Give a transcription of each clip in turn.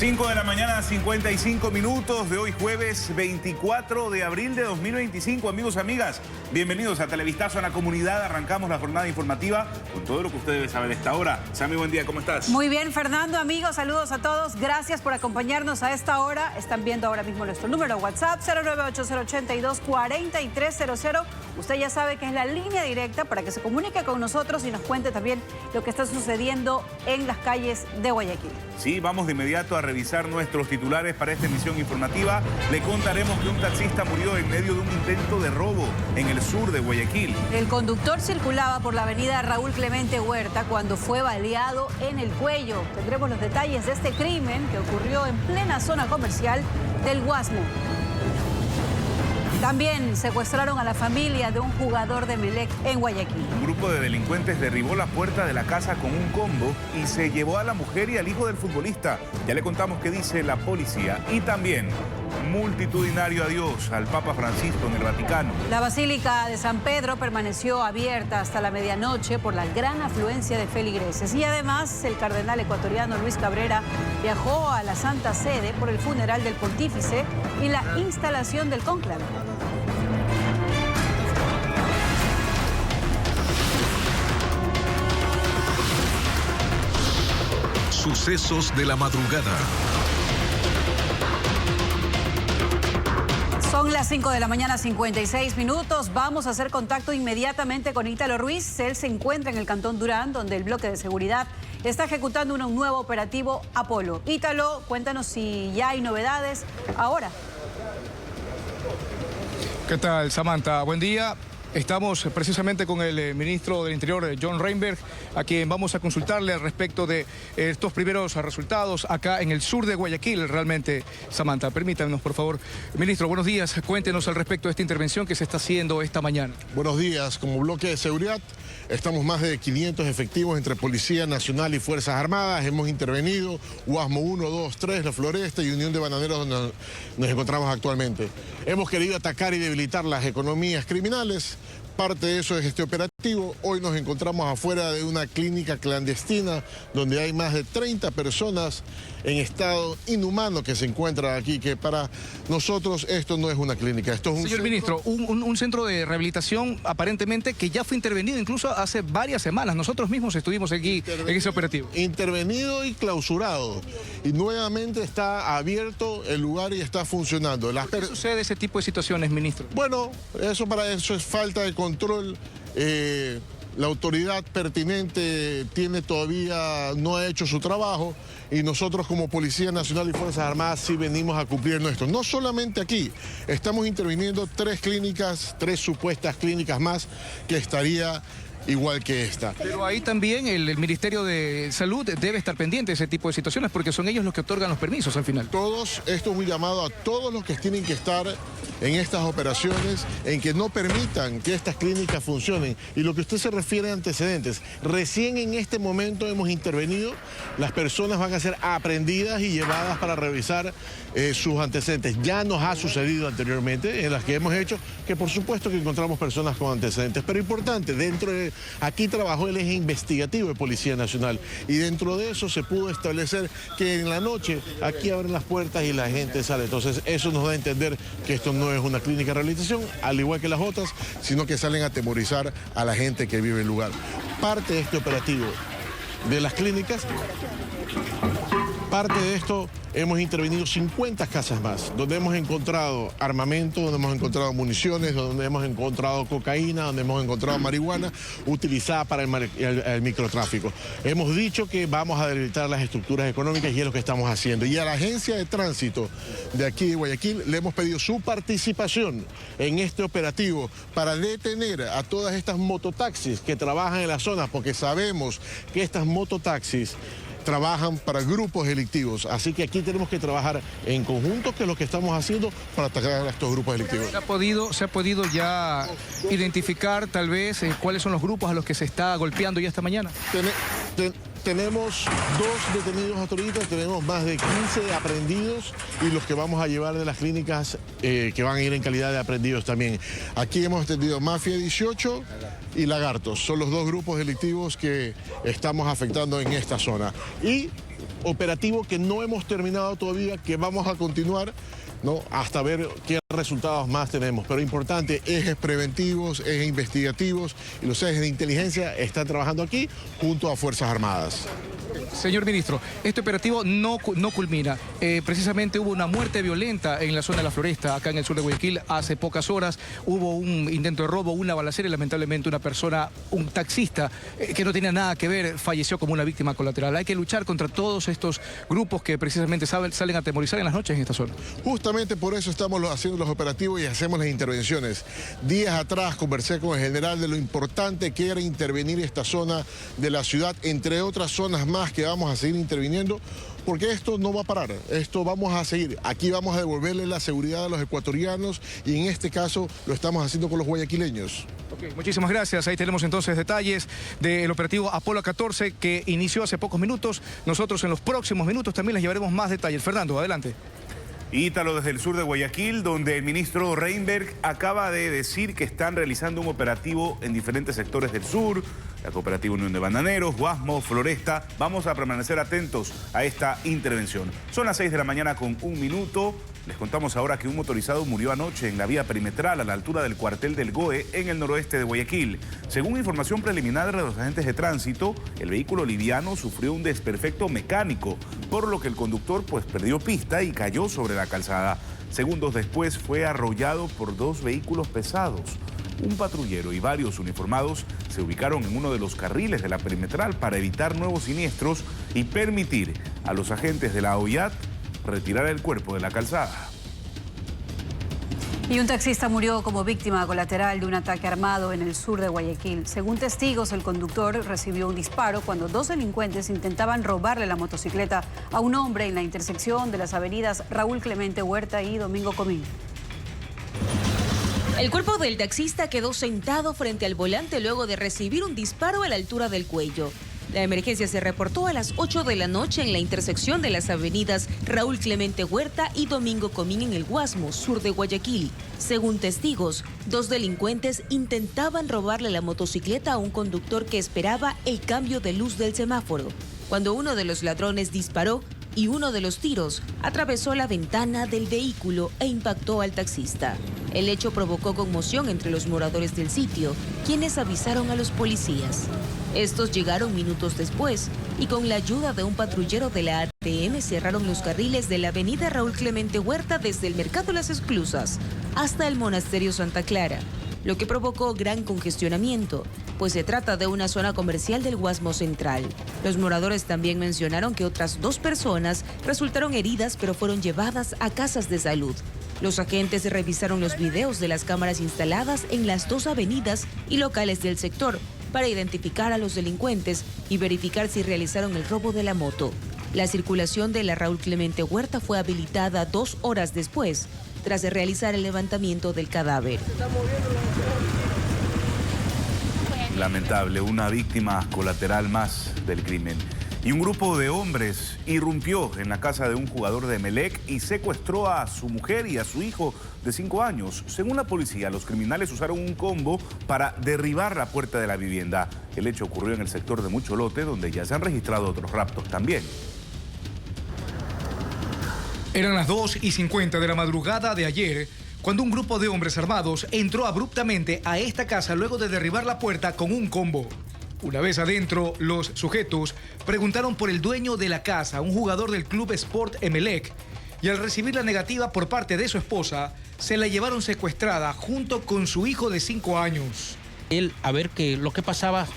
5 de la mañana, 55 minutos de hoy jueves 24 de abril de 2025. Amigos, amigas, bienvenidos a Televistazo en la Comunidad. Arrancamos la jornada informativa con todo lo que usted debe saber a esta hora. Sammy, buen día, ¿cómo estás? Muy bien, Fernando, amigos, saludos a todos. Gracias por acompañarnos a esta hora. Están viendo ahora mismo nuestro número WhatsApp 098-082-4300. Usted ya sabe que es la línea directa para que se comunique con nosotros y nos cuente también lo que está sucediendo en las calles de Guayaquil. Sí, vamos de inmediato a revisar nuestros titulares para esta emisión informativa. Le contaremos que un taxista murió en medio de un intento de robo en el sur de Guayaquil. El conductor circulaba por la avenida Raúl Clemente Huerta cuando fue baleado en el cuello. Tendremos los detalles de este crimen que ocurrió en plena zona comercial del Guasmo. También secuestraron a la familia de un jugador de Melec en Guayaquil. Un grupo de delincuentes derribó la puerta de la casa con un combo y se llevó a la mujer y al hijo del futbolista. Ya le contamos qué dice la policía. Y también multitudinario adiós al Papa Francisco en el Vaticano. La Basílica de San Pedro permaneció abierta hasta la medianoche por la gran afluencia de feligreses. Y además el cardenal ecuatoriano Luis Cabrera viajó a la Santa Sede por el funeral del pontífice y la instalación del cónclave. Sucesos de la madrugada. Son las 5 de la mañana, 56 minutos. Vamos a hacer contacto inmediatamente con Ítalo Ruiz. Él se encuentra en el Cantón Durán, donde el bloque de seguridad está ejecutando un nuevo operativo Apolo. Ítalo, cuéntanos si ya hay novedades ahora. ¿Qué tal, Samantha? Buen día. Estamos precisamente con el ministro del Interior, John Reinberg, a quien vamos a consultarle al respecto de estos primeros resultados acá en el sur de Guayaquil, realmente, Samantha. Permítanos, por favor. Ministro, buenos días. Cuéntenos al respecto de esta intervención que se está haciendo esta mañana. Buenos días. Como bloque de seguridad, estamos más de 500 efectivos entre Policía Nacional y Fuerzas Armadas. Hemos intervenido Guasmo 1, 2, 3, La Floresta y Unión de Bananeros, donde nos encontramos actualmente. Hemos querido atacar y debilitar las economías criminales. Parte de eso es este operativo. Hoy nos encontramos afuera de una clínica clandestina donde hay más de 30 personas en estado inhumano que se encuentran aquí, que para nosotros esto no es una clínica, esto es un Señor ministro, un centro de rehabilitación aparentemente que ya fue intervenido incluso hace varias semanas. Nosotros mismos estuvimos aquí en ese operativo. Intervenido y clausurado. Y nuevamente está abierto el lugar y está funcionando. ¿Por qué sucede ese tipo de situaciones, ministro? Bueno, para eso es falta de control. La autoridad pertinente no ha hecho su trabajo y nosotros como Policía Nacional y Fuerzas Armadas sí venimos a cumplir nuestro. No solamente aquí, estamos interviniendo 3 supuestas clínicas más que estaría igual que esta. Pero ahí también el Ministerio de Salud debe estar pendiente de ese tipo de situaciones porque son ellos los que otorgan los permisos al final. Esto es un llamado a todos los que tienen que estar en estas operaciones, en que no permitan que estas clínicas funcionen. Y lo que usted se refiere a antecedentes, recién en este momento hemos intervenido, las personas van a ser aprehendidas y llevadas para revisar sus antecedentes. Ya nos ha sucedido anteriormente en las que hemos hecho, que por supuesto que encontramos personas con antecedentes, pero importante, aquí trabajó el eje investigativo de Policía Nacional y dentro de eso se pudo establecer que en la noche aquí abren las puertas y la gente sale. Entonces eso nos da a entender que esto no es una clínica de rehabilitación, al igual que las otras, sino que salen a atemorizar a la gente que vive en el lugar. Parte de este operativo de las clínicas, parte de esto hemos intervenido 50 casas más, donde hemos encontrado armamento, donde hemos encontrado municiones, donde hemos encontrado cocaína, donde hemos encontrado marihuana utilizada para el microtráfico. Hemos dicho que vamos a debilitar las estructuras económicas y es lo que estamos haciendo. Y a la agencia de tránsito de aquí de Guayaquil le hemos pedido su participación en este operativo para detener a todas estas mototaxis que trabajan en la zona, porque sabemos que estas mototaxis trabajan para grupos delictivos, así que aquí tenemos que trabajar en conjunto, que es lo que estamos haciendo para atacar a estos grupos delictivos. ¿Se ha podido ya identificar tal vez cuáles son los grupos a los que se está golpeando ya esta mañana? Tenemos 2 detenidos hasta ahorita, tenemos más de 15 aprehendidos y los que vamos a llevar de las clínicas que van a ir en calidad de aprehendidos también. Aquí hemos atendido Mafia 18 y Lagartos. Son los 2 grupos delictivos que estamos afectando en esta zona. Y operativo que no hemos terminado todavía, que vamos a continuar, ¿no?, hasta ver qué resultados más tenemos. Pero importante, ejes preventivos, ejes investigativos y los ejes de inteligencia están trabajando aquí junto a Fuerzas Armadas. Señor ministro, este operativo no culmina. Precisamente hubo una muerte violenta en la zona de La Floresta, acá en el sur de Guayaquil, hace pocas horas. Hubo un intento de robo, una balacera y lamentablemente una persona, un taxista, que no tenía nada que ver, falleció como una víctima colateral. Hay que luchar contra todos estos grupos que precisamente salen a atemorizar en las noches en esta zona. Justamente por eso estamos haciendo los operativos y hacemos las intervenciones. Días atrás conversé con el general de lo importante que era intervenir esta zona de la ciudad, entre otras zonas más que vamos a seguir interviniendo, porque esto no va a parar, esto vamos a seguir. Aquí vamos a devolverle la seguridad a los ecuatorianos y en este caso lo estamos haciendo con los guayaquileños. Okay, muchísimas gracias. Ahí tenemos entonces detalles del operativo Apolo 14 que inició hace pocos minutos. Nosotros en los próximos minutos también les llevaremos más detalles. Fernando, adelante. Ítalo desde el sur de Guayaquil, donde el ministro Reinberg acaba de decir que están realizando un operativo en diferentes sectores del sur, la Cooperativa Unión de Bananeros, Guasmo, Floresta. Vamos a permanecer atentos a esta intervención. Son las 6 de la mañana con 1 minuto. Les contamos ahora que un motorizado murió anoche en la vía perimetral a la altura del cuartel del GOE en el noroeste de Guayaquil. Según información preliminar de los agentes de tránsito, el vehículo liviano sufrió un desperfecto mecánico, por lo que el conductor perdió pista y cayó sobre la calzada. Segundos después fue arrollado por 2 vehículos pesados. Un patrullero y varios uniformados se ubicaron en uno de los carriles de la perimetral para evitar nuevos siniestros y permitir a los agentes de la OIAT retirar el cuerpo de la calzada. Y un taxista murió como víctima colateral de un ataque armado en el sur de Guayaquil. Según testigos, el conductor recibió un disparo cuando 2 delincuentes intentaban robarle la motocicleta a un hombre en la intersección de las avenidas Raúl Clemente Huerta y Domingo Comín. El cuerpo del taxista quedó sentado frente al volante luego de recibir un disparo a la altura del cuello. La emergencia se reportó a las 8 de la noche en la intersección de las avenidas Raúl Clemente Huerta y Domingo Comín en el Guasmo, sur de Guayaquil. Según testigos, 2 delincuentes intentaban robarle la motocicleta a un conductor que esperaba el cambio de luz del semáforo, cuando uno de los ladrones disparó y uno de los tiros atravesó la ventana del vehículo e impactó al taxista. El hecho provocó conmoción entre los moradores del sitio, quienes avisaron a los policías. Estos llegaron minutos después y con la ayuda de un patrullero de la ATM cerraron los carriles de la avenida Raúl Clemente Huerta desde el Mercado Las Exclusas hasta el Monasterio Santa Clara, lo que provocó gran congestionamiento, pues se trata de una zona comercial del Guasmo Central. Los moradores también mencionaron que otras 2 personas resultaron heridas pero fueron llevadas a casas de salud. Los agentes revisaron los videos de las cámaras instaladas en las 2 avenidas y locales del sector para identificar a los delincuentes y verificar si realizaron el robo de la moto. La circulación de la Raúl Clemente Huerta fue habilitada 2 horas después, tras de realizar el levantamiento del cadáver. Lamentable, una víctima colateral más del crimen. Y un grupo de hombres irrumpió en la casa de un jugador de Emelec y secuestró a su mujer y a su hijo de 5 años. Según la policía, los criminales usaron un combo para derribar la puerta de la vivienda. El hecho ocurrió en el sector de Mucholote, donde ya se han registrado otros raptos también. Eran las 2:50 de la madrugada de ayer, cuando un grupo de hombres armados entró abruptamente a esta casa luego de derribar la puerta con un combo. Una vez adentro, los sujetos preguntaron por el dueño de la casa, un jugador del Club Sport Emelec, y al recibir la negativa por parte de su esposa, se la llevaron secuestrada junto con su hijo de 5 años. Él, a ver que lo que pasaba,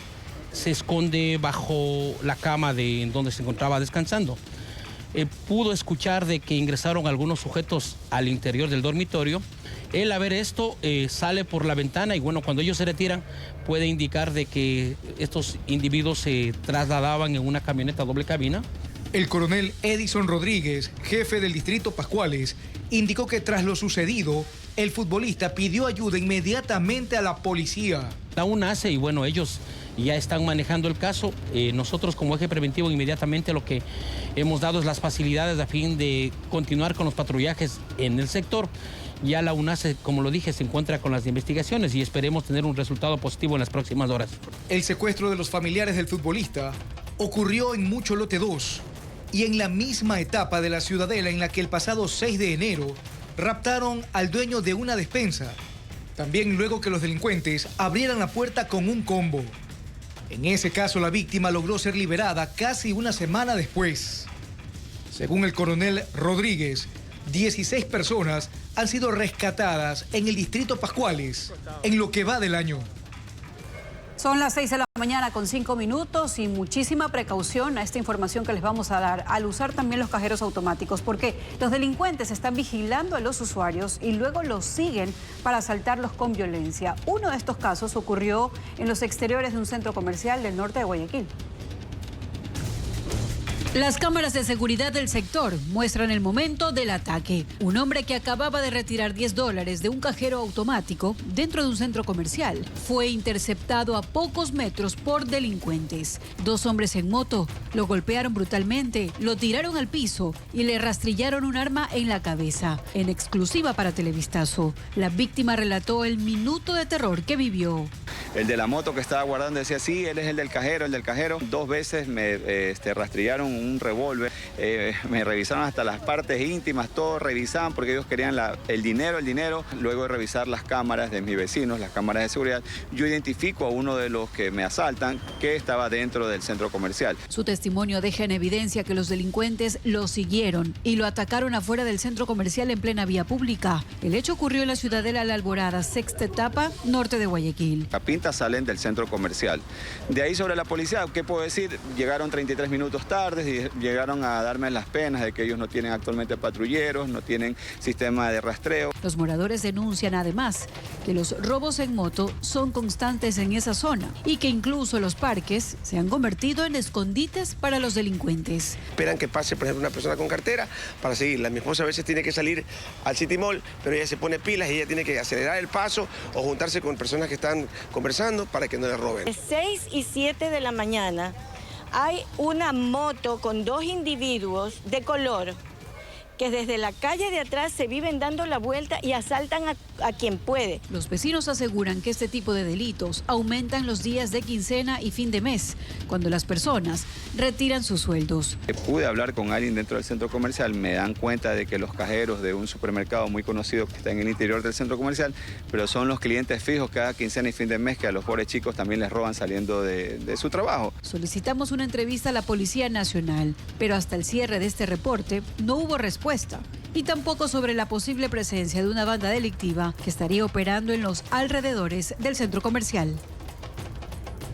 se esconde bajo la cama en donde se encontraba descansando. Pudo escuchar de que ingresaron algunos sujetos al interior del dormitorio. Él, a ver esto, sale por la ventana y bueno, cuando ellos se retiran, puede indicar de que estos individuos se trasladaban en una camioneta doble cabina. El coronel Edison Rodríguez, jefe del distrito Pascuales, indicó que tras lo sucedido, el futbolista pidió ayuda inmediatamente a la policía. La UNACE y bueno, ellos ya están manejando el caso. Nosotros como eje preventivo inmediatamente lo que hemos dado es las facilidades a fin de continuar con los patrullajes en el sector. Ya la UNACE, como lo dije, se encuentra con las investigaciones y esperemos tener un resultado positivo en las próximas horas. El secuestro de los familiares del futbolista ocurrió en Mucholote 2 y en la misma etapa de la ciudadela en la que el pasado 6 de enero raptaron al dueño de una despensa. También luego que los delincuentes abrieran la puerta con un combo. En ese caso, la víctima logró ser liberada casi una semana después. Según el coronel Rodríguez, 16 personas han sido rescatadas en el distrito Pascuales en lo que va del año. Son las 6 de la mañana con 5 minutos y muchísima precaución a esta información que les vamos a dar al usar también los cajeros automáticos, porque los delincuentes están vigilando a los usuarios y luego los siguen para asaltarlos con violencia. Uno de estos casos ocurrió en los exteriores de un centro comercial del norte de Guayaquil. Las cámaras de seguridad del sector muestran el momento del ataque. Un hombre que acababa de retirar $10 de un cajero automático dentro de un centro comercial fue interceptado a pocos metros por delincuentes. 2 hombres en moto lo golpearon brutalmente, lo tiraron al piso y le rastrillaron un arma en la cabeza. En exclusiva para Televistazo, la víctima relató el minuto de terror que vivió. El de la moto que estaba guardando decía, sí, él es el del cajero, 2 veces me rastrillaron un revólver, me revisaron hasta las partes íntimas, todo revisaban porque ellos querían el dinero. Luego de revisar las cámaras de mis vecinos, las cámaras de seguridad, yo identifico a uno de los que me asaltan que estaba dentro del centro comercial. Su testimonio deja en evidencia que los delincuentes lo siguieron y lo atacaron afuera del centro comercial en plena vía pública. El hecho ocurrió en la ciudadela La Alborada, sexta etapa, norte de Guayaquil. La pinta salen del centro comercial. De ahí sobre la policía, ¿qué puedo decir? Llegaron 33 minutos tarde y llegaron a darme las penas de que ellos no tienen actualmente patrulleros, no tienen sistema de rastreo. Los moradores denuncian además que los robos en moto son constantes en esa zona y que incluso los parques se han convertido en escondites para los delincuentes. Esperan que pase, por ejemplo, una persona con cartera para seguirla. Mi esposa a veces tiene que salir al City Mall, pero ella se pone pilas y ella tiene que acelerar el paso o juntarse con personas que están conversando para que no le roben. 6 y 7 de la mañana hay una moto con 2 individuos de color que desde la calle de atrás se viven dando la vuelta y asaltan a quien puede. Los vecinos aseguran que este tipo de delitos aumentan los días de quincena y fin de mes, cuando las personas retiran sus sueldos. Pude hablar con alguien dentro del centro comercial, me dan cuenta de que los cajeros de un supermercado muy conocido que está en el interior del centro comercial, pero son los clientes fijos cada quincena y fin de mes que a los pobres chicos también les roban saliendo de su trabajo. Solicitamos una entrevista a la Policía Nacional, pero hasta el cierre de este reporte no hubo respuesta. Y tampoco sobre la posible presencia de una banda delictiva que estaría operando en los alrededores del centro comercial.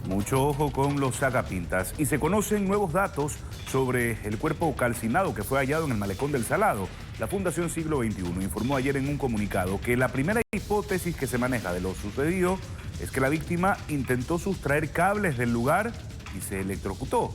Mucho ojo con los sacapintas. Y se conocen nuevos datos sobre el cuerpo calcinado que fue hallado en el malecón del Salado. La Fundación Siglo XXI informó ayer en un comunicado que la primera hipótesis que se maneja de lo sucedido es que la víctima intentó sustraer cables del lugar y se electrocutó.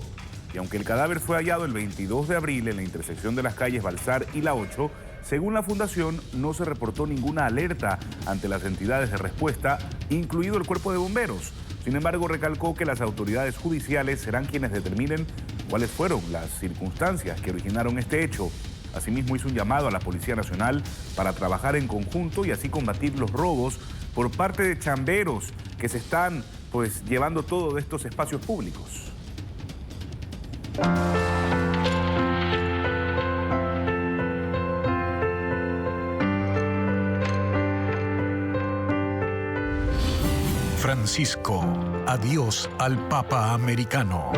Y aunque el cadáver fue hallado el 22 de abril en la intersección de las calles Balsar y La 8, según la Fundación, no se reportó ninguna alerta ante las entidades de respuesta, incluido el Cuerpo de Bomberos. Sin embargo, recalcó que las autoridades judiciales serán quienes determinen cuáles fueron las circunstancias que originaron este hecho. Asimismo, hizo un llamado a la Policía Nacional para trabajar en conjunto y así combatir los robos por parte de chamberos que se están llevando todo de estos espacios públicos. Francisco, adiós al Papa americano.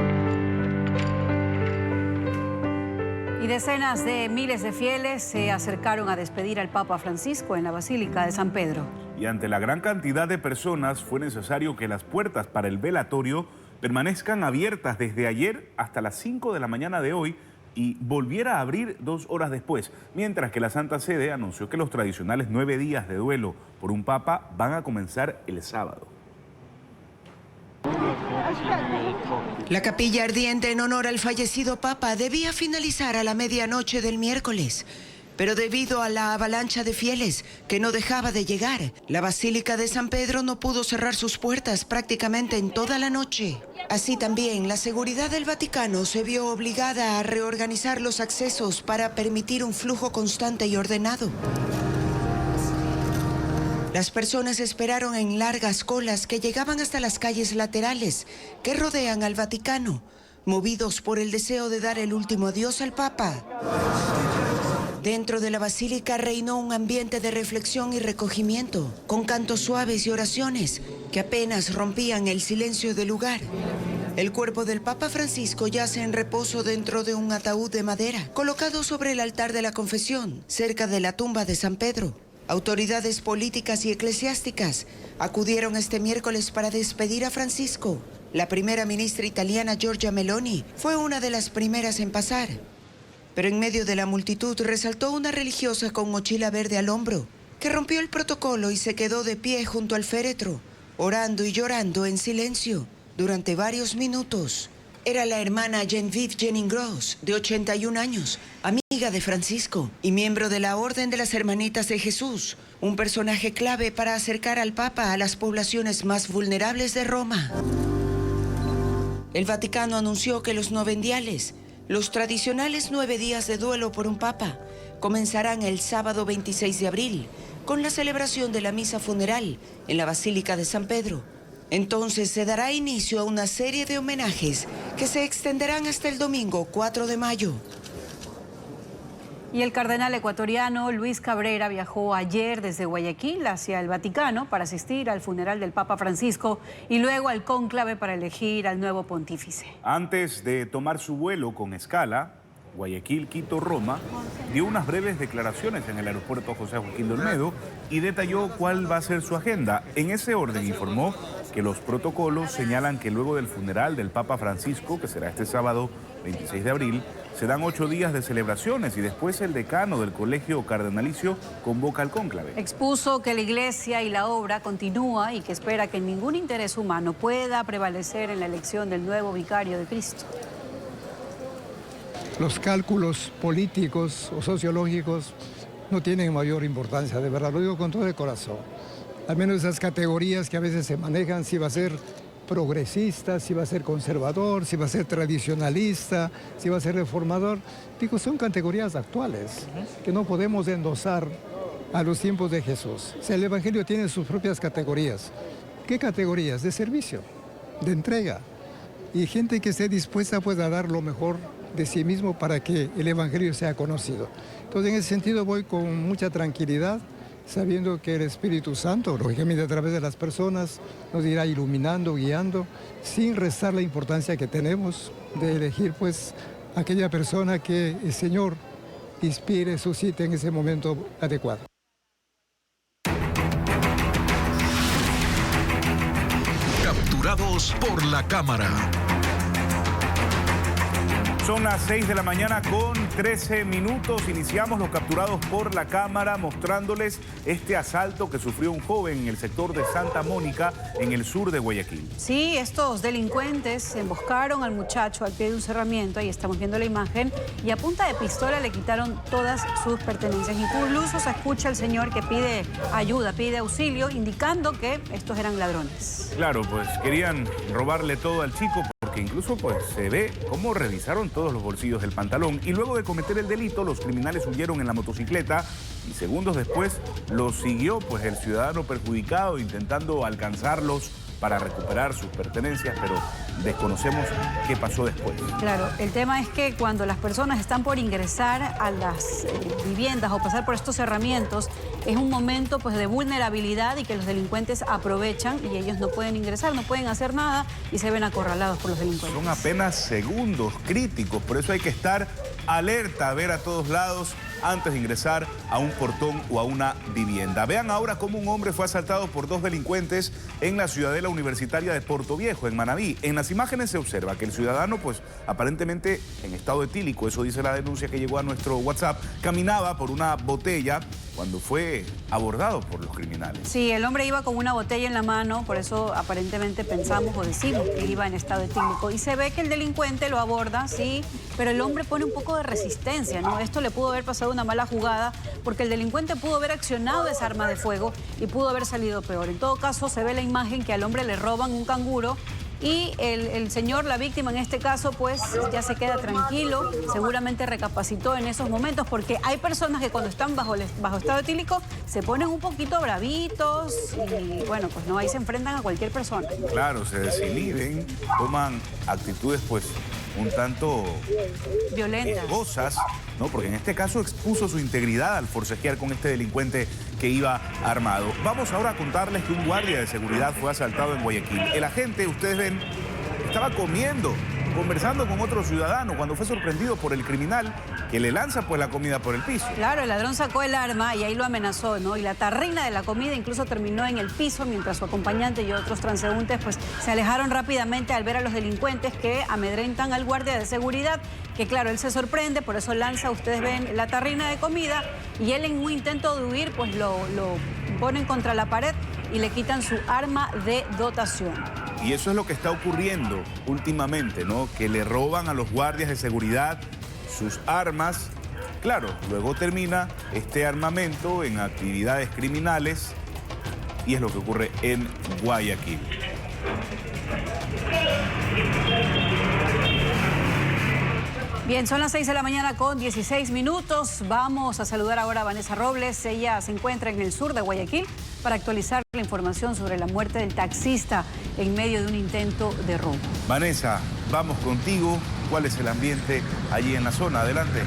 Y decenas de miles de fieles se acercaron a despedir al Papa Francisco en la Basílica de San Pedro. Y ante la gran cantidad de personas fue necesario que las puertas para el velatorio permanezcan abiertas desde ayer hasta las 5 de la mañana de hoy y volviera a abrir 2 horas después, mientras que la Santa Sede anunció que los tradicionales 9 días de duelo por un papa van a comenzar el sábado. La capilla ardiente en honor al fallecido papa debía finalizar a la medianoche del miércoles. Pero debido a la avalancha de fieles que no dejaba de llegar, la Basílica de San Pedro no pudo cerrar sus puertas prácticamente en toda la noche. Así también, la seguridad del Vaticano se vio obligada a reorganizar los accesos para permitir un flujo constante y ordenado. Las personas esperaron en largas colas que llegaban hasta las calles laterales que rodean al Vaticano, movidos por el deseo de dar el último adiós al Papa. Dentro de la basílica reinó un ambiente de reflexión y recogimiento, con cantos suaves y oraciones que apenas rompían el silencio del lugar. El cuerpo del Papa Francisco yace en reposo dentro de un ataúd de madera, colocado sobre el altar de la confesión, cerca de la tumba de San Pedro. Autoridades políticas y eclesiásticas acudieron este miércoles para despedir a Francisco. La primera ministra italiana Giorgia Meloni fue una de las primeras en pasar. Pero en medio de la multitud resaltó una religiosa con mochila verde al hombro, que rompió el protocolo y se quedó de pie junto al féretro, orando y llorando en silencio durante varios minutos. Era la hermana Genevieve Jennings-Gross, de 81 años, amiga de Francisco y miembro de la Orden de las Hermanitas de Jesús, un personaje clave para acercar al Papa a las poblaciones más vulnerables de Roma. El Vaticano anunció que los novendiales, los tradicionales 9 días de duelo por un Papa, comenzarán el sábado 26 de abril con la celebración de la misa funeral en la Basílica de San Pedro. Entonces se dará inicio a una serie de homenajes que se extenderán hasta el domingo 4 de mayo. Y el cardenal ecuatoriano Luis Cabrera viajó ayer desde Guayaquil hacia el Vaticano para asistir al funeral del Papa Francisco y luego al cónclave para elegir al nuevo pontífice. Antes de tomar su vuelo con escala, Guayaquil, Quito, Roma, dio unas breves declaraciones en el aeropuerto José Joaquín de Olmedo y detalló cuál va a ser su agenda. En ese orden informó que los protocolos señalan que luego del funeral del Papa Francisco, que será este sábado 26 de abril, se dan 8 días de celebraciones y después el decano del colegio cardenalicio convoca al cónclave. Expuso que la iglesia y la obra continúa y que espera que ningún interés humano pueda prevalecer en la elección del nuevo vicario de Cristo. Los cálculos políticos o sociológicos no tienen mayor importancia, de verdad, lo digo con todo el corazón. Al menos esas categorías que a veces se manejan, si va a ser progresista, si va a ser conservador, si va a ser tradicionalista, si va a ser reformador, digo, son categorías actuales que no podemos endosar a los tiempos de Jesús. O sea, el Evangelio tiene sus propias categorías. ¿Qué categorías? De servicio, de entrega, y gente que esté dispuesta pues, a dar lo mejor de sí mismo para que el Evangelio sea conocido. Entonces, en ese sentido voy con mucha tranquilidad, sabiendo que el Espíritu Santo, lógicamente a través de las personas, nos irá iluminando, guiando, sin restar la importancia que tenemos de elegir pues aquella persona que el Señor inspire, suscite en ese momento adecuado. Capturados por la cámara. Son las 6 de la mañana con 13 minutos. Iniciamos los capturados por la cámara mostrándoles este asalto que sufrió un joven en el sector de Santa Mónica, en el sur de Guayaquil. Sí, estos delincuentes emboscaron al muchacho al pie de un cerramiento, ahí estamos viendo la imagen, y a punta de pistola le quitaron todas sus pertenencias. Incluso se escucha al señor que pide ayuda, pide auxilio, indicando que estos eran ladrones. Claro, pues querían robarle todo al chico, porque incluso pues se ve cómo revisaron todos los bolsillos del pantalón y luego de cometer el delito los criminales huyeron en la motocicleta y segundos después los siguió pues el ciudadano perjudicado intentando alcanzarlos para recuperar sus pertenencias, pero desconocemos qué pasó después. Claro, el tema es que cuando las personas están por ingresar a las viviendas o pasar por estos cerramientos, es un momento pues de vulnerabilidad y que los delincuentes aprovechan y ellos no pueden ingresar, no pueden hacer nada y se ven acorralados por los delincuentes. Son apenas segundos críticos, por eso hay que estar alerta, a ver a todos lados antes de ingresar a un portón o a una vivienda. Vean ahora cómo un hombre fue asaltado por 2 delincuentes en la ciudadela universitaria de Portoviejo, en Manabí. En las imágenes se observa que el ciudadano, pues aparentemente en estado etílico, eso dice la denuncia que llegó a nuestro WhatsApp, caminaba por una botella cuando fue abordado por los criminales. Sí, el hombre iba con una botella en la mano, por eso aparentemente pensamos o decimos que iba en estado etílico. Y se ve que el delincuente lo aborda, sí, pero el hombre pone un poco de resistencia, ¿no? Esto le pudo haber pasado una mala jugada porque el delincuente pudo haber accionado esa arma de fuego y pudo haber salido peor. En todo caso, se ve la imagen que al hombre le roban un canguro y el señor, la víctima en este caso, pues ya se queda tranquilo, seguramente recapacitó en esos momentos porque hay personas que cuando están bajo estado etílico se ponen un poquito bravitos y bueno, pues no, ahí se enfrentan a cualquier persona. Claro, se desinhiben, toman actitudes pues un tanto violentas, riesgosas, ¿no? Porque en este caso expuso su integridad al forcejear con este delincuente que iba armado. Vamos ahora a contarles que un guardia de seguridad fue asaltado en Guayaquil. El agente, ustedes ven, estaba conversando con otro ciudadano cuando fue sorprendido por el criminal que le lanza pues la comida por el piso. Claro, el ladrón sacó el arma y ahí lo amenazó, ¿no? Y la tarrina de la comida incluso terminó en el piso mientras su acompañante y otros transeúntes pues se alejaron rápidamente al ver a los delincuentes que amedrentan al guardia de seguridad, que claro, él se sorprende, por eso lanza, ustedes ven, la tarrina de comida y él en un intento de huir pues lo ponen contra la pared y le quitan su arma de dotación. Y eso es lo que está ocurriendo últimamente, ¿no? Que le roban a los guardias de seguridad sus armas. Claro, luego termina este armamento en actividades criminales y es lo que ocurre en Guayaquil. Bien, son las 6 de la mañana con 16 minutos. Vamos a saludar ahora a Vanessa Robles. Ella se encuentra en el sur de Guayaquil para actualizar la información sobre la muerte del taxista en medio de un intento de robo. Vanessa, vamos contigo. ¿Cuál es el ambiente allí en la zona? Adelante.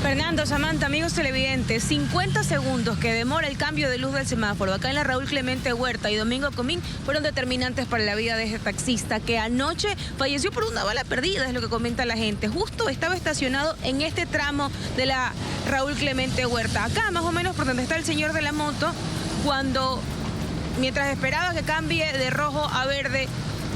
Fernando, Samantha, amigos televidentes, 50 segundos que demora el cambio de luz del semáforo acá en la Raúl Clemente Huerta y Domingo Comín fueron determinantes para la vida de este taxista que anoche falleció por una bala perdida, es lo que comenta la gente. Justo estaba estacionado en este tramo de la Raúl Clemente Huerta, acá más o menos por donde está el señor de la moto, cuando mientras esperaba que cambie de rojo a verde,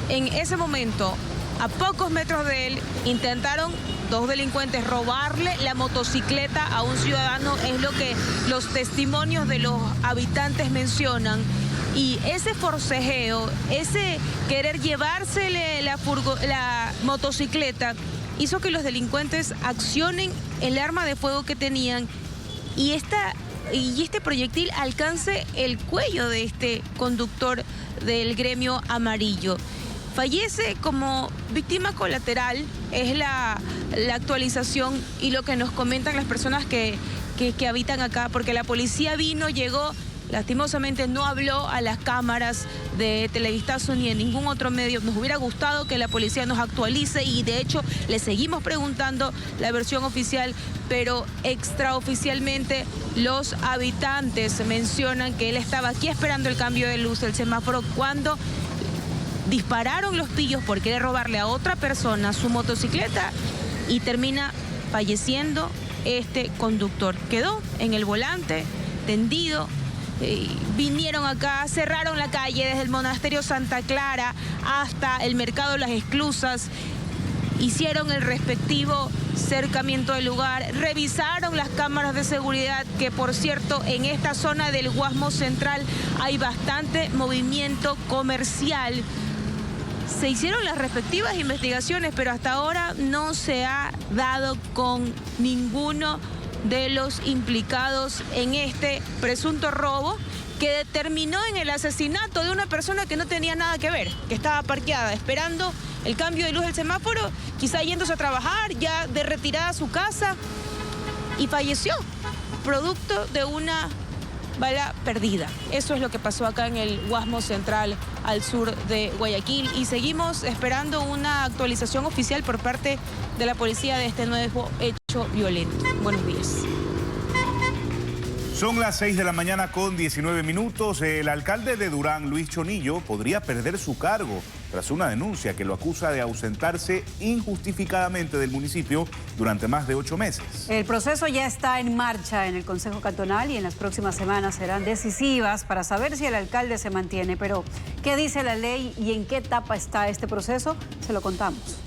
en ese momento, a pocos metros de él, intentaron dos delincuentes robarle la motocicleta a un ciudadano, es lo que los testimonios de los habitantes mencionan. Y ese forcejeo, ese querer llevársele la motocicleta, hizo que los delincuentes accionen el arma de fuego que tenían y este proyectil alcance el cuello de este conductor del gremio amarillo. Fallece como víctima colateral, es la actualización y lo que nos comentan las personas que habitan acá, porque la policía llegó, lastimosamente no habló a las cámaras de Televistazo ni en ningún otro medio. Nos hubiera gustado que la policía nos actualice y de hecho le seguimos preguntando la versión oficial, pero extraoficialmente los habitantes mencionan que él estaba aquí esperando el cambio de luz del semáforo cuando dispararon los pillos por querer robarle a otra persona su motocicleta y termina falleciendo este conductor. Quedó en el volante, tendido. Vinieron acá, cerraron la calle desde el Monasterio Santa Clara hasta el Mercado Las Esclusas. Hicieron el respectivo cercamiento del lugar, revisaron las cámaras de seguridad, que por cierto en esta zona del Guasmo Central hay bastante movimiento comercial. Se hicieron las respectivas investigaciones, pero hasta ahora no se ha dado con ninguno de los implicados en este presunto robo que terminó en el asesinato de una persona que no tenía nada que ver, que estaba parqueada esperando el cambio de luz del semáforo, quizá yéndose a trabajar, ya de retirada a su casa, y falleció producto de una bala perdida. Eso es lo que pasó acá en el Guasmo Central, al sur de Guayaquil, y seguimos esperando una actualización oficial por parte de la policía de este nuevo hecho violento. Buenos días. Son las 6 de la mañana con 19 minutos. El alcalde de Durán, Luis Chonillo, podría perder su cargo tras una denuncia que lo acusa de ausentarse injustificadamente del municipio durante más de 8 meses. El proceso ya está en marcha en el Consejo Cantonal y en las próximas semanas serán decisivas para saber si el alcalde se mantiene. Pero, ¿qué dice la ley y en qué etapa está este proceso? Se lo contamos.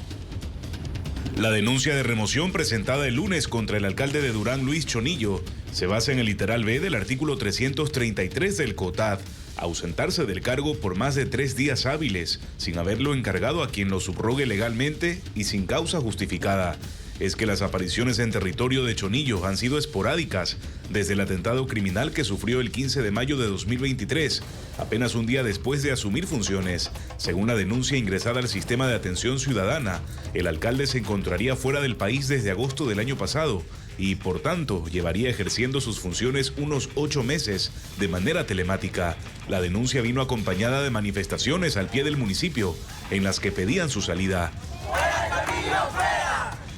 La denuncia de remoción presentada el lunes contra el alcalde de Durán, Luis Chonillo, se basa en el literal B del artículo 333 del COTAD, ausentarse del cargo por más de 3 días hábiles, sin haberlo encargado a quien lo subrogue legalmente y sin causa justificada. es que las apariciones en territorio de Chonillo han sido esporádicas desde el atentado criminal que sufrió el 15 de mayo de 2023, apenas un día después de asumir funciones. Según la denuncia ingresada al sistema de atención ciudadana, el alcalde se encontraría fuera del país desde agosto del año pasado y, por tanto, llevaría ejerciendo sus funciones unos 8 meses de manera telemática. La denuncia vino acompañada de manifestaciones al pie del municipio en las que pedían su salida.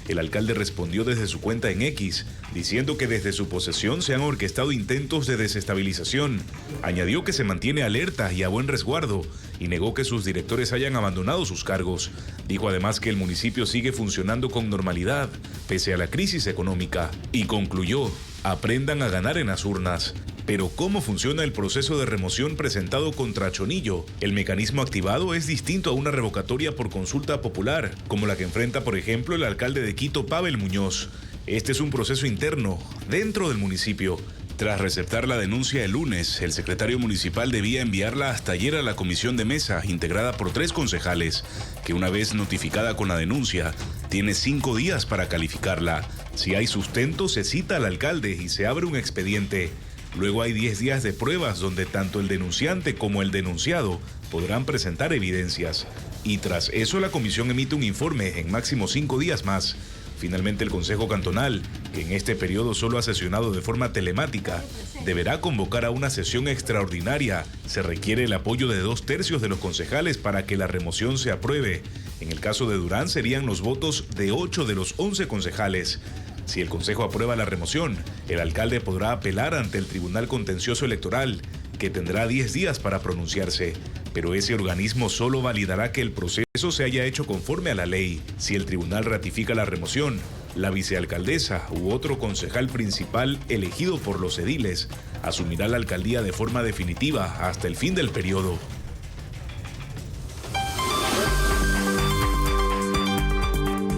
El alcalde respondió desde su cuenta en X, diciendo que desde su posesión se han orquestado intentos de desestabilización. Añadió que se mantiene alerta y a buen resguardo y negó que sus directores hayan abandonado sus cargos. Dijo además que el municipio sigue funcionando con normalidad, pese a la crisis económica, y concluyó: aprendan a ganar en las urnas. Pero ¿cómo funciona el proceso de remoción presentado contra Chonillo? El mecanismo activado es distinto a una revocatoria por consulta popular, como la que enfrenta, por ejemplo, el alcalde de Quito, Pavel Muñoz. Este es un proceso interno, dentro del municipio. Tras receptar la denuncia el lunes, el secretario municipal debía enviarla hasta ayer a la comisión de mesa, integrada por 3 concejales, que una vez notificada con la denuncia, tiene 5 días para calificarla. Si hay sustento, se cita al alcalde y se abre un expediente. Luego hay 10 días de pruebas donde tanto el denunciante como el denunciado podrán presentar evidencias. Y tras eso la comisión emite un informe en máximo 5 días más. Finalmente el Consejo Cantonal, que en este periodo solo ha sesionado de forma telemática, deberá convocar a una sesión extraordinaria. Se requiere el apoyo de 2/3 de los concejales para que la remoción se apruebe. En el caso de Durán serían los votos de 8 de los 11 concejales. Si el Consejo aprueba la remoción, el alcalde podrá apelar ante el Tribunal Contencioso Electoral, que tendrá 10 días para pronunciarse. Pero ese organismo solo validará que el proceso se haya hecho conforme a la ley. Si el tribunal ratifica la remoción, la vicealcaldesa u otro concejal principal elegido por los ediles asumirá la alcaldía de forma definitiva hasta el fin del periodo.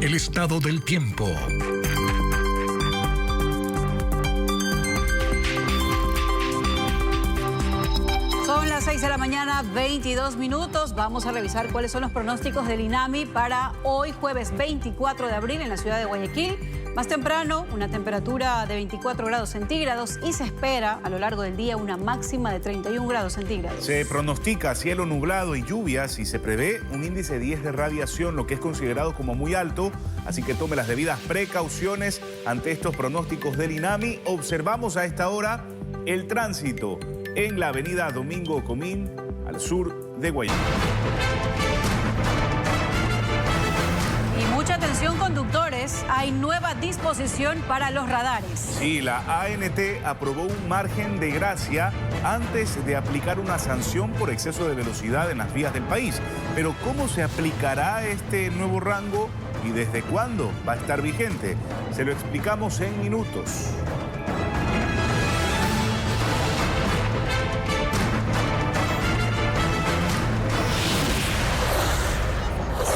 El estado del tiempo. Son las 6 de la mañana, 22 minutos. Vamos a revisar cuáles son los pronósticos del INAMI para hoy, jueves 24 de abril, en la ciudad de Guayaquil. Más temprano, una temperatura de 24 grados centígrados y se espera a lo largo del día una máxima de 31 grados centígrados. Se pronostica cielo nublado y lluvias y se prevé un índice 10 de radiación, lo que es considerado como muy alto. Así que tome las debidas precauciones ante estos pronósticos del INAMI. Observamos a esta hora el tránsito en la avenida Domingo Comín, al sur de Guayaquil. Y mucha atención, conductores, hay nueva disposición para los radares. Sí, la ANT aprobó un margen de gracia antes de aplicar una sanción por exceso de velocidad en las vías del país. Pero ¿cómo se aplicará este nuevo rango y desde cuándo va a estar vigente? Se lo explicamos en minutos.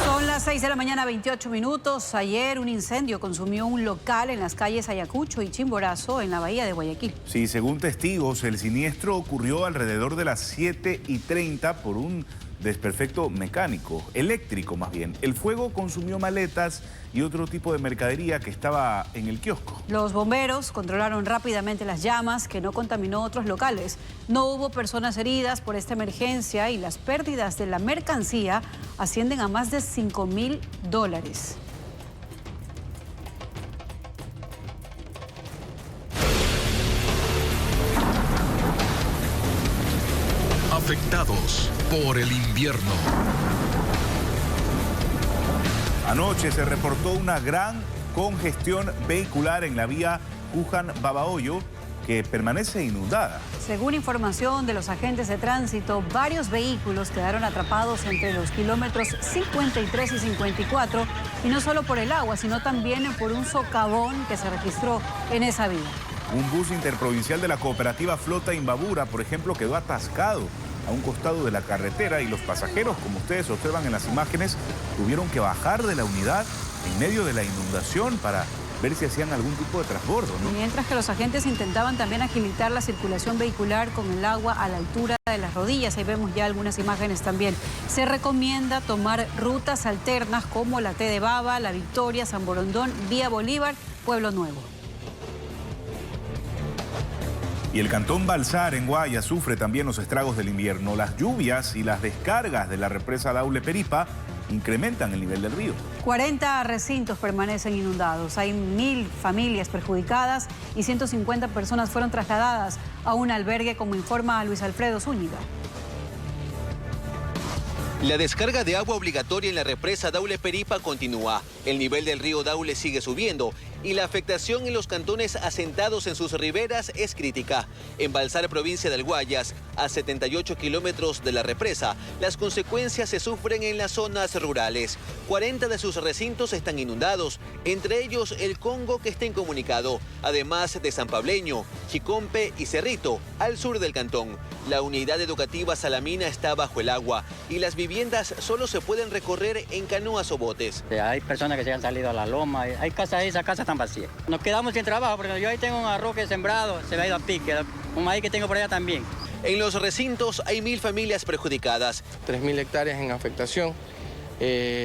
Son las 6 de la mañana, 28 minutos. Ayer un incendio consumió un local en las calles Ayacucho y Chimborazo, en la bahía de Guayaquil. Sí, según testigos, el siniestro ocurrió alrededor de las 7:30 por un desperfecto mecánico, eléctrico más bien. El fuego consumió maletas y otro tipo de mercadería que estaba en el kiosco. Los bomberos controlaron rápidamente las llamas, que no contaminó otros locales. No hubo personas heridas por esta emergencia y las pérdidas de la mercancía ascienden a más de $5.000. Afectados por el invierno. Anoche se reportó una gran congestión vehicular en la vía Luján-Babahoyo, que permanece inundada. Según información de los agentes de tránsito, varios vehículos quedaron atrapados entre los kilómetros 53 y 54, y no solo por el agua, sino también por un socavón que se registró en esa vía. Un bus interprovincial de la cooperativa Flota Imbabura, por ejemplo, quedó atascado a un costado de la carretera y los pasajeros, como ustedes observan en las imágenes, tuvieron que bajar de la unidad en medio de la inundación para ver si hacían algún tipo de transbordo, ¿no? Mientras que los agentes intentaban también agilitar la circulación vehicular con el agua a la altura de las rodillas. Ahí vemos ya algunas imágenes también. Se recomienda tomar rutas alternas como la T de Baba, La Victoria, San Borondón, Vía Bolívar, Pueblo Nuevo. Y el cantón Balsar en Guayas sufre también los estragos del invierno. Las lluvias y las descargas de la represa Daule Peripa incrementan el nivel del río. 40 recintos permanecen inundados. Hay 1000 familias perjudicadas y 150 personas fueron trasladadas a un albergue, como informa Luis Alfredo Zúñiga. La descarga de agua obligatoria en la represa Daule Peripa continúa. El nivel del río Daule sigue subiendo y la afectación en los cantones asentados en sus riberas es crítica. En Balsar, provincia del Guayas, a 78 kilómetros de la represa, las consecuencias se sufren en las zonas rurales. 40 de sus recintos están inundados, entre ellos el Congo, que está incomunicado, además de San Pableño, Chicompe y Cerrito, al sur del cantón. La unidad educativa Salamina está bajo el agua y las viviendas solo se pueden recorrer en canoas o botes. Hay personas que se han salido a la loma, hay casas, esas casas están vacías. Nos quedamos sin trabajo porque yo ahí tengo un arroz que he sembrado, se me ha ido a pique, un maíz que tengo por allá también. En los recintos hay 1000 familias perjudicadas. 3000 hectáreas en afectación.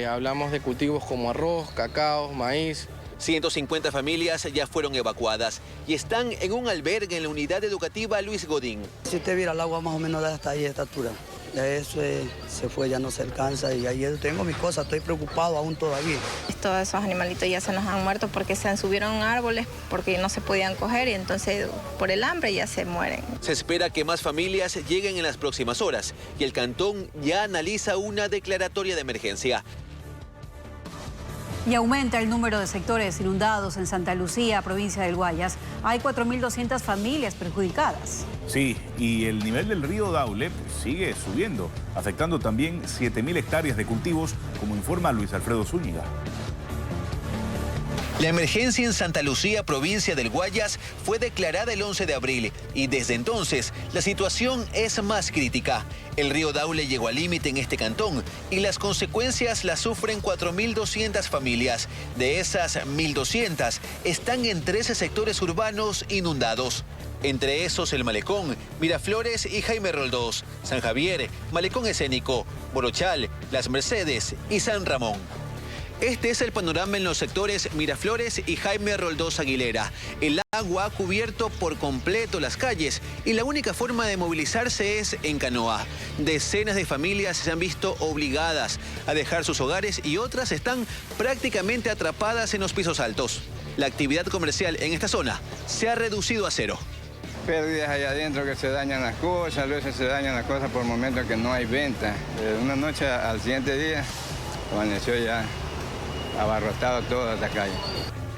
Hablamos de cultivos como arroz, cacao, maíz. 150 familias ya fueron evacuadas y están en un albergue en la unidad educativa Luis Godín. Si usted viera el agua más o menos de hasta ahí, de esta altura. Ya eso se fue, ya no se alcanza y ahí tengo mis cosas, estoy preocupado aún todavía. Todos esos animalitos ya se nos han muerto porque se subieron árboles, porque no se podían coger y entonces por el hambre ya se mueren. Se espera que más familias lleguen en las próximas horas y el cantón ya analiza una declaratoria de emergencia. Y aumenta el número de sectores inundados en Santa Lucía, provincia del Guayas. Hay 4.200 familias perjudicadas. Sí, y el nivel del río Daule sigue subiendo, afectando también 7.000 hectáreas de cultivos, como informa Luis Alfredo Zúñiga. La emergencia en Santa Lucía, provincia del Guayas, fue declarada el 11 de abril y desde entonces la situación es más crítica. El río Daule llegó al límite en este cantón y las consecuencias las sufren 4.200 familias. De esas 1.200 están en 13 sectores urbanos inundados. Entre esos el Malecón, Miraflores y Jaime Roldós, San Javier, Malecón Escénico, Borochal, Las Mercedes y San Ramón. Este es el panorama en los sectores Miraflores y Jaime Roldós Aguilera. El agua ha cubierto por completo las calles y la única forma de movilizarse es en canoa. Decenas de familias se han visto obligadas a dejar sus hogares y otras están prácticamente atrapadas en los pisos altos. La actividad comercial en esta zona se ha reducido a cero. Pérdidas allá adentro, que se dañan las cosas, a veces se dañan las cosas por momentos que no hay venta. Una noche al siguiente día amaneció ya abarrotado toda la calle.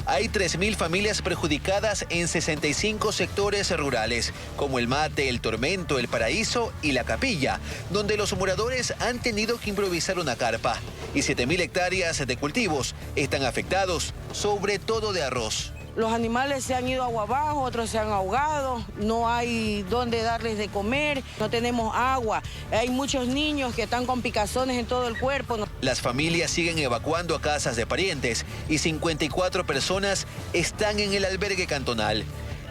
Hay 3.000 familias perjudicadas en 65 sectores rurales, como el Mate, el Tormento, el Paraíso y la Capilla, donde los moradores han tenido que improvisar una carpa. Y 7.000 hectáreas de cultivos están afectados, sobre todo de arroz. Los animales se han ido agua abajo, otros se han ahogado, no hay dónde darles de comer, no tenemos agua. Hay muchos niños que están con picazones en todo el cuerpo. Las familias siguen evacuando a casas de parientes y 54 personas están en el albergue cantonal.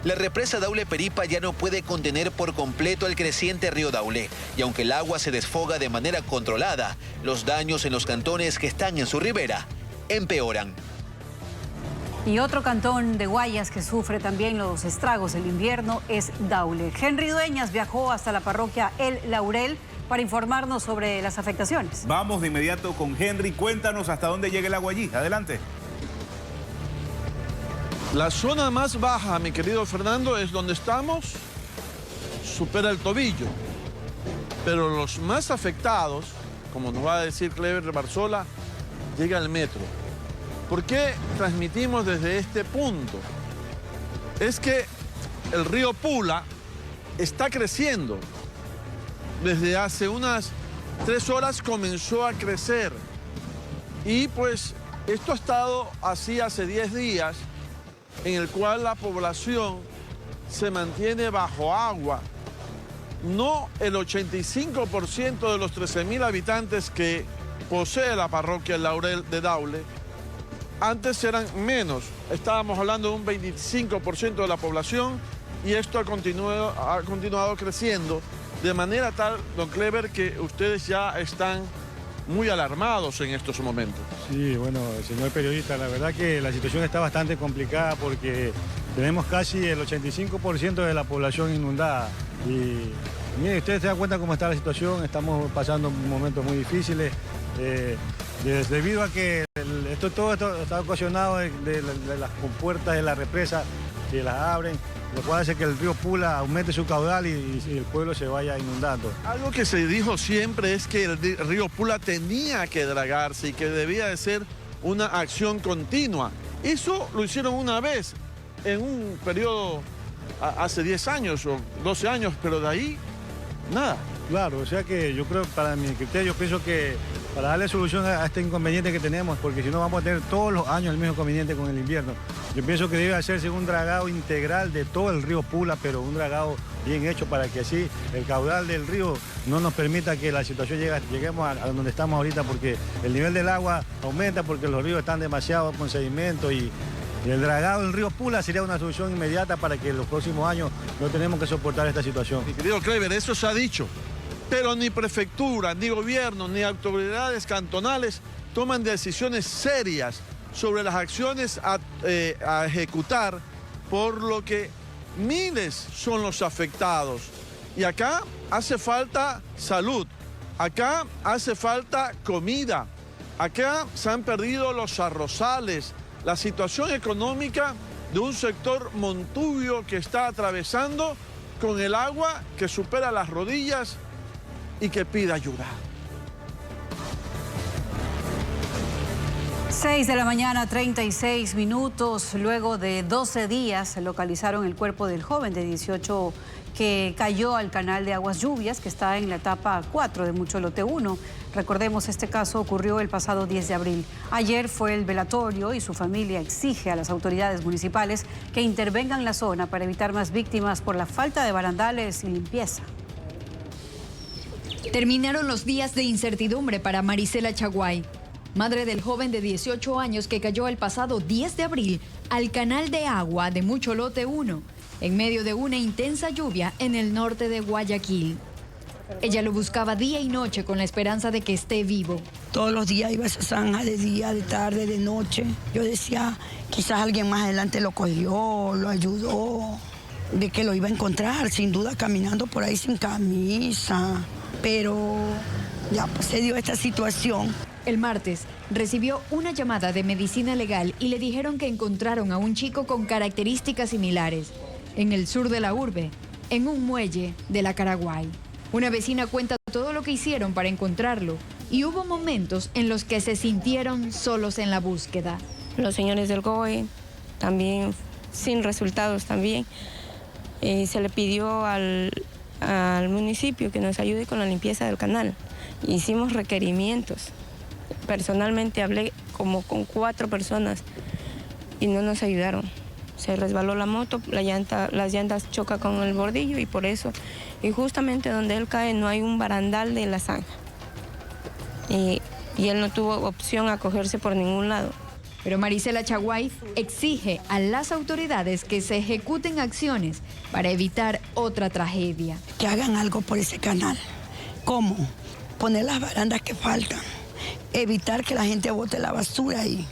La represa Daule Peripa ya no puede contener por completo el creciente río Daule y aunque el agua se desfoga de manera controlada, los daños en los cantones que están en su ribera empeoran. Y otro cantón de Guayas que sufre también los estragos del invierno es Daule. Henry Dueñas viajó hasta la parroquia El Laurel para informarnos sobre las afectaciones. Vamos de inmediato con Henry. Cuéntanos hasta dónde llega el agua allí. Adelante. La zona más baja, mi querido Fernando, es donde estamos, supera el tobillo. Pero los más afectados, como nos va a decir Clever Barzola, llega al metro. ¿Por qué transmitimos desde este punto? Es que el río Pula está creciendo. Desde hace unas 3 horas comenzó a crecer. Y pues esto ha estado así hace 10 días, en el cual la población se mantiene bajo agua. No el 85% de los 13.000 habitantes que posee la parroquia El Laurel de Daule, Antes eran menos, estábamos hablando de un 25% de la población y esto ha continuado creciendo de manera tal, don Clever, que ustedes ya están muy alarmados en estos momentos. Sí, bueno, señor periodista, la verdad que la situación está bastante complicada porque tenemos casi el 85% de la población inundada. Y mire, ustedes se dan cuenta cómo está la situación, estamos pasando momentos muy difíciles. Debido a que todo esto está ocasionado de las compuertas de la represa que las abren, lo cual hace que el río Pula aumente su caudal y el pueblo se vaya inundando. Algo que se dijo siempre es que el río Pula tenía que dragarse y que debía de ser una acción continua. Eso lo hicieron una vez en un periodo hace 10 años o 12 años, pero de ahí nada. Claro, o sea que yo creo, para mi criterio, yo pienso que para darle solución a este inconveniente que tenemos, porque si no vamos a tener todos los años el mismo inconveniente con el invierno. Yo pienso que debe hacerse un dragado integral de todo el río Pula, pero un dragado bien hecho para que así el caudal del río no nos permita que la situación lleguemos a donde estamos ahorita, porque el nivel del agua aumenta porque los ríos están demasiado con sedimento y el dragado del río Pula sería una solución inmediata para que en los próximos años no tenemos que soportar esta situación. Mi querido Clever, eso se ha dicho. Pero ni prefectura, ni gobierno, ni autoridades cantonales toman decisiones serias sobre las acciones a ejecutar, por lo que miles son los afectados. Y acá hace falta salud, acá hace falta comida, acá se han perdido los arrozales, la situación económica de un sector montubio que está atravesando con el agua que supera las rodillas y que pida ayuda. 6 de la mañana, 36 minutos. Luego de 12 días localizaron el cuerpo del joven de 18 que cayó al canal de Aguas Lluvias, que está en la etapa 4 de Mucho Lote 1. Recordemos, este caso ocurrió el pasado 10 de abril. Ayer fue el velatorio y su familia exige a las autoridades municipales que intervengan la zona para evitar más víctimas por la falta de barandales y limpieza. Terminaron los días de incertidumbre para Marisela Chaguay, madre del joven de 18 años que cayó el pasado 10 de abril al canal de agua de Mucho Lote 1, en medio de una intensa lluvia en el norte de Guayaquil. Ella lo buscaba día y noche con la esperanza de que esté vivo. Todos los días iba a esa zanja, de día, de tarde, de noche. Yo decía, quizás alguien más adelante lo cogió, lo ayudó, de que lo iba a encontrar, sin duda caminando por ahí sin camisa. Pero ya pues, se dio esta situación. El martes recibió una llamada de medicina legal y le dijeron que encontraron a un chico con características similares en el sur de la urbe, en un muelle de la Caraguay. Una vecina cuenta todo lo que hicieron para encontrarlo y hubo momentos en los que se sintieron solos en la búsqueda. Los señores del GOE también sin resultados también. Se le pidió al municipio que nos ayude con la limpieza del canal. Hicimos requerimientos. Personalmente hablé como con 4 personas y no nos ayudaron. Se resbaló la moto, las llantas chocan con el bordillo y por eso. Y justamente donde él cae no hay un barandal de la zanja. Y él no tuvo opción a cogerse por ningún lado. Pero Marisela Chaguay exige a las autoridades que se ejecuten acciones para evitar otra tragedia. Que hagan algo por ese canal. ¿Cómo? Poner las barandas que faltan. Evitar que la gente bote la basura ahí.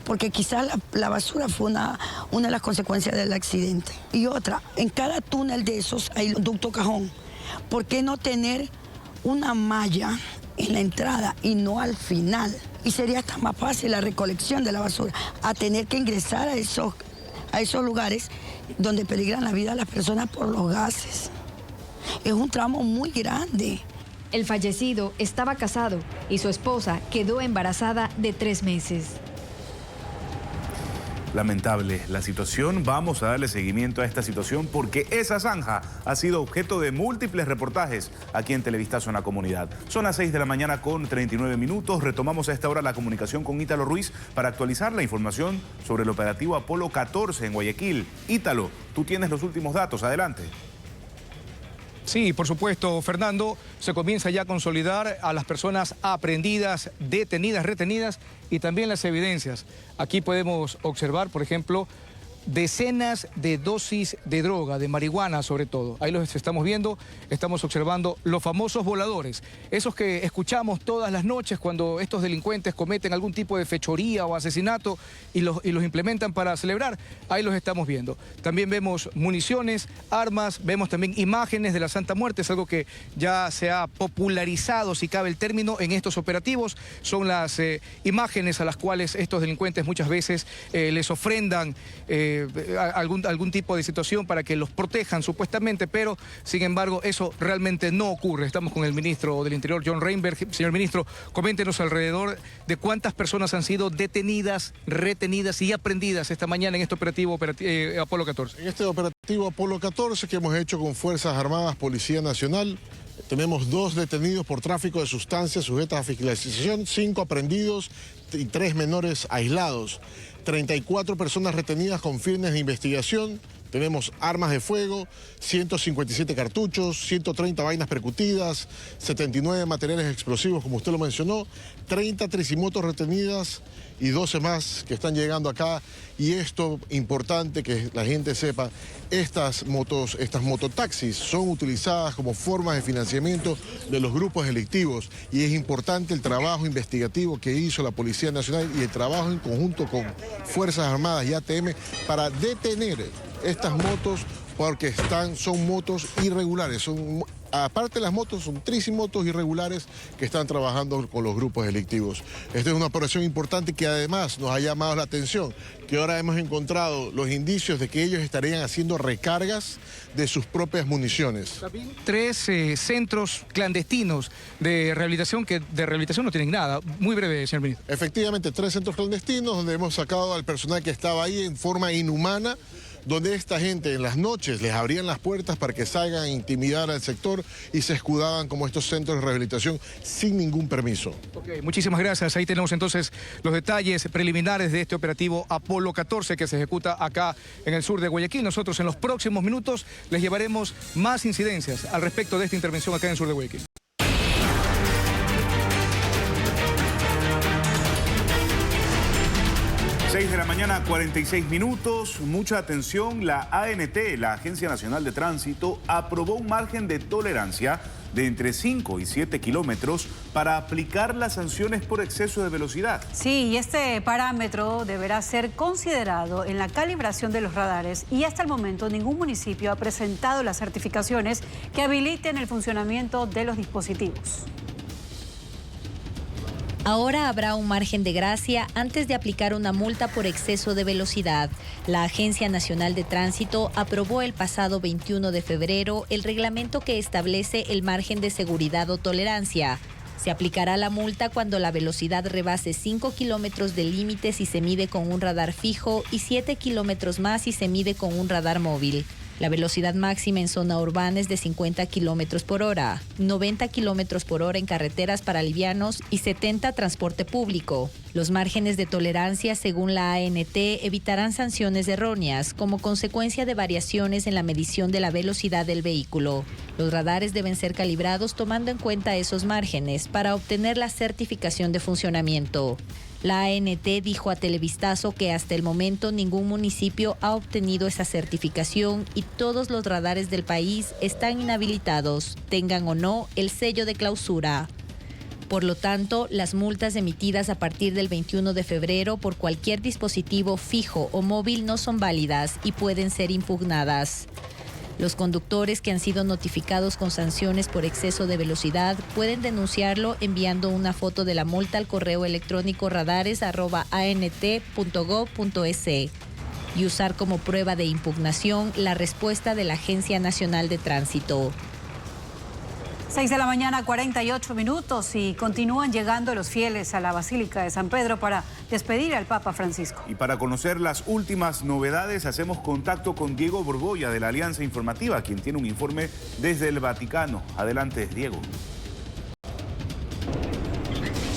Porque quizás la basura fue una de las consecuencias del accidente. Y otra, en cada túnel de esos hay un ducto cajón. ¿Por qué no tener una malla en la entrada y no al final? Y sería hasta más fácil la recolección de la basura, a tener que ingresar a esos lugares donde peligran la vida de las personas por los gases. Es un tramo muy grande. El fallecido estaba casado y su esposa quedó embarazada de 3 meses. Lamentable la situación. Vamos a darle seguimiento a esta situación porque esa zanja ha sido objeto de múltiples reportajes aquí en Televistazo en la comunidad. Son las 6 de la mañana con 39 minutos. Retomamos a esta hora la comunicación con Ítalo Ruiz para actualizar la información sobre el operativo Apolo 14 en Guayaquil. Ítalo, tú tienes los últimos datos. Adelante. Sí, por supuesto, Fernando, se comienza ya a consolidar a las personas aprehendidas, detenidas, retenidas y también las evidencias. Aquí podemos observar, por ejemplo, decenas de dosis de droga, de marihuana sobre todo. Ahí los estamos viendo, estamos observando los famosos voladores, esos que escuchamos todas las noches cuando estos delincuentes cometen algún tipo de fechoría o asesinato y los implementan para celebrar. Ahí los estamos viendo. También vemos municiones, armas, vemos también imágenes de la Santa Muerte, es algo que ya se ha popularizado, si cabe el término, en estos operativos. Son las imágenes a las cuales estos delincuentes muchas veces les ofrendan algún tipo de situación para que los protejan supuestamente, pero sin embargo eso realmente no ocurre. Estamos con el ministro del Interior, John Reinberg. Señor ministro, coméntenos alrededor de cuántas personas han sido detenidas, retenidas y aprehendidas esta mañana en este operativo Apolo 14. En este operativo Apolo 14 que hemos hecho con Fuerzas Armadas, Policía Nacional, tenemos 2 detenidos por tráfico de sustancias sujetas a fiscalización, 5 aprehendidos y 3 menores aislados. 34 personas retenidas con fines de investigación. Tenemos armas de fuego, 157 cartuchos, 130 vainas percutidas, 79 materiales explosivos, como usted lo mencionó, 30 tricimotos retenidas y 12 más que están llegando acá. Y esto, importante que la gente sepa, estas mototaxis son utilizadas como formas de financiamiento de los grupos delictivos y es importante el trabajo investigativo que hizo la Policía Nacional y el trabajo en conjunto con Fuerzas Armadas y ATM para detener estas motos porque son motos irregulares. Aparte de las motos, son tricimotos irregulares que están trabajando con los grupos delictivos. Esta es una operación importante que además nos ha llamado la atención, que ahora hemos encontrado los indicios de que ellos estarían haciendo recargas de sus propias municiones. 3 centros clandestinos de rehabilitación que de rehabilitación no tienen nada. Muy breve, señor ministro. Efectivamente, 3 centros clandestinos donde hemos sacado al personal que estaba ahí en forma inhumana, donde esta gente en las noches les abrían las puertas para que salgan a intimidar al sector y se escudaban como estos centros de rehabilitación sin ningún permiso. Okay, muchísimas gracias. Ahí tenemos entonces los detalles preliminares de este operativo Apolo 14 que se ejecuta acá en el sur de Guayaquil. Nosotros en los próximos minutos les llevaremos más incidencias al respecto de esta intervención acá en el sur de Guayaquil. 6 de la mañana, 46 minutos. Mucha atención, la ANT, la Agencia Nacional de Tránsito, aprobó un margen de tolerancia de entre 5 y 7 kilómetros para aplicar las sanciones por exceso de velocidad. Sí, y este parámetro deberá ser considerado en la calibración de los radares y hasta el momento ningún municipio ha presentado las certificaciones que habiliten el funcionamiento de los dispositivos. Ahora habrá un margen de gracia antes de aplicar una multa por exceso de velocidad. La Agencia Nacional de Tránsito aprobó el pasado 21 de febrero el reglamento que establece el margen de seguridad o tolerancia. Se aplicará la multa cuando la velocidad rebase 5 kilómetros de límite si se mide con un radar fijo y 7 kilómetros más si se mide con un radar móvil. La velocidad máxima en zona urbana es de 50 kilómetros por hora, 90 kilómetros por hora en carreteras para livianos y 70 transporte público. Los márgenes de tolerancia, según la ANT, evitarán sanciones erróneas como consecuencia de variaciones en la medición de la velocidad del vehículo. Los radares deben ser calibrados tomando en cuenta esos márgenes para obtener la certificación de funcionamiento. La ANT dijo a Televistazo que hasta el momento ningún municipio ha obtenido esa certificación y todos los radares del país están inhabilitados, tengan o no el sello de clausura. Por lo tanto, las multas emitidas a partir del 21 de febrero por cualquier dispositivo fijo o móvil no son válidas y pueden ser impugnadas. Los conductores que han sido notificados con sanciones por exceso de velocidad pueden denunciarlo enviando una foto de la multa al correo electrónico radares@ant.gov.es y usar como prueba de impugnación la respuesta de la Agencia Nacional de Tránsito. 6 de la mañana, 48 minutos y continúan llegando los fieles a la Basílica de San Pedro para despedir al Papa Francisco. Y para conocer las últimas novedades, hacemos contacto con Diego Borbolla de la Alianza Informativa, quien tiene un informe desde el Vaticano. Adelante, Diego.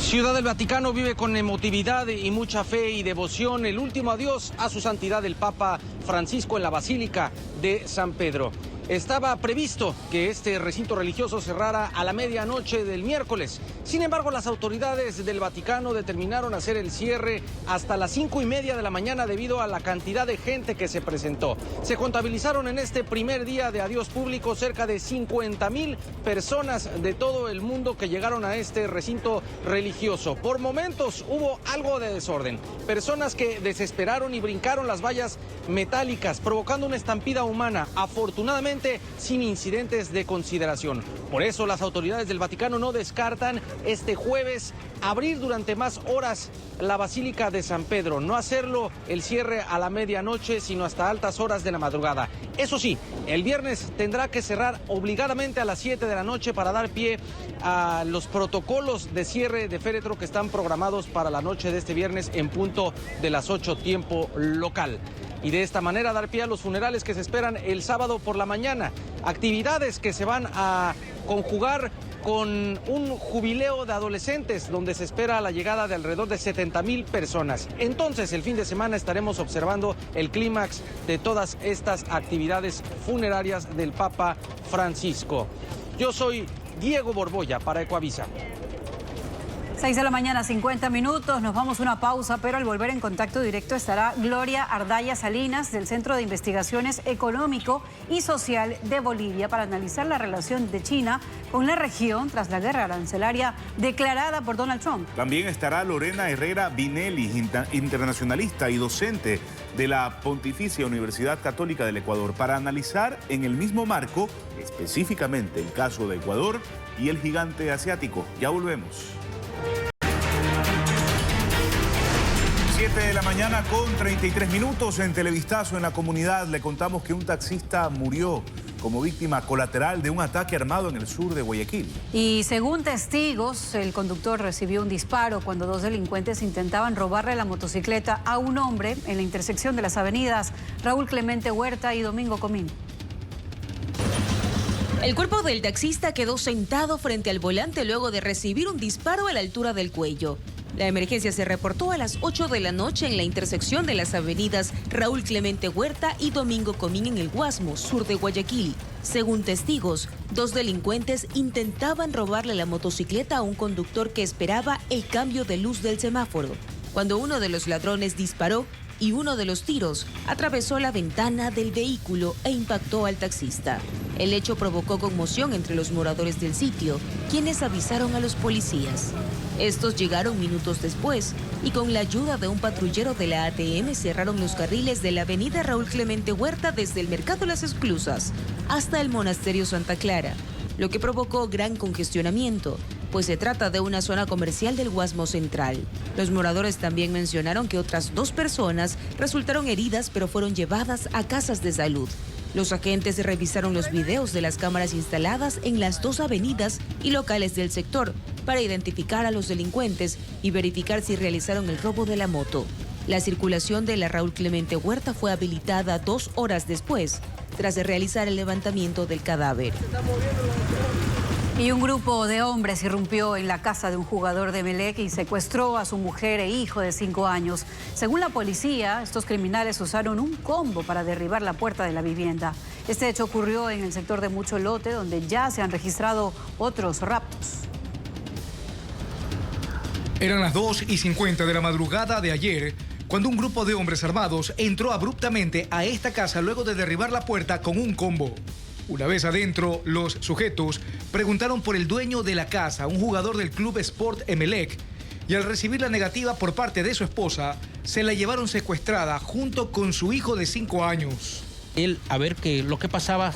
Ciudad del Vaticano vive con emotividad y mucha fe y devoción el último adiós a su santidad el Papa Francisco en la Basílica de San Pedro. Estaba previsto que este recinto religioso cerrara a la medianoche del miércoles. Sin embargo, las autoridades del Vaticano determinaron hacer el cierre hasta las 5:30 de la mañana debido a la cantidad de gente que se presentó. Se contabilizaron en este primer día de adiós público cerca de 50,000 personas de todo el mundo que llegaron a este recinto religioso. Por momentos hubo algo de desorden. Personas que desesperaron y brincaron las vallas metálicas, provocando una estampida humana. Afortunadamente, sin incidentes de consideración. Por eso las autoridades del Vaticano no descartan este jueves abrir durante más horas la Basílica de San Pedro, no hacerlo el cierre a la medianoche, sino hasta altas horas de la madrugada. Eso sí, el viernes tendrá que cerrar obligadamente a las 7 de la noche para dar pie a los protocolos de cierre de féretro que están programados para la noche de este viernes en punto de las 8 tiempo local. Y de esta manera dar pie a los funerales que se esperan el sábado por la mañana. Actividades que se van a conjugar con un jubileo de adolescentes donde se espera la llegada de alrededor de 70,000 personas. Entonces, el fin de semana estaremos observando el clímax de todas estas actividades funerarias del Papa Francisco. Yo soy Diego Borbolla para Ecoavisa. 6 de la mañana, 50 minutos. Nos vamos a una pausa, pero al volver en contacto directo estará Gloria Ardaya Salinas del Centro de Investigaciones Económico y Social de Bolivia para analizar la relación de China con la región tras la guerra arancelaria declarada por Donald Trump. También estará Lorena Herrera Vinelli, internacionalista y docente de la Pontificia Universidad Católica del Ecuador, para analizar en el mismo marco específicamente el caso de Ecuador y el gigante asiático. Ya volvemos. 7 de la mañana con 33 minutos en Televistazo en la comunidad. Le contamos que un taxista murió como víctima colateral de un ataque armado en el sur de Guayaquil. Y según testigos, el conductor recibió un disparo cuando dos delincuentes intentaban robarle la motocicleta a un hombre en la intersección de las avenidas Raúl Clemente Huerta y Domingo Comín. El cuerpo del taxista quedó sentado frente al volante luego de recibir un disparo a la altura del cuello. La emergencia se reportó a las 8 de la noche en la intersección de las avenidas Raúl Clemente Huerta y Domingo Comín en el Guasmo, sur de Guayaquil. Según testigos, dos delincuentes intentaban robarle la motocicleta a un conductor que esperaba el cambio de luz del semáforo, cuando uno de los ladrones disparó y uno de los tiros atravesó la ventana del vehículo e impactó al taxista. El hecho provocó conmoción entre los moradores del sitio, quienes avisaron a los policías. Estos llegaron minutos después y con la ayuda de un patrullero de la ATM cerraron los carriles de la avenida Raúl Clemente Huerta desde el Mercado Las Exclusas hasta el Monasterio Santa Clara, lo que provocó gran congestionamiento, pues se trata de una zona comercial del Guasmo Central. Los moradores también mencionaron que otras dos personas resultaron heridas pero fueron llevadas a casas de salud. Los agentes revisaron los videos de las cámaras instaladas en las dos avenidas y locales del sector para identificar a los delincuentes y verificar si realizaron el robo de la moto. La circulación de la Raúl Clemente Huerta fue habilitada 2 horas después, tras realizar el levantamiento del cadáver. Y un grupo de hombres irrumpió en la casa de un jugador de Emelec y secuestró a su mujer e hijo de 5 años. Según la policía, estos criminales usaron un combo para derribar la puerta de la vivienda. Este hecho ocurrió en el sector de Mucho Lote, donde ya se han registrado otros raptos. Eran las 2:50 de la madrugada de ayer, cuando un grupo de hombres armados entró abruptamente a esta casa luego de derribar la puerta con un combo. Una vez adentro, los sujetos preguntaron por el dueño de la casa, un jugador del Club Sport Emelec, y al recibir la negativa por parte de su esposa, se la llevaron secuestrada junto con su hijo de 5 años. Él, a ver que lo que pasaba,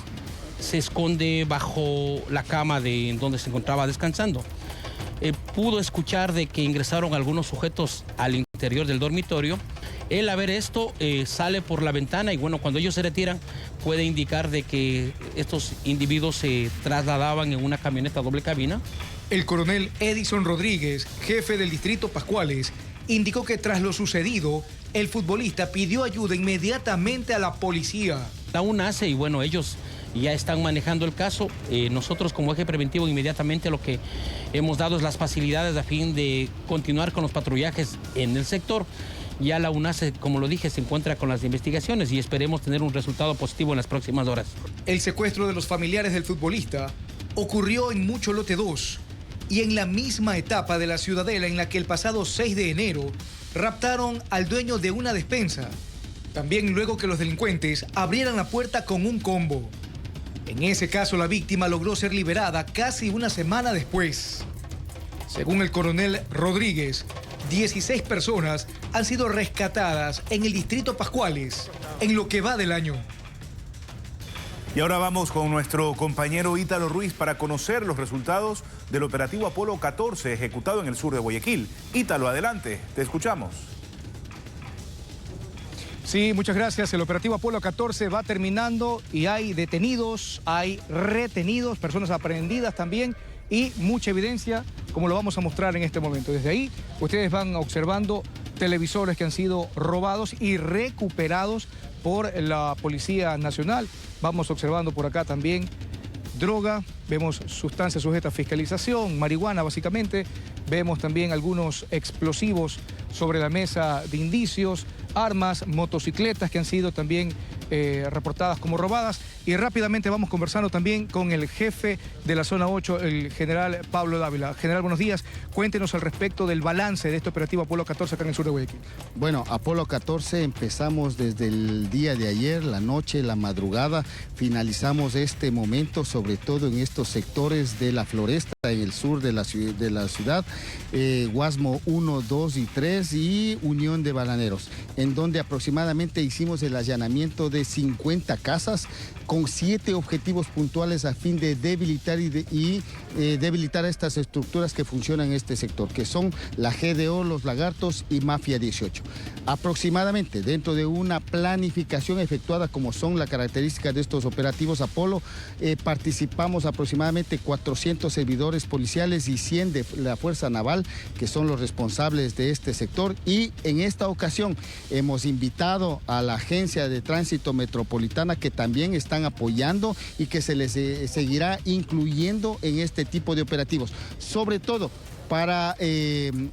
se esconde bajo la cama de donde se encontraba descansando. Pudo escuchar de que ingresaron algunos sujetos al interior del dormitorio. Él, a ver esto, sale por la ventana y bueno, cuando ellos se retiran, puede indicar de que estos individuos se trasladaban en una camioneta doble cabina. El coronel Edison Rodríguez, jefe del distrito Pascuales, indicó que tras lo sucedido, el futbolista pidió ayuda inmediatamente a la policía. Aún nace y bueno, ellos ya están manejando el caso. Nosotros como eje preventivo inmediatamente lo que hemos dado es las facilidades a fin de continuar con los patrullajes en el sector Ya la UNAS, como lo dije, se encuentra con las investigaciones y esperemos tener un resultado positivo en las próximas horas. El secuestro de los familiares del futbolista ocurrió en Mucho Lote 2 y en la misma etapa de la Ciudadela en la que el pasado 6 de enero raptaron al dueño de una despensa. También luego que los delincuentes abrieran la puerta con un combo. En ese caso, la víctima logró ser liberada casi una semana después. Según el coronel Rodríguez, 16 personas han sido rescatadas en el distrito Pascuales en lo que va del año. Y ahora vamos con nuestro compañero Ítalo Ruiz para conocer los resultados del operativo Apolo 14 ejecutado en el sur de Guayaquil. Ítalo, adelante, te escuchamos. Sí, muchas gracias. El operativo Apolo 14 va terminando y hay detenidos, hay retenidos, personas aprehendidas también y mucha evidencia, como lo vamos a mostrar en este momento. Desde ahí, ustedes van observando televisores que han sido robados y recuperados por la Policía Nacional. Vamos observando por acá también droga, vemos sustancias sujetas a fiscalización, marihuana básicamente, vemos también algunos explosivos sobre la mesa de indicios, armas, motocicletas que han sido también reportadas como robadas. Y rápidamente vamos conversando también con el jefe de la zona 8, el general Pablo Dávila. General, buenos días. Cuéntenos al respecto del balance de este operativo Apolo 14 acá en el sur de Guayaquil. Bueno, Apolo 14 empezamos desde el día de ayer, la noche, la madrugada. Finalizamos este momento, sobre todo en estos sectores de la Floresta, en el sur de la ciudad, Guasmo 1, 2 y 3 y Unión de Bananeros, en donde aproximadamente hicimos el allanamiento de 50 casas con 7 objetivos puntuales a fin de debilitar debilitar estas estructuras que funcionan en este sector, que son la GDO, los Lagartos y Mafia 18. Aproximadamente, dentro de una planificación efectuada como son la característica de estos operativos Apolo, participamos aproximadamente 400 servidores policiales y 100 de la Fuerza Naval, que son los responsables de este sector, y en esta ocasión hemos invitado a la Agencia de Tránsito Metropolitana, que también están apoyando y que se les seguirá incluyendo en este tipo de operativos, sobre todo para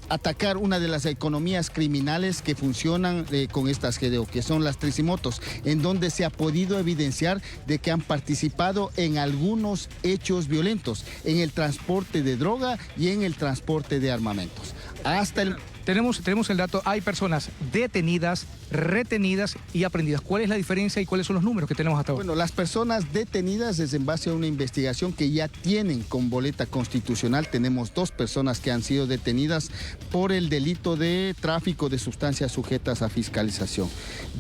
atacar una de las economías criminales que funcionan con estas GDO, que son las tricimotos, en donde se ha podido evidenciar de que han participado en algunos hechos violentos, en el transporte de droga y en el transporte de armamentos. Hasta el... Tenemos el dato, hay personas detenidas, retenidas y aprendidas. ¿Cuál es la diferencia y cuáles son los números que tenemos hasta ahora? Bueno, las personas detenidas es en base a una investigación que ya tienen con boleta constitucional. Tenemos 2 personas que han sido detenidas por el delito de tráfico de sustancias sujetas a fiscalización.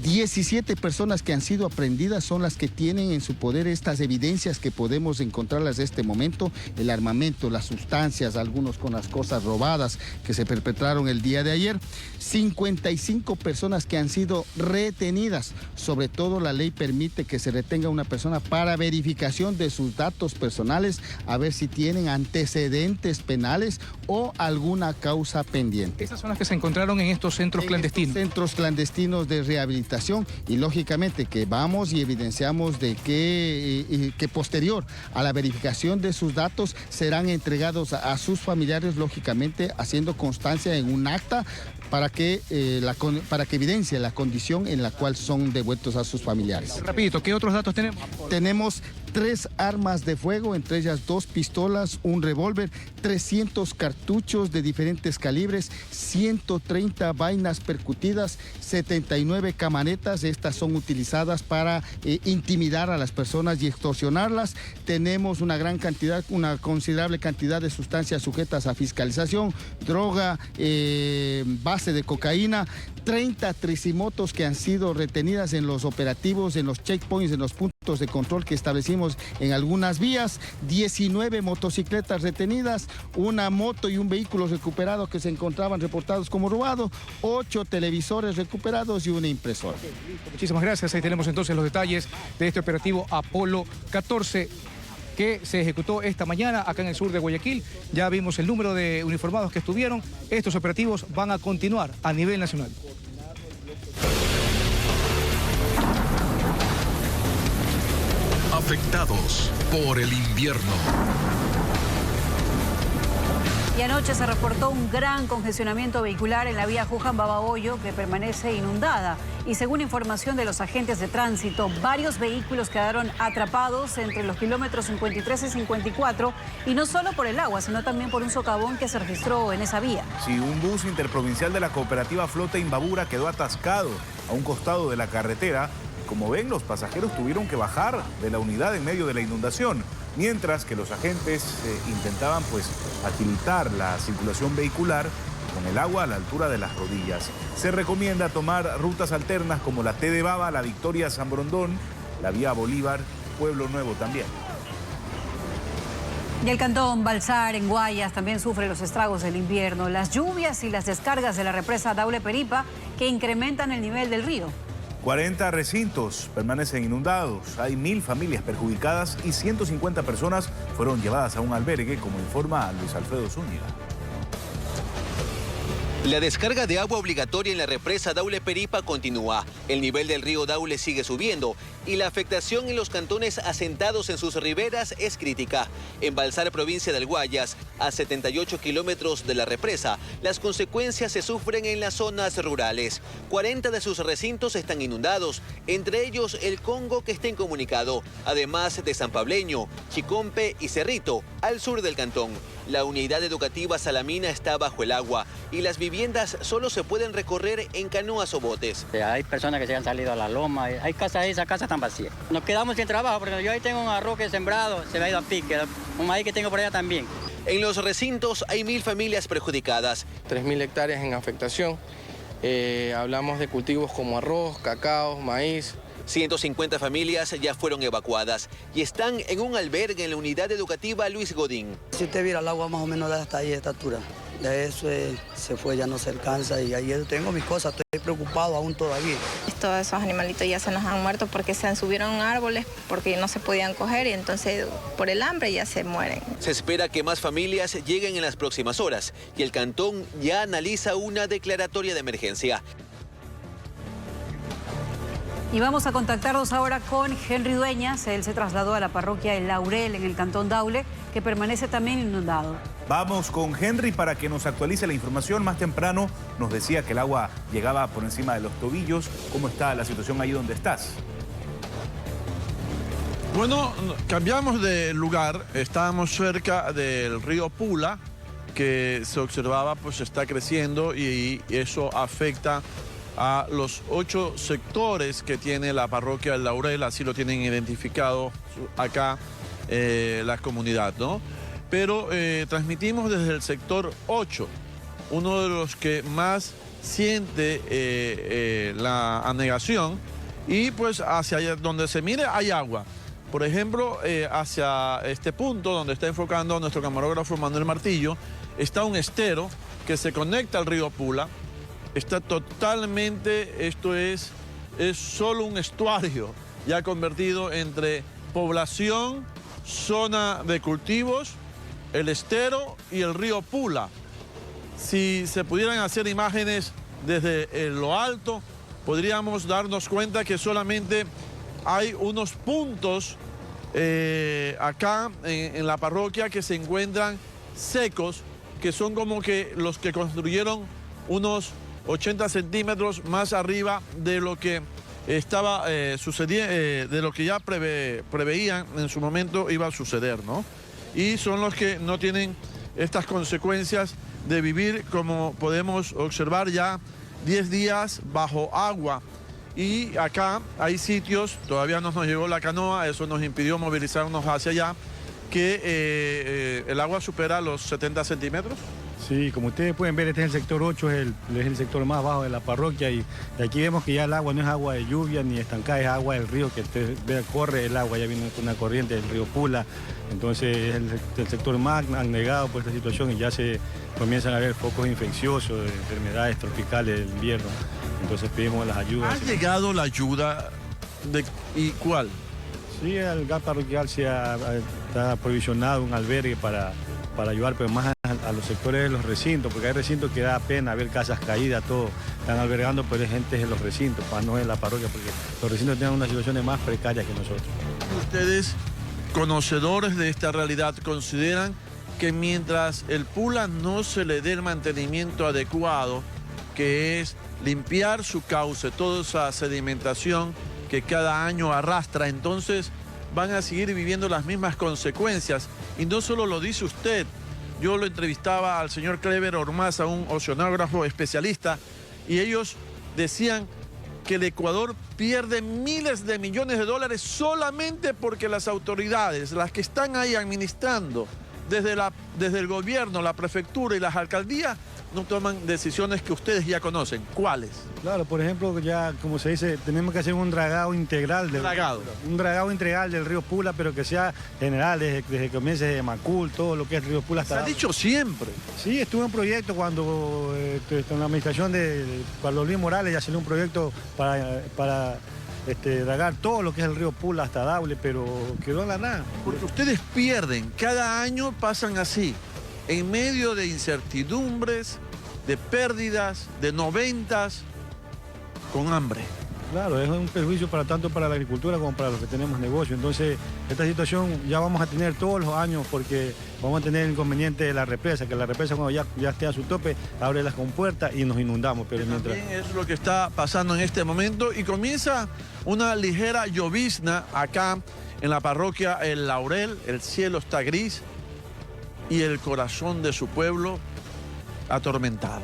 17 personas que han sido aprendidas son las que tienen en su poder estas evidencias que podemos encontrarlas en este momento, el armamento, las sustancias, algunos con las cosas robadas que se perpetraron el día de ayer. 55 personas que han sido retenidas. Sobre todo, la ley permite que se retenga una persona para verificación de sus datos personales, a ver si tienen antecedentes penales o alguna causa pendiente. Estas son las que se encontraron en estos centros clandestinos. Centros clandestinos de rehabilitación, y lógicamente que vamos y evidenciamos de que posterior a la verificación de sus datos serán entregados a sus familiares, lógicamente haciendo constancia en un acta para que evidencie la condición en la cual son devueltos a sus familiares. Rapidito, ¿qué otros datos tenemos? Tenemos 3 armas de fuego, entre ellas 2 pistolas, un revólver, 300 cartuchos de diferentes calibres, 130 vainas percutidas, 79 camionetas. Estas son utilizadas para intimidar a las personas y extorsionarlas. Tenemos una considerable cantidad de sustancias sujetas a fiscalización, droga, base de cocaína, 30 tricimotos que han sido retenidas en los operativos, en los checkpoints, en los puntos de control que establecimos en algunas vías, 19 motocicletas retenidas, una moto y un vehículo recuperado que se encontraban reportados como robado, 8 televisores recuperados y una impresora. Muchísimas gracias. Ahí tenemos entonces los detalles de este operativo Apolo 14 que se ejecutó esta mañana acá en el sur de Guayaquil. Ya vimos el número de uniformados que estuvieron. Estos operativos van a continuar a nivel nacional. Afectados por el invierno. Y anoche se reportó un gran congestionamiento vehicular en la vía Juján-Babahoyo, que permanece inundada. Y según información de los agentes de tránsito, varios vehículos quedaron atrapados entre los kilómetros 53 y 54, y no solo por el agua, sino también por un socavón que se registró en esa vía. Sí, un bus interprovincial de la cooperativa Flota Imbabura quedó atascado a un costado de la carretera. Como ven, los pasajeros tuvieron que bajar de la unidad en medio de la inundación, mientras que los agentes intentaban agilitar la circulación vehicular con el agua a la altura de las rodillas. Se recomienda tomar rutas alternas como la T de Baba, la Victoria San Borondón, la vía Bolívar, Pueblo Nuevo también. Y el cantón Balsar, en Guayas, también sufre los estragos del invierno, las lluvias y las descargas de la represa Daule Peripa, que incrementan el nivel del río. 40 recintos permanecen inundados, hay 1000 familias perjudicadas y 150 personas fueron llevadas a un albergue, como informa Luis Alfredo Zúñiga. La descarga de agua obligatoria en la represa Daule Peripa continúa. El nivel del río Daule sigue subiendo y la afectación en los cantones asentados en sus riberas es crítica. En Balsar, provincia del Guayas, a 78 kilómetros de la represa, las consecuencias se sufren en las zonas rurales. 40 de sus recintos están inundados, entre ellos el Congo, que está incomunicado, además de San Pableño, Chicompe y Cerrito, al sur del cantón. La unidad educativa Salamina está bajo el agua y las viviendas solo se pueden recorrer en canoas o botes. Hay personas que se han salido a la loma, hay casas, esas casas están vacías. Nos quedamos sin trabajo porque yo ahí tengo un arroz que he sembrado, se me ha ido a pique, un maíz que tengo por allá también. En los recintos hay 1000 familias perjudicadas. 3000 hectáreas en afectación. Hablamos de cultivos como arroz, cacao, maíz. 150 familias ya fueron evacuadas y están en un albergue en la unidad educativa Luis Godín. Si usted viera el agua más o menos hasta ahí de estatura, ya eso se fue, ya no se alcanza y ahí tengo mis cosas, estoy preocupado aún todavía. Todos esos animalitos ya se nos han muerto porque se subieron árboles, porque no se podían coger y entonces por el hambre ya se mueren. Se espera que más familias lleguen en las próximas horas y el cantón ya analiza una declaratoria de emergencia. Y vamos a contactarnos ahora con Henry Dueñas. Él se trasladó a la parroquia El Laurel en el cantón Daule, que permanece también inundado. Vamos con Henry para que nos actualice la información. Más temprano nos decía que el agua llegaba por encima de los tobillos. ¿Cómo está la situación ahí donde estás? Bueno, cambiamos de lugar. Estábamos cerca del río Pula, que se observaba está creciendo y eso afecta a los 8 sectores que tiene la parroquia del Laurel, así lo tienen identificado acá la comunidad, ¿no? Pero transmitimos desde el sector 8, uno de los que más siente la anegación, y pues hacia allá donde se mire hay agua. Por ejemplo, hacia este punto donde está enfocando nuestro camarógrafo Manuel Martillo, está un estero que se conecta al río Pula. Está totalmente, esto es solo un estuario, ya convertido entre población, zona de cultivos, el estero y el río Pula. Si se pudieran hacer imágenes desde lo alto, podríamos darnos cuenta que solamente hay unos puntos acá en la parroquia que se encuentran secos, que son como que los que construyeron unos 80 centímetros más arriba de lo que estaba sucediendo, de lo que ya preveían en su momento iba a suceder, ¿no? Y son los que no tienen estas consecuencias de vivir, como podemos observar, ya 10 días bajo agua. Y acá hay sitios, todavía no nos llegó la canoa, eso nos impidió movilizarnos hacia allá, que el agua supera los 70 centímetros. Sí, como ustedes pueden ver, este es el sector 8, es el sector más bajo de la parroquia, y aquí vemos que ya el agua no es agua de lluvia ni estancada, es agua del río, que corre el agua, ya viene con una corriente del río Pula. Entonces es el sector más anegado por esta situación, y ya se comienzan a ver focos infecciosos de enfermedades tropicales del invierno. Entonces pedimos las ayudas. ¿Ha llegado la ayuda y cuál? Sí, el GAP parroquial está provisionado un albergue para ayudar, pero más a los sectores de los recintos, porque hay recintos que da pena ver casas caídas, todo. Están albergando pues gente en los recintos, no en la parroquia, porque los recintos tienen unas situaciones más precarias que nosotros. ¿Ustedes, conocedores de esta realidad, consideran que mientras el Pula no se le dé el mantenimiento adecuado, que es limpiar su cauce, toda esa sedimentación que cada año arrastra, entonces van a seguir viviendo las mismas consecuencias. Y no solo lo dice usted, yo lo entrevistaba al señor Clever Ormaza, un oceanógrafo especialista, y ellos decían que el Ecuador pierde miles de millones de dólares solamente porque las autoridades, las que están ahí administrando, desde el gobierno, la prefectura y las alcaldías, no toman decisiones que ustedes ya conocen. ¿Cuáles? Claro, por ejemplo, ya como se dice, tenemos que hacer un dragado integral un dragado integral del río Pula, pero que sea general, desde que comience de Macul, todo lo que es el río Pula hasta... Se ha dicho siempre. Sí, estuvo en proyecto cuando en la administración de Carlos Luis Morales ya salió un proyecto para dragar todo lo que es el río Pula hasta Daule, pero quedó en la nada. Porque ustedes pierden, cada año pasan así, en medio de incertidumbres, de pérdidas, de noventas, con hambre. Claro, es un perjuicio tanto para la agricultura como para los que tenemos negocio. Entonces, esta situación ya vamos a tener todos los años porque vamos a tener el inconveniente de la represa, que la represa cuando ya esté a su tope, abre las compuertas y nos inundamos. Pero mientras... También es lo que está pasando en este momento y comienza una ligera llovizna acá en la parroquia El Laurel. El cielo está gris y el corazón de su pueblo atormentado.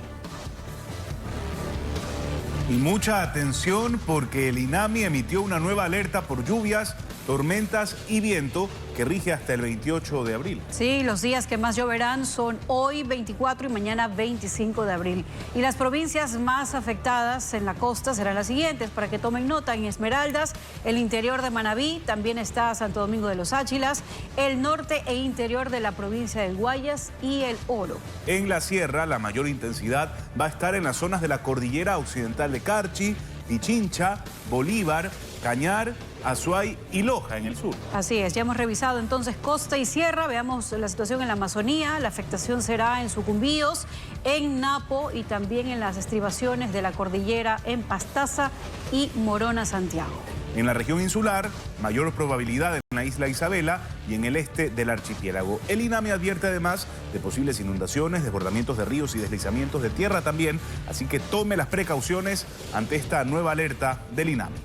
Y mucha atención porque el INAMI emitió una nueva alerta por lluvias, tormentas y viento que rige hasta el 28 de abril. Sí, los días que más lloverán son hoy 24 y mañana 25 de abril. Y las provincias más afectadas en la costa serán las siguientes, para que tomen nota: en Esmeraldas, el interior de Manabí, también está Santo Domingo de los Áchilas, el norte e interior de la provincia del Guayas y el Oro. En la sierra, la mayor intensidad va a estar en las zonas de la cordillera occidental de Carchi, Pichincha, Bolívar, Cañar, Azuay y Loja en el sur. Así es, ya hemos revisado entonces costa y sierra. Veamos la situación en la Amazonía. La afectación será en Sucumbíos, en Napo y también en las estribaciones de la cordillera en Pastaza y Morona, Santiago. En la región insular, mayor probabilidad en la isla Isabela y en el este del archipiélago. El INAMI advierte además de posibles inundaciones, desbordamientos de ríos y deslizamientos de tierra también, así que tome las precauciones ante esta nueva alerta del INAMI.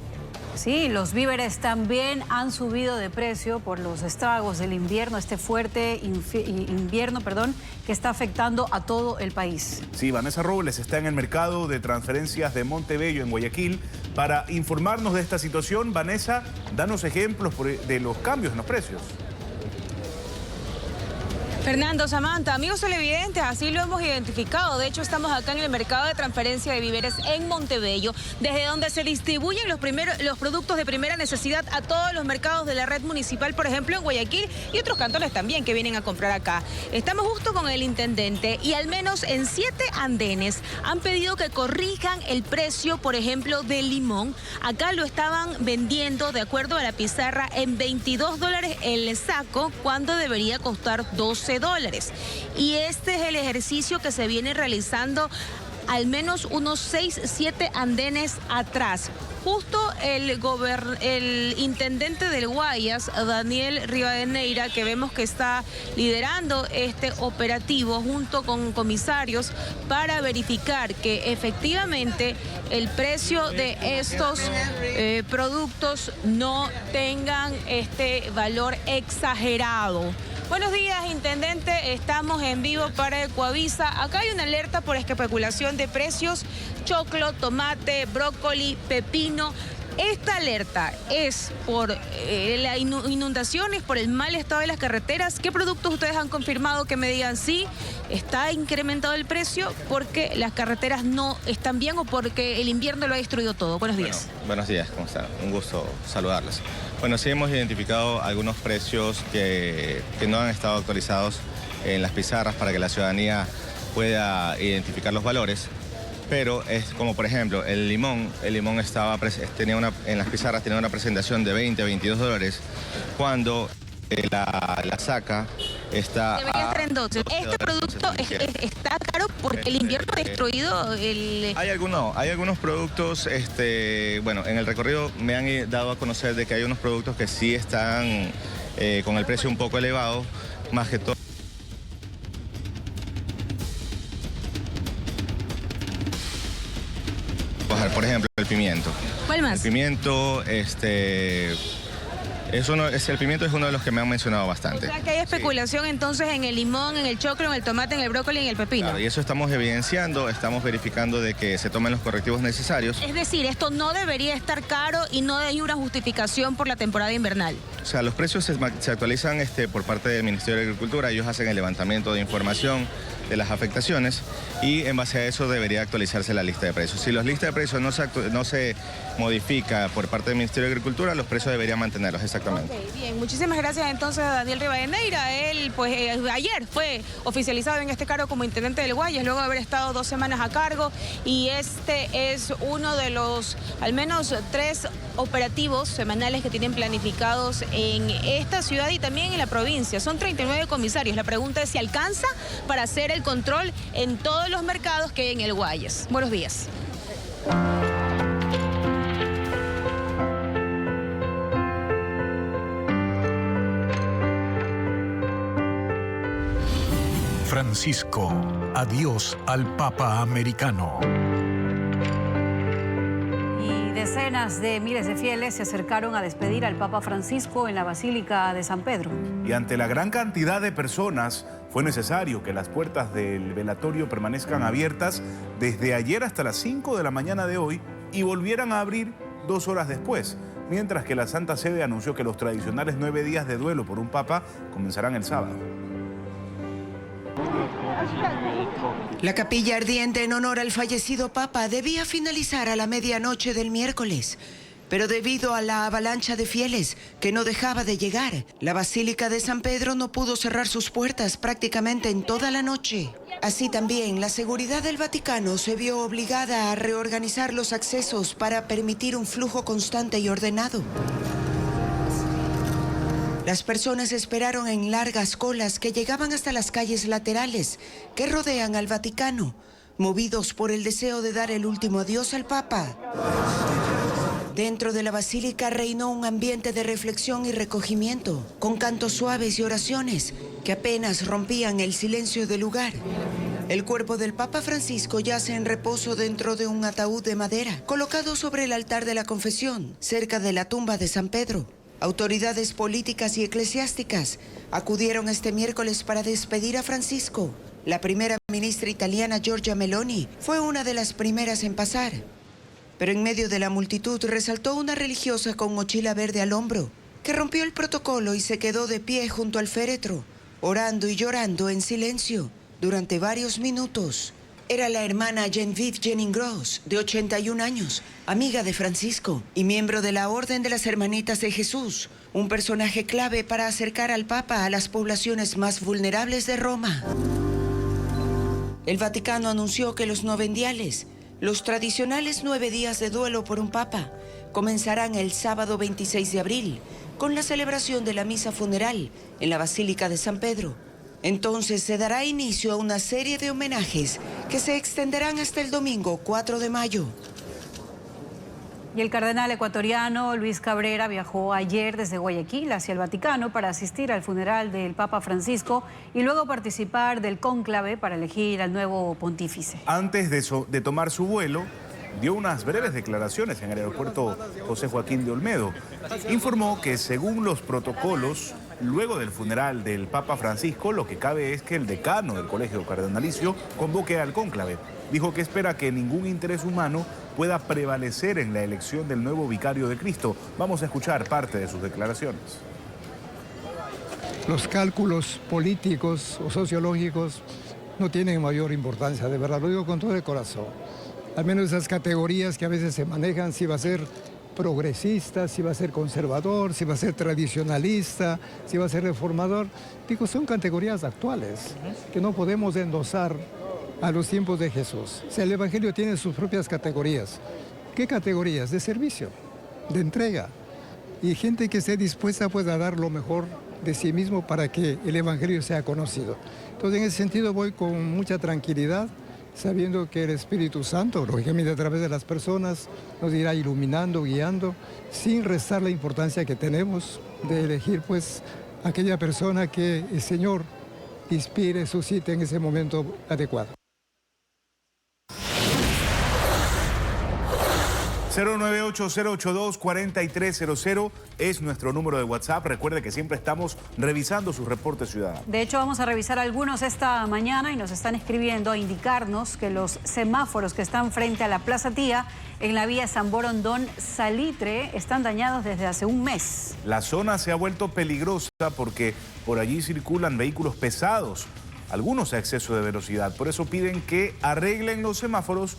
Sí, los víveres también han subido de precio por los estragos del invierno, este fuerte invierno, que está afectando a todo el país. Sí, Vanessa Robles está en el mercado de transferencias de Montebello, en Guayaquil, para informarnos de esta situación. Vanessa, danos ejemplos de los cambios en los precios. Fernando, Samantha, amigos televidentes, así lo hemos identificado. De hecho, estamos acá en el mercado de transferencia de víveres en Montebello, desde donde se distribuyen los productos de primera necesidad a todos los mercados de la red municipal, por ejemplo, en Guayaquil y otros cantones también que vienen a comprar acá. Estamos justo con el intendente y al menos en 7 andenes han pedido que corrijan el precio, por ejemplo, del limón. Acá lo estaban vendiendo, de acuerdo a la pizarra, en $22 el saco, cuando debería costar $12. Y este es el ejercicio que se viene realizando al menos unos 6, 7 andenes atrás. Justo el intendente del Guayas, Daniel Rivadeneira, que vemos que está liderando este operativo junto con comisarios para verificar que efectivamente el precio de estos productos no tengan este valor exagerado. Buenos días, intendente. Estamos en vivo para Ecuavisa. Acá hay una alerta por especulación de precios: choclo, tomate, brócoli, pepino. Esta alerta es por las inundaciones, por el mal estado de las carreteras. ¿Qué productos ustedes han confirmado que me digan sí, está incrementado el precio porque las carreteras no están bien o porque el invierno lo ha destruido todo? Buenos días. Buenos días, ¿cómo están? Un gusto saludarlos. Bueno, sí hemos identificado algunos precios que no han estado actualizados en las pizarras para que la ciudadanía pueda identificar los valores. Pero es como, por ejemplo, el limón en las pizarras tenía una presentación de $20 a $22, cuando la saca está... Debería estar en 12. Este producto está caro porque el invierno ha destruido el... Hay algunos productos, bueno, en el recorrido me han dado a conocer de que hay unos productos que sí están con el precio un poco elevado, más que todo por ejemplo, el pimiento. ¿Cuál más? El pimiento, el pimiento es uno de los que me han mencionado bastante. O sea, que hay especulación entonces en el limón, en el choclo, en el tomate, en el brócoli y en el pepino. Claro, y eso estamos evidenciando, estamos verificando de que se tomen los correctivos necesarios. Es decir, esto no debería estar caro y no hay una justificación por la temporada invernal. O sea, los precios se actualizan por parte del Ministerio de Agricultura. Ellos hacen el levantamiento de información de las afectaciones y en base a eso debería actualizarse la lista de precios. Si la lista de precios no se modifica por parte del Ministerio de Agricultura, los precios deberían mantenerlos, exactamente. Okay, bien, muchísimas gracias entonces a Daniel Rivadeneira. Él, pues ayer fue oficializado en este cargo como intendente del Guayas, luego de haber estado 2 semanas a cargo, y este es uno de los al menos 3 operativos semanales que tienen planificados en esta ciudad y también en la provincia. Son 39 comisarios. La pregunta es si alcanza para hacer el control en todos los mercados que hay en el Guayas. Buenos días. Francisco, adiós al Papa americano. Y decenas de miles de fieles se acercaron a despedir al Papa Francisco en la Basílica de San Pedro. Y ante la gran cantidad de personas, fue necesario que las puertas del velatorio permanezcan abiertas desde ayer hasta las 5 de la mañana de hoy y volvieran a abrir 2 horas después, mientras que la Santa Sede anunció que los tradicionales 9 días de duelo por un papa comenzarán el sábado. La capilla ardiente en honor al fallecido papa debía finalizar a la medianoche del miércoles, pero debido a la avalancha de fieles que no dejaba de llegar, la Basílica de San Pedro no pudo cerrar sus puertas prácticamente en toda la noche. Así también, la seguridad del Vaticano se vio obligada a reorganizar los accesos para permitir un flujo constante y ordenado. Las personas esperaron en largas colas que llegaban hasta las calles laterales que rodean al Vaticano, movidos por el deseo de dar el último adiós al Papa. Dentro de la basílica reinó un ambiente de reflexión y recogimiento, con cantos suaves y oraciones que apenas rompían el silencio del lugar. El cuerpo del Papa Francisco yace en reposo dentro de un ataúd de madera, colocado sobre el altar de la confesión, cerca de la tumba de San Pedro. Autoridades políticas y eclesiásticas acudieron este miércoles para despedir a Francisco. La primera ministra italiana Giorgia Meloni fue una de las primeras en pasar. Pero en medio de la multitud resaltó una religiosa con mochila verde al hombro, que rompió el protocolo y se quedó de pie junto al féretro, orando y llorando en silencio durante varios minutos. Era la hermana Genevieve Jennings-Gross, de 81 años, amiga de Francisco y miembro de la Orden de las Hermanitas de Jesús, un personaje clave para acercar al Papa a las poblaciones más vulnerables de Roma. El Vaticano anunció que los novendiales, los tradicionales 9 días de duelo por un papa, comenzarán el sábado 26 de abril con la celebración de la misa funeral en la Basílica de San Pedro. Entonces se dará inicio a una serie de homenajes que se extenderán hasta el domingo 4 de mayo. Y el cardenal ecuatoriano Luis Cabrera viajó ayer desde Guayaquil hacia el Vaticano para asistir al funeral del Papa Francisco y luego participar del cónclave para elegir al nuevo pontífice. Antes de tomar su vuelo, dio unas breves declaraciones en el aeropuerto José Joaquín de Olmedo. Informó que según los protocolos, luego del funeral del Papa Francisco, lo que cabe es que el decano del Colegio Cardenalicio convoque al cónclave. Dijo que espera que ningún interés humano pueda prevalecer en la elección del nuevo vicario de Cristo. Vamos a escuchar parte de sus declaraciones. Los cálculos políticos o sociológicos no tienen mayor importancia, de verdad, lo digo con todo el corazón. Al menos esas categorías que a veces se manejan, si va a ser progresista, si va a ser conservador, si va a ser tradicionalista, si va a ser reformador, digo, son categorías actuales que no podemos endosar a los tiempos de Jesús. O sea, el Evangelio tiene sus propias categorías. ¿Qué categorías? De servicio, de entrega. Y gente que esté dispuesta pues, a dar lo mejor de sí mismo para que el Evangelio sea conocido. Entonces, en ese sentido voy con mucha tranquilidad, sabiendo que el Espíritu Santo, lógicamente a través de las personas, nos irá iluminando, guiando, sin restar la importancia que tenemos de elegir pues aquella persona que el Señor inspire, suscite en ese momento adecuado. 098-082-4300 es nuestro número de WhatsApp. Recuerde que siempre estamos revisando sus reportes ciudadanos. De hecho, vamos a revisar algunos esta mañana y nos están escribiendo a indicarnos que los semáforos que están frente a la Plaza Tía en la vía San Borondón Salitre están dañados desde hace un mes. La zona se ha vuelto peligrosa porque por allí circulan vehículos pesados, algunos a exceso de velocidad. Por eso piden que arreglen los semáforos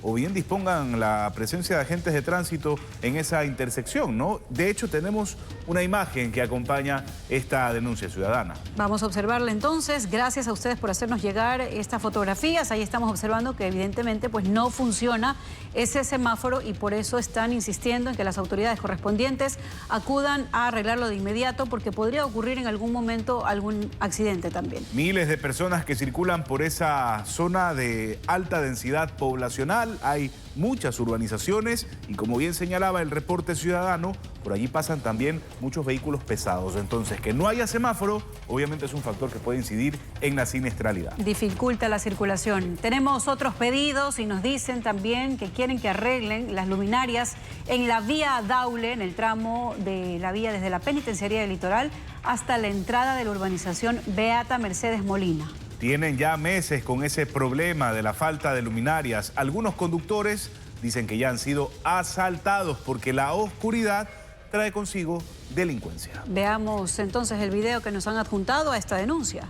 o bien dispongan la presencia de agentes de tránsito en esa intersección, ¿no? De hecho, tenemos una imagen que acompaña esta denuncia ciudadana. Vamos a observarla entonces. Gracias a ustedes por hacernos llegar estas fotografías. Ahí estamos observando que evidentemente pues no funciona ese semáforo y por eso están insistiendo en que las autoridades correspondientes acudan a arreglarlo de inmediato porque podría ocurrir en algún momento algún accidente también. Miles de personas que circulan por esa zona de alta densidad poblacional. Hay muchas urbanizaciones y como bien señalaba el reporte ciudadano, por allí pasan también muchos vehículos pesados. Entonces, que no haya semáforo, obviamente es un factor que puede incidir en la siniestralidad. Dificulta la circulación. Tenemos otros pedidos y nos dicen también que quieren que arreglen las luminarias en la vía Daule, en el tramo de la vía desde la Penitenciaría del Litoral hasta la entrada de la urbanización Beata Mercedes Molina. Tienen ya meses con ese problema de la falta de luminarias. Algunos conductores dicen que ya han sido asaltados porque la oscuridad trae consigo delincuencia. Veamos entonces el video que nos han adjuntado a esta denuncia.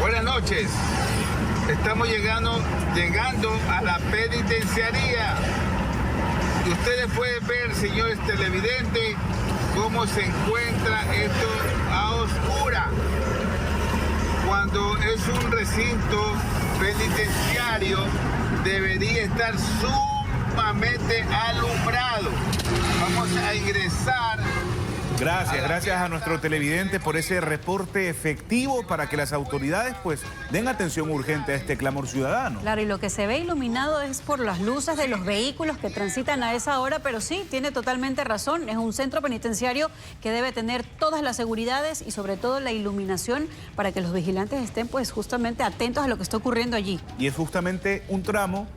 Buenas noches. Estamos llegando a la penitenciaría. Y ustedes pueden ver, señores televidentes, cómo se encuentra esto a oscuras. Cuando es un recinto penitenciario, debería estar sumamente alumbrado. Vamos a ingresar. Gracias a nuestro televidente por ese reporte efectivo para que las autoridades pues den atención urgente a este clamor ciudadano. Claro, y lo que se ve iluminado es por las luces de los vehículos que transitan a esa hora, pero sí, tiene totalmente razón, es un centro penitenciario que debe tener todas las seguridades y sobre todo la iluminación para que los vigilantes estén pues justamente atentos a lo que está ocurriendo allí. Y es justamente un tramo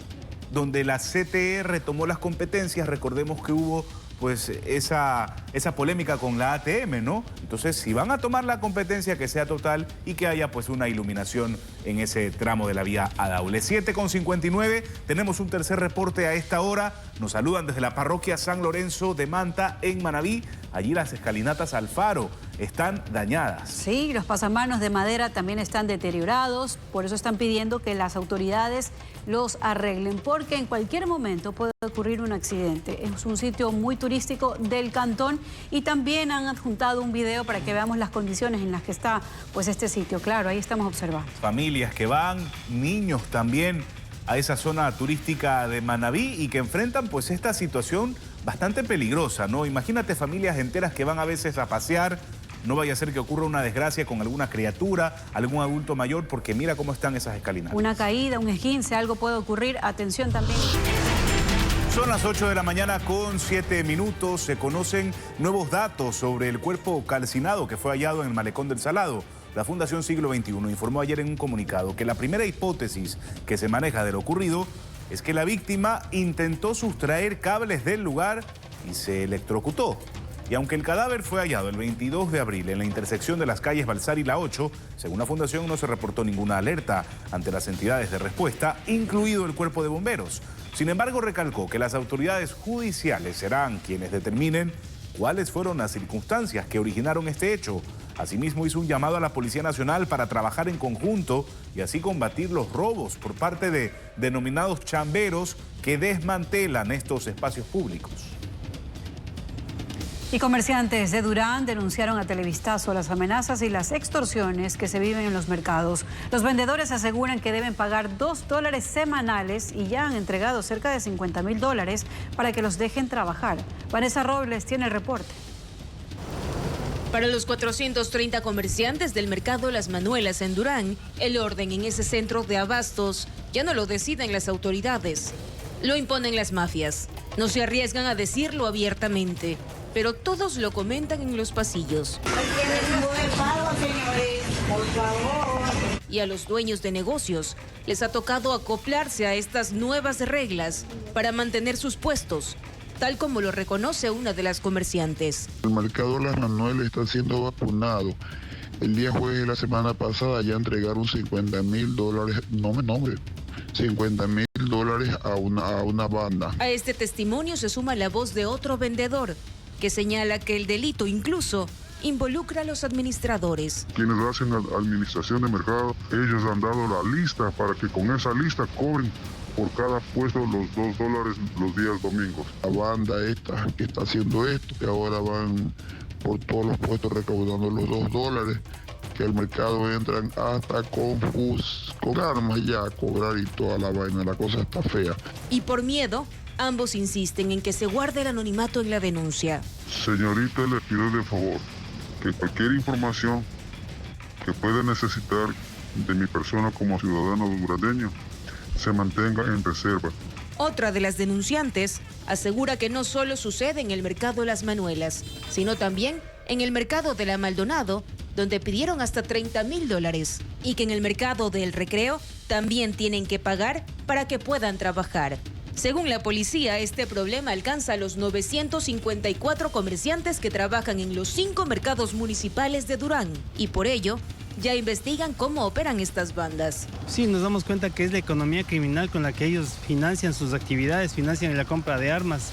donde la CTR tomó las competencias, recordemos que hubo pues esa polémica con la ATM, ¿no? Entonces, si van a tomar la competencia, que sea total y que haya pues una iluminación en ese tramo de la vía a Daule. 7:59, tenemos un tercer reporte a esta hora. Nos saludan desde la parroquia San Lorenzo de Manta, en Manabí. Allí las escalinatas al faro están dañadas. Sí, los pasamanos de madera también están deteriorados, por eso están pidiendo que las autoridades los arreglen, porque en cualquier momento puede ocurrir un accidente. Es un sitio muy turístico del cantón y también han adjuntado un video para que veamos las condiciones en las que está pues este sitio. Claro, ahí estamos observando. Familias que van, niños también a esa zona turística de Manabí y que enfrentan pues esta situación bastante peligrosa, ¿no? Imagínate familias enteras que van a veces a pasear, no vaya a ser que ocurra una desgracia con alguna criatura, algún adulto mayor, porque mira cómo están esas escalinatas. Una caída, un esguince, algo puede ocurrir, atención también. Son las 8 de la mañana con 7 minutos, se conocen nuevos datos sobre el cuerpo calcinado que fue hallado en el Malecón del Salado. La Fundación Siglo XXI informó ayer en un comunicado que la primera hipótesis que se maneja de lo ocurrido es que la víctima intentó sustraer cables del lugar y se electrocutó. Y aunque el cadáver fue hallado el 22 de abril en la intersección de las calles Balsar y La 8, según la Fundación no se reportó ninguna alerta ante las entidades de respuesta, incluido el Cuerpo de Bomberos. Sin embargo, recalcó que las autoridades judiciales serán quienes determinen cuáles fueron las circunstancias que originaron este hecho. Asimismo, hizo un llamado a la Policía Nacional para trabajar en conjunto y así combatir los robos por parte de denominados chamberos que desmantelan estos espacios públicos. Y comerciantes de Durán denunciaron a Televistazo las amenazas y las extorsiones que se viven en los mercados. Los vendedores aseguran que deben pagar $2 semanales y ya han entregado cerca de $50.000 para que los dejen trabajar. Vanessa Robles tiene el reporte. Para los 430 comerciantes del mercado Las Manuelas en Durán, el orden en ese centro de abastos ya no lo deciden las autoridades, lo imponen las mafias. No se arriesgan a decirlo abiertamente, pero todos lo comentan en los pasillos. y a los dueños de negocios les ha tocado acoplarse a estas nuevas reglas para mantener sus puestos, tal como lo reconoce una de las comerciantes. El mercado de las Manuelas está siendo vacunado. El día jueves de la semana pasada ya entregaron $50,000, no me nombre, $50,000 a una banda. A este testimonio se suma la voz de otro vendedor, que señala que el delito incluso involucra a los administradores. Quienes hacen la administración de mercado, ellos han dado la lista para que con esa lista cobren por cada puesto los $2 los días domingos. La banda esta que está haciendo esto, que ahora van por todos los puestos recaudando los $2, que el mercado entran hasta con armas ya a cobrar y toda la vaina, la cosa está fea. Y por miedo, ambos insisten en que se guarde el anonimato en la denuncia. Señorita, le pido de favor que cualquier información que pueda necesitar de mi persona como ciudadano durangueño se mantenga en reserva. Otra de las denunciantes asegura que no solo sucede en el mercado Las Manuelas, sino también en el mercado de la Maldonado, donde pidieron hasta $30,000, y que en el mercado del Recreo también tienen que pagar para que puedan trabajar. Según la policía, este problema alcanza a los 954 comerciantes que trabajan en los 5 mercados municipales de Durán, y por ello ya investigan cómo operan estas bandas. Sí, nos damos cuenta que es la economía criminal con la que ellos financian sus actividades, financian la compra de armas,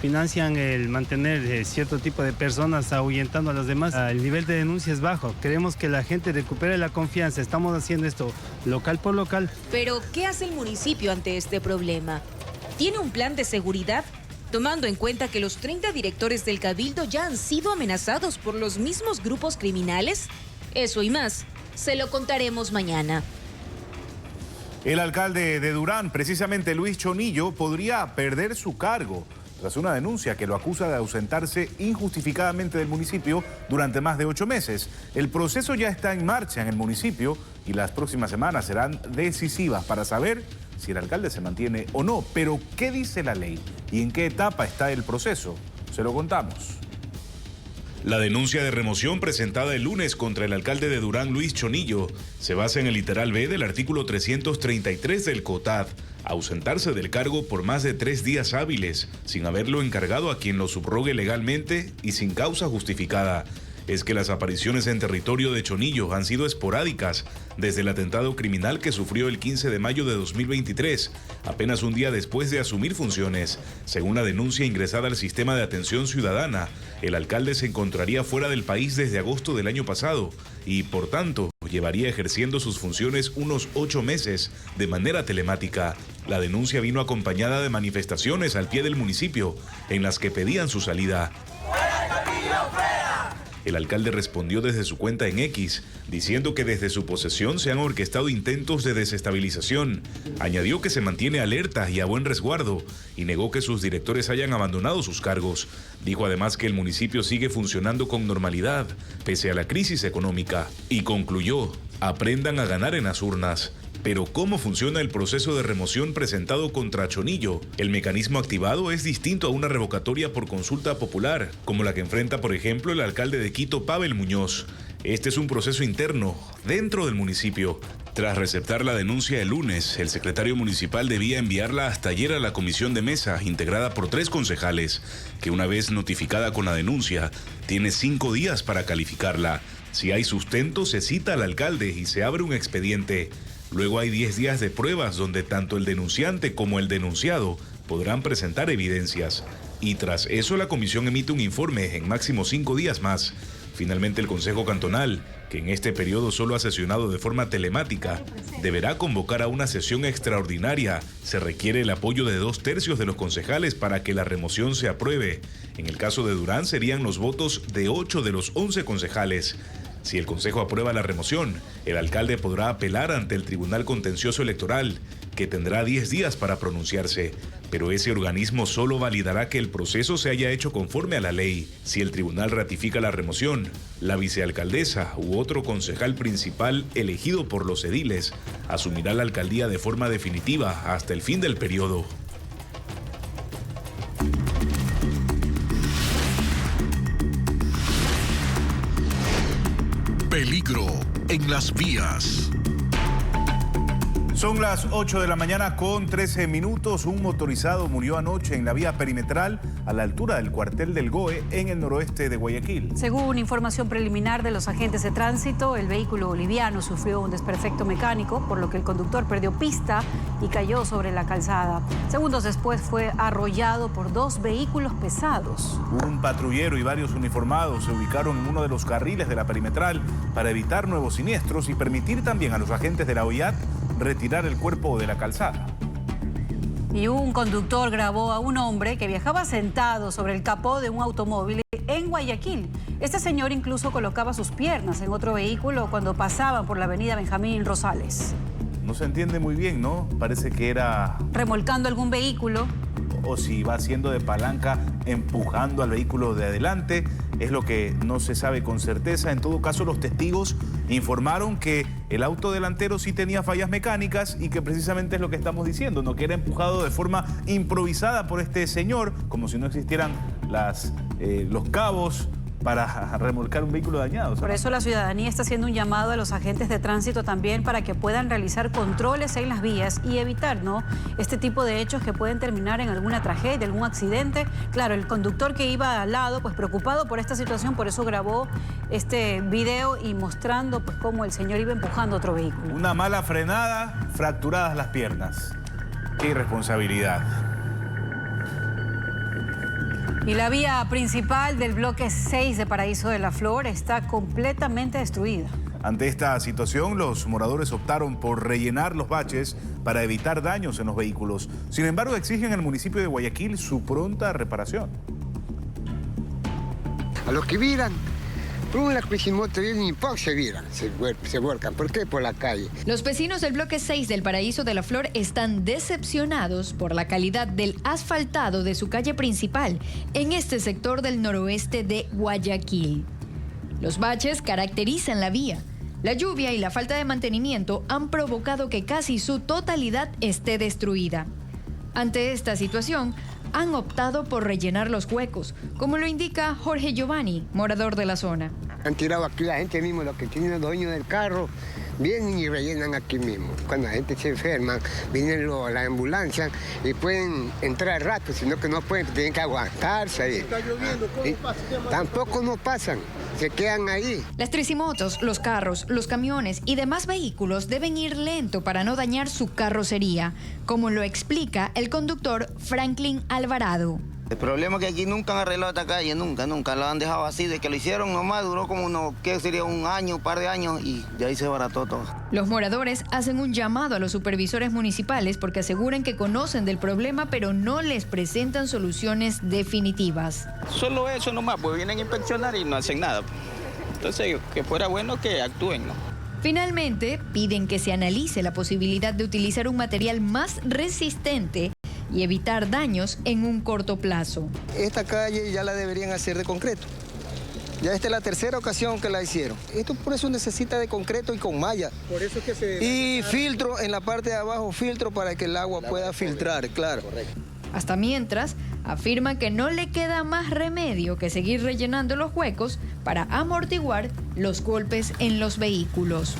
financian el mantener cierto tipo de personas ahuyentando a los demás. El nivel de denuncia es bajo. Queremos que la gente recupere la confianza. Estamos haciendo esto local por local. Pero, ¿qué hace el municipio ante este problema? ¿Tiene un plan de seguridad? Tomando en cuenta que los 30 directores del Cabildo ya han sido amenazados por los mismos grupos criminales. Eso y más, se lo contaremos mañana. El alcalde de Durán, precisamente Luis Chonillo, podría perder su cargo tras una denuncia que lo acusa de ausentarse injustificadamente del municipio durante más de 8 meses. El proceso ya está en marcha en el municipio y las próximas semanas serán decisivas para saber si el alcalde se mantiene o no. Pero, ¿qué dice la ley y en qué etapa está el proceso? Se lo contamos. La denuncia de remoción presentada el lunes contra el alcalde de Durán, Luis Chonillo, se basa en el literal B del artículo 333 del COTAD, ausentarse del cargo por más de 3 días hábiles, sin haberlo encargado a quien lo subrogue legalmente y sin causa justificada. Es que las apariciones en territorio de Chonillo han sido esporádicas desde el atentado criminal que sufrió el 15 de mayo de 2023, apenas un día después de asumir funciones. Según la denuncia ingresada al sistema de atención ciudadana, el alcalde se encontraría fuera del país desde agosto del año pasado y, por tanto, llevaría ejerciendo sus funciones unos 8 meses de manera telemática. La denuncia vino acompañada de manifestaciones al pie del municipio en las que pedían su salida. El alcalde respondió desde su cuenta en X, diciendo que desde su posesión se han orquestado intentos de desestabilización. Añadió que se mantiene alerta y a buen resguardo y negó que sus directores hayan abandonado sus cargos. Dijo además que el municipio sigue funcionando con normalidad, pese a la crisis económica. Y concluyó, aprendan a ganar en las urnas. Pero ¿cómo funciona el proceso de remoción presentado contra Chonillo? El mecanismo activado es distinto a una revocatoria por consulta popular, como la que enfrenta, por ejemplo, el alcalde de Quito, Pavel Muñoz. Este es un proceso interno, dentro del municipio. Tras receptar la denuncia el lunes, el secretario municipal debía enviarla hasta ayer a la comisión de mesa, integrada por 3 concejales, que una vez notificada con la denuncia, tiene 5 días para calificarla. Si hay sustento, se cita al alcalde y se abre un expediente. Luego hay 10 días de pruebas donde tanto el denunciante como el denunciado podrán presentar evidencias. Y tras eso la comisión emite un informe en máximo 5 días más. Finalmente el Consejo Cantonal, que en este periodo solo ha sesionado de forma telemática, deberá convocar a una sesión extraordinaria. Se requiere el apoyo de 2/3 de los concejales para que la remoción se apruebe. En el caso de Durán serían los votos de 8 de los 11 concejales. Si el Consejo aprueba la remoción, el alcalde podrá apelar ante el Tribunal Contencioso Electoral, que tendrá 10 días para pronunciarse. Pero ese organismo solo validará que el proceso se haya hecho conforme a la ley. Si el tribunal ratifica la remoción, la vicealcaldesa u otro concejal principal elegido por los ediles asumirá la alcaldía de forma definitiva hasta el fin del periodo. Peligro en las vías. Son las 8 de la mañana con 13 minutos. Un motorizado murió anoche en la vía perimetral a la altura del cuartel del GOE en el noroeste de Guayaquil. Según información preliminar de los agentes de tránsito, el vehículo boliviano sufrió un desperfecto mecánico, por lo que el conductor perdió pista y cayó sobre la calzada. Segundos después fue arrollado por dos vehículos pesados. Un patrullero y varios uniformados se ubicaron en uno de los carriles de la perimetral para evitar nuevos siniestros y permitir también a los agentes de la OIAT retirar el cuerpo de la calzada. Y un conductor grabó a un hombre que viajaba sentado sobre el capó de un automóvil en Guayaquil. Este señor incluso colocaba sus piernas en otro vehículo cuando pasaban por la avenida Benjamín Rosales. No se entiende muy bien, ¿no? Parece que era... remolcando algún vehículo. O si va haciendo de palanca, empujando al vehículo de adelante. Es lo que no se sabe con certeza. En todo caso, los testigos informaron que el auto delantero sí tenía fallas mecánicas y que precisamente es lo que estamos diciendo, ¿no? Que era empujado de forma improvisada por este señor, como si no existieran los cabos para remolcar un vehículo dañado. ¿Sabes? Por eso la ciudadanía está haciendo un llamado a los agentes de tránsito también para que puedan realizar controles en las vías y evitar, ¿no?, este tipo de hechos que pueden terminar en alguna tragedia, algún accidente. Claro, el conductor que iba al lado, pues preocupado por esta situación, por eso grabó este video y mostrando pues cómo el señor iba empujando otro vehículo. Una mala frenada, fracturadas las piernas. Qué irresponsabilidad. Y la vía principal del bloque 6 de Paraíso de la Flor está completamente destruida. Ante esta situación, los moradores optaron por rellenar los baches para evitar daños en los vehículos. Sin embargo, exigen al municipio de Guayaquil su pronta reparación. A los que viran, por la Cuisimoto ni poco se viran, se vuelcan. ¿Por qué? Por la calle. Los vecinos del bloque 6 del Paraíso de la Flor están decepcionados por la calidad del asfaltado de su calle principal en este sector del noroeste de Guayaquil. Los baches caracterizan la vía. La lluvia y la falta de mantenimiento han provocado que casi su totalidad esté destruida. Ante esta situación, han optado por rellenar los huecos, como lo indica Jorge Giovanni, morador de la zona. Han tirado aquí la gente mismo, los que tienen el dueño del carro, vienen y rellenan aquí mismo. Cuando la gente se enferma, vienen la ambulancia y pueden entrar rápido, sino que no pueden, tienen que aguantarse ahí. Está lloviendo, ¿cómo pasa? Tampoco no pasan, se quedan ahí. Las tricimotos, los carros, los camiones y demás vehículos deben ir lento para no dañar su carrocería, como lo explica el conductor Franklin Alvarado. El problema es que aquí nunca han arreglado esta calle, nunca lo han dejado así. De que lo hicieron nomás duró como ¿qué sería? Un año, un par de años y de ahí se barató todo. Los moradores hacen un llamado a los supervisores municipales porque aseguran que conocen del problema pero no les presentan soluciones definitivas. Solo eso nomás, pues vienen a inspeccionar y no hacen nada. Entonces, que fuera bueno que actúen, ¿no? Finalmente, piden que se analice la posibilidad de utilizar un material más resistente y evitar daños en un corto plazo. Esta calle ya la deberían hacer de concreto. Ya esta es la tercera ocasión que la hicieron. Esto por eso necesita de concreto y con malla. Por eso es que se... Y filtro en la parte de abajo, filtro para que el agua pueda filtrar, claro. Correcto. Hasta mientras, afirman que no le queda más remedio que seguir rellenando los huecos para amortiguar los golpes en los vehículos.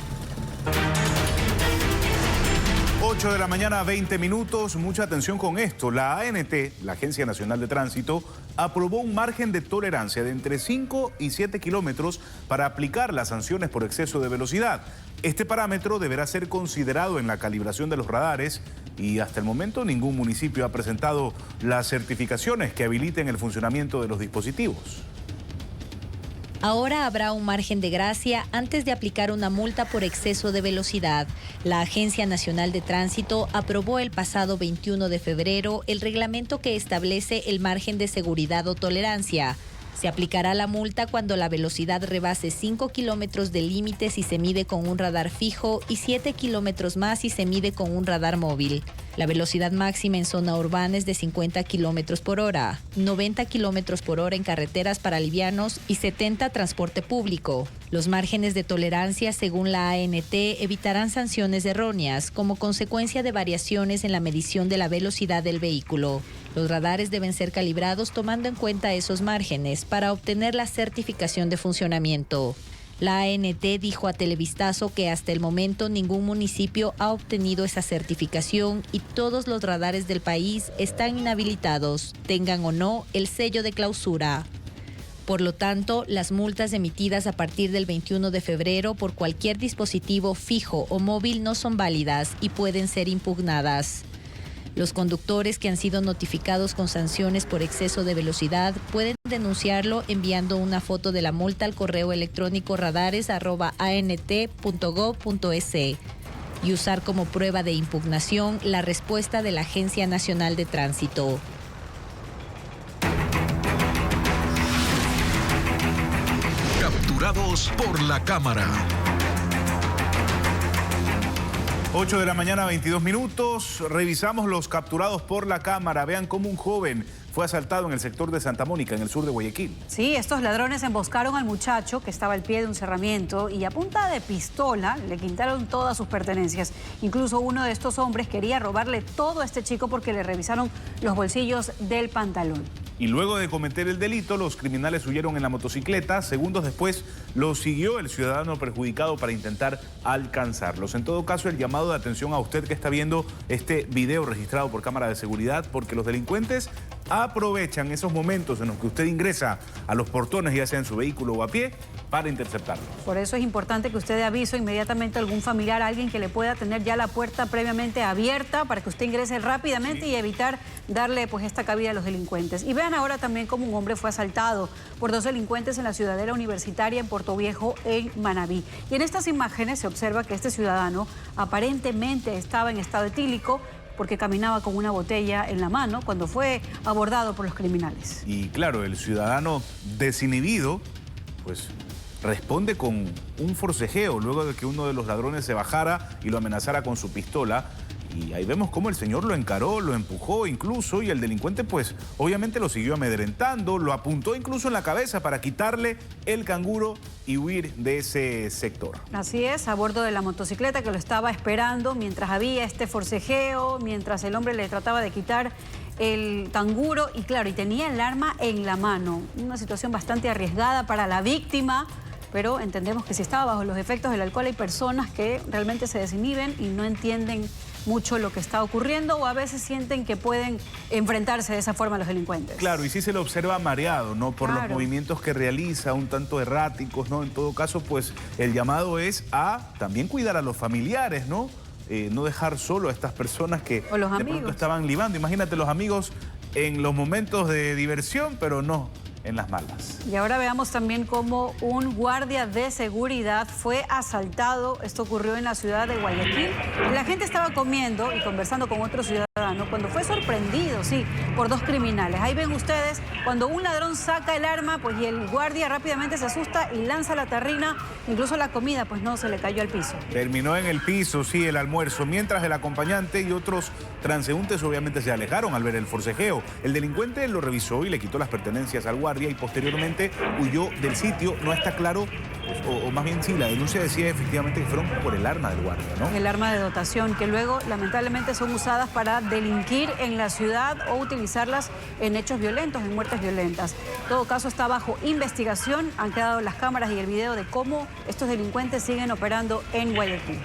8 de la mañana, 20 minutos. Mucha atención con esto. La ANT, la Agencia Nacional de Tránsito, aprobó un margen de tolerancia de entre 5 y 7 kilómetros para aplicar las sanciones por exceso de velocidad. Este parámetro deberá ser considerado en la calibración de los radares y hasta el momento ningún municipio ha presentado las certificaciones que habiliten el funcionamiento de los dispositivos. Ahora habrá un margen de gracia antes de aplicar una multa por exceso de velocidad. La Agencia Nacional de Tránsito aprobó el pasado 21 de febrero el reglamento que establece el margen de seguridad o tolerancia. Se aplicará la multa cuando la velocidad rebase 5 kilómetros de límite si se mide con un radar fijo y 7 kilómetros más si se mide con un radar móvil. La velocidad máxima en zona urbana es de 50 kilómetros por hora, 90 kilómetros por hora en carreteras para livianos y 70 transporte público. Los márgenes de tolerancia, según la ANT, evitarán sanciones erróneas como consecuencia de variaciones en la medición de la velocidad del vehículo. Los radares deben ser calibrados tomando en cuenta esos márgenes para obtener la certificación de funcionamiento. La ANT dijo a Televistazo que hasta el momento ningún municipio ha obtenido esa certificación y todos los radares del país están inhabilitados, tengan o no el sello de clausura. Por lo tanto, las multas emitidas a partir del 21 de febrero por cualquier dispositivo fijo o móvil no son válidas y pueden ser impugnadas. Los conductores que han sido notificados con sanciones por exceso de velocidad pueden denunciarlo enviando una foto de la multa al correo electrónico radares@ant.gov.es y usar como prueba de impugnación la respuesta de la Agencia Nacional de Tránsito. Capturados por la cámara. 8 de la mañana, 22 minutos. Revisamos los capturados por la cámara. Vean cómo un joven fue asaltado en el sector de Santa Mónica, en el sur de Guayaquil. Sí, estos ladrones emboscaron al muchacho que estaba al pie de un cerramiento y a punta de pistola le quitaron todas sus pertenencias. Incluso uno de estos hombres quería robarle todo a este chico porque le revisaron los bolsillos del pantalón. Y luego de cometer el delito, los criminales huyeron en la motocicleta. Segundos después, los siguió el ciudadano perjudicado para intentar alcanzarlos. En todo caso, el llamado de atención a usted que está viendo este video registrado por cámara de seguridad, porque los delincuentes aprovechan esos momentos en los que usted ingresa a los portones, ya sea en su vehículo o a pie, para interceptarlos. Por eso es importante que usted dé aviso inmediatamente a algún familiar, a alguien que le pueda tener ya la puerta previamente abierta para que usted ingrese rápidamente y evitar darle pues esta cabida a los delincuentes. Y vean ahora también cómo un hombre fue asaltado por dos delincuentes en la Ciudadela Universitaria en Puerto Viejo, en Manabí. Y en estas imágenes se observa que este ciudadano aparentemente estaba en estado etílico porque caminaba con una botella en la mano cuando fue abordado por los criminales. Y claro, el ciudadano desinhibido, pues responde con un forcejeo luego de que uno de los ladrones se bajara y lo amenazara con su pistola. Y ahí vemos cómo el señor lo encaró, lo empujó incluso, y el delincuente pues obviamente lo siguió amedrentando, lo apuntó incluso en la cabeza para quitarle el canguro y huir de ese sector. Así es, a bordo de la motocicleta que lo estaba esperando mientras había este forcejeo, mientras el hombre le trataba de quitar el canguro y claro, y tenía el arma en la mano. Una situación bastante arriesgada para la víctima, pero entendemos que si estaba bajo los efectos del alcohol hay personas que realmente se desinhiben y no entienden mucho lo que está ocurriendo o a veces sienten que pueden enfrentarse de esa forma a los delincuentes. Claro, y sí se lo observa mareado, ¿no? Por los movimientos que realiza, un tanto erráticos, ¿no? En todo caso, pues el llamado es a también cuidar a los familiares, ¿no? No dejar solo a estas personas que o los de amigos. pronto estaban libando. Imagínate los amigos en los momentos de diversión, pero no en las malas. Y ahora veamos también cómo un guardia de seguridad fue asaltado. Esto ocurrió en la ciudad de Guayaquil. La gente estaba comiendo y conversando con otro ciudadano cuando fue sorprendido, sí, por dos criminales. Ahí ven ustedes cuando un ladrón saca el arma, pues y el guardia rápidamente se asusta y lanza la tarrina. Incluso la comida, pues no, se le cayó al piso. Terminó en el piso, sí, el almuerzo, mientras el acompañante y otros transeúntes obviamente se alejaron al ver el forcejeo. El delincuente lo revisó y le quitó las pertenencias al guardia y posteriormente huyó del sitio. No está claro, pues, o más bien sí, la denuncia decía efectivamente que fueron por el arma del guardia, ¿no? El arma de dotación, que luego lamentablemente son usadas para delinquir en la ciudad o utilizarlas en hechos violentos, en muertes violentas. En todo caso está bajo investigación. Han quedado las cámaras y el video de cómo estos delincuentes siguen operando en Guayaquil.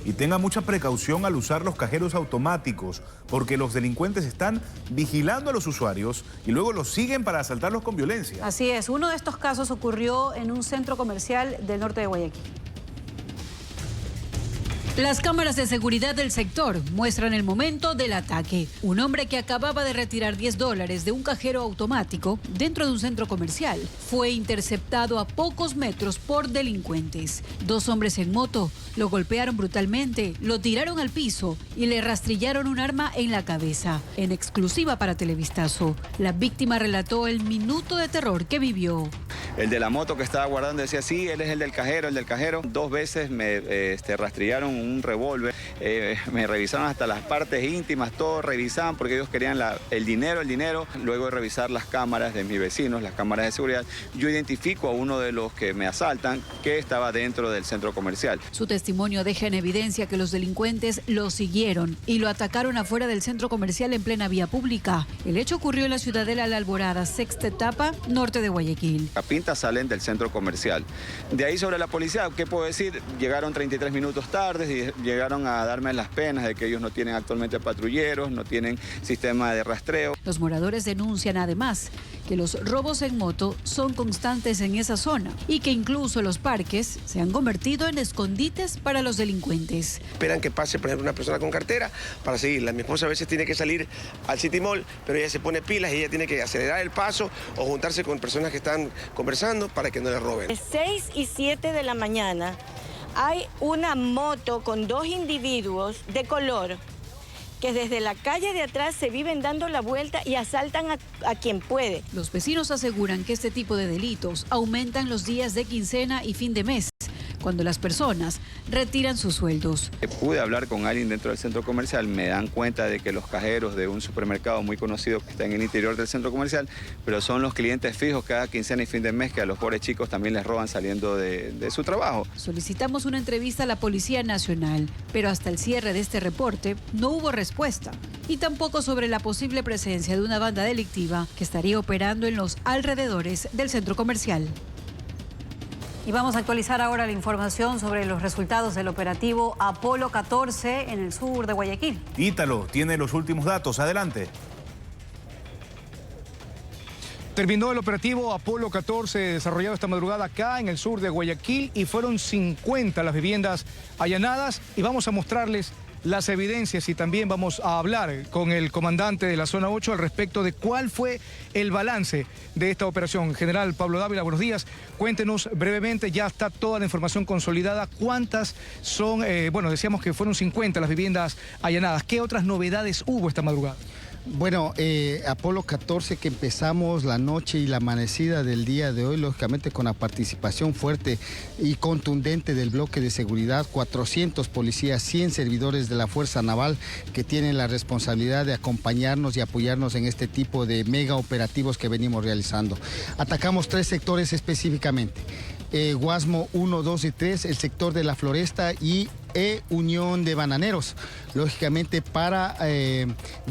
Y tenga mucha precaución al usar los cajeros automáticos, porque los delincuentes están vigilando a los usuarios y luego los siguen para asaltarlos con violencia. Así es, uno de estos casos ocurrió en un centro comercial del norte de Guayaquil. Las cámaras de seguridad del sector muestran el momento del ataque. Un hombre que acababa de retirar $10 de un cajero automático dentro de un centro comercial fue interceptado a pocos metros por delincuentes. Dos hombres en moto lo golpearon brutalmente, lo tiraron al piso y le rastrillaron un arma en la cabeza. En exclusiva para Televistazo, la víctima relató el minuto de terror que vivió. El de la moto que estaba guardando decía, sí, él es el del cajero. 2 veces me rastrillaron un revólver me revisaron hasta las partes íntimas, todo revisaban porque ellos querían el dinero. Luego de revisar las cámaras de mis vecinos, las cámaras de seguridad, yo identifico a uno de los que me asaltan que estaba dentro del centro comercial. Su testimonio deja en evidencia que los delincuentes lo siguieron y lo atacaron afuera del centro comercial en plena vía pública. El hecho ocurrió en la Ciudadela La Alborada, sexta etapa, norte de Guayaquil. A pintas salen del centro comercial. De ahí sobre la policía, ¿qué puedo decir? Llegaron 33 minutos tarde y llegaron a darme las penas de que ellos no tienen actualmente patrulleros, no tienen sistema de rastreo. Los moradores denuncian además que los robos en moto son constantes en esa zona y que incluso los parques se han convertido en escondites para los delincuentes. Esperan que pase, por ejemplo, una persona con cartera para seguirla. Mi esposa a veces tiene que salir al City Mall, pero ella se pone pilas y ella tiene que acelerar el paso o juntarse con personas que están conversando para que no le roben. 6 y 7 de la mañana hay una moto con 2 individuos de color que desde la calle de atrás se viven dando la vuelta y asaltan a quien puede. Los vecinos aseguran que este tipo de delitos aumentan los días de quincena y fin de mes, cuando las personas retiran sus sueldos. Pude hablar con alguien dentro del centro comercial, me dan cuenta de que los cajeros de un supermercado muy conocido que está en el interior del centro comercial, pero son los clientes fijos cada quincena y fin de mes que a los pobres chicos también les roban saliendo de su trabajo. Solicitamos una entrevista a la Policía Nacional, pero hasta el cierre de este reporte no hubo respuesta, y tampoco sobre la posible presencia de una banda delictiva que estaría operando en los alrededores del centro comercial. Y vamos a actualizar ahora la información sobre los resultados del operativo Apolo 14 en el sur de Guayaquil. Ítalo tiene los últimos datos. Adelante. Terminó el operativo Apolo 14 desarrollado esta madrugada acá en el sur de Guayaquil y fueron 50 las viviendas allanadas y vamos a mostrarles las evidencias y también vamos a hablar con el comandante de la zona 8 al respecto de cuál fue el balance de esta operación. General Pablo Dávila, buenos días. Cuéntenos brevemente, ya está toda la información consolidada. ¿Cuántas son? Decíamos que fueron 50 las viviendas allanadas. ¿Qué otras novedades hubo esta madrugada? Bueno, Apolo 14 que empezamos la noche y la amanecida del día de hoy, lógicamente con la participación fuerte y contundente del bloque de seguridad, 400 policías, 100 servidores de la Fuerza Naval que tienen la responsabilidad de acompañarnos y apoyarnos en este tipo de mega operativos que venimos realizando. Atacamos 3 sectores específicamente. Guasmo 1, 2 y 3, el sector de la Floresta y Unión de Bananeros, lógicamente para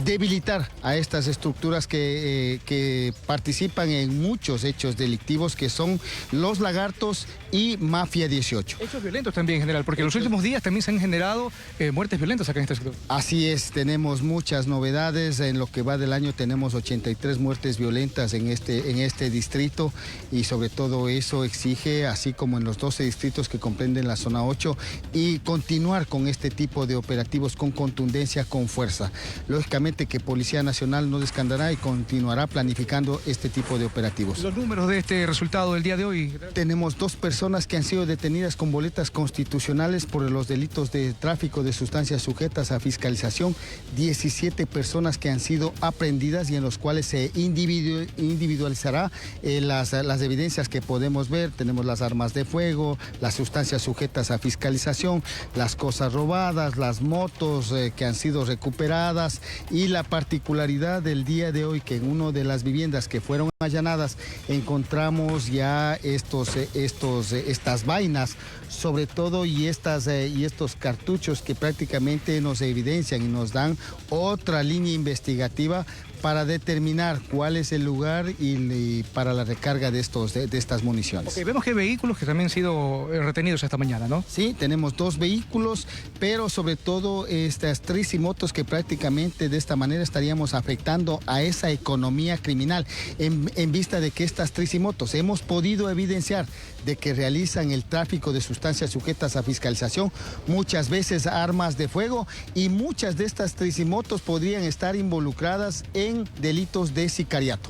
debilitar a estas estructuras que participan en muchos hechos delictivos que son Los Lagartos y Mafia 18. Hechos violentos también, general, porque en los últimos días también se han generado muertes violentas acá en este sector. Así es, tenemos muchas novedades, en lo que va del año tenemos 83 muertes violentas en este distrito y sobre todo eso exige, así como en los 12 distritos que comprenden la zona 8, y continuar con este tipo de operativos con contundencia, con fuerza. Lógicamente que Policía Nacional no descandará y continuará planificando este tipo de operativos. Los números de este resultado del día de hoy. Tenemos 2 personas que han sido detenidas con boletas constitucionales por los delitos de tráfico de sustancias sujetas a fiscalización, 17 personas que han sido aprehendidas y en los cuales se individualizará las evidencias que podemos ver. Tenemos las armas de fuego, las sustancias sujetas a fiscalización, las cosas robadas, las motos que han sido recuperadas y la particularidad del día de hoy que en una de las viviendas que fueron allanadas encontramos ya estas vainas, sobre todo y estos cartuchos que prácticamente nos evidencian y nos dan otra línea investigativa para determinar cuál es el lugar y para la recarga de estas municiones. Okay, vemos que hay vehículos que también han sido retenidos esta mañana, ¿no? Sí, tenemos 2 vehículos, pero sobre todo estas tricimotos que prácticamente de esta manera estaríamos afectando a esa economía criminal en vista de que estas tricimotos hemos podido evidenciar de que realizan el tráfico de sustancias sujetas a fiscalización, muchas veces armas de fuego y muchas de estas tricimotos podrían estar involucradas en delitos de sicariato.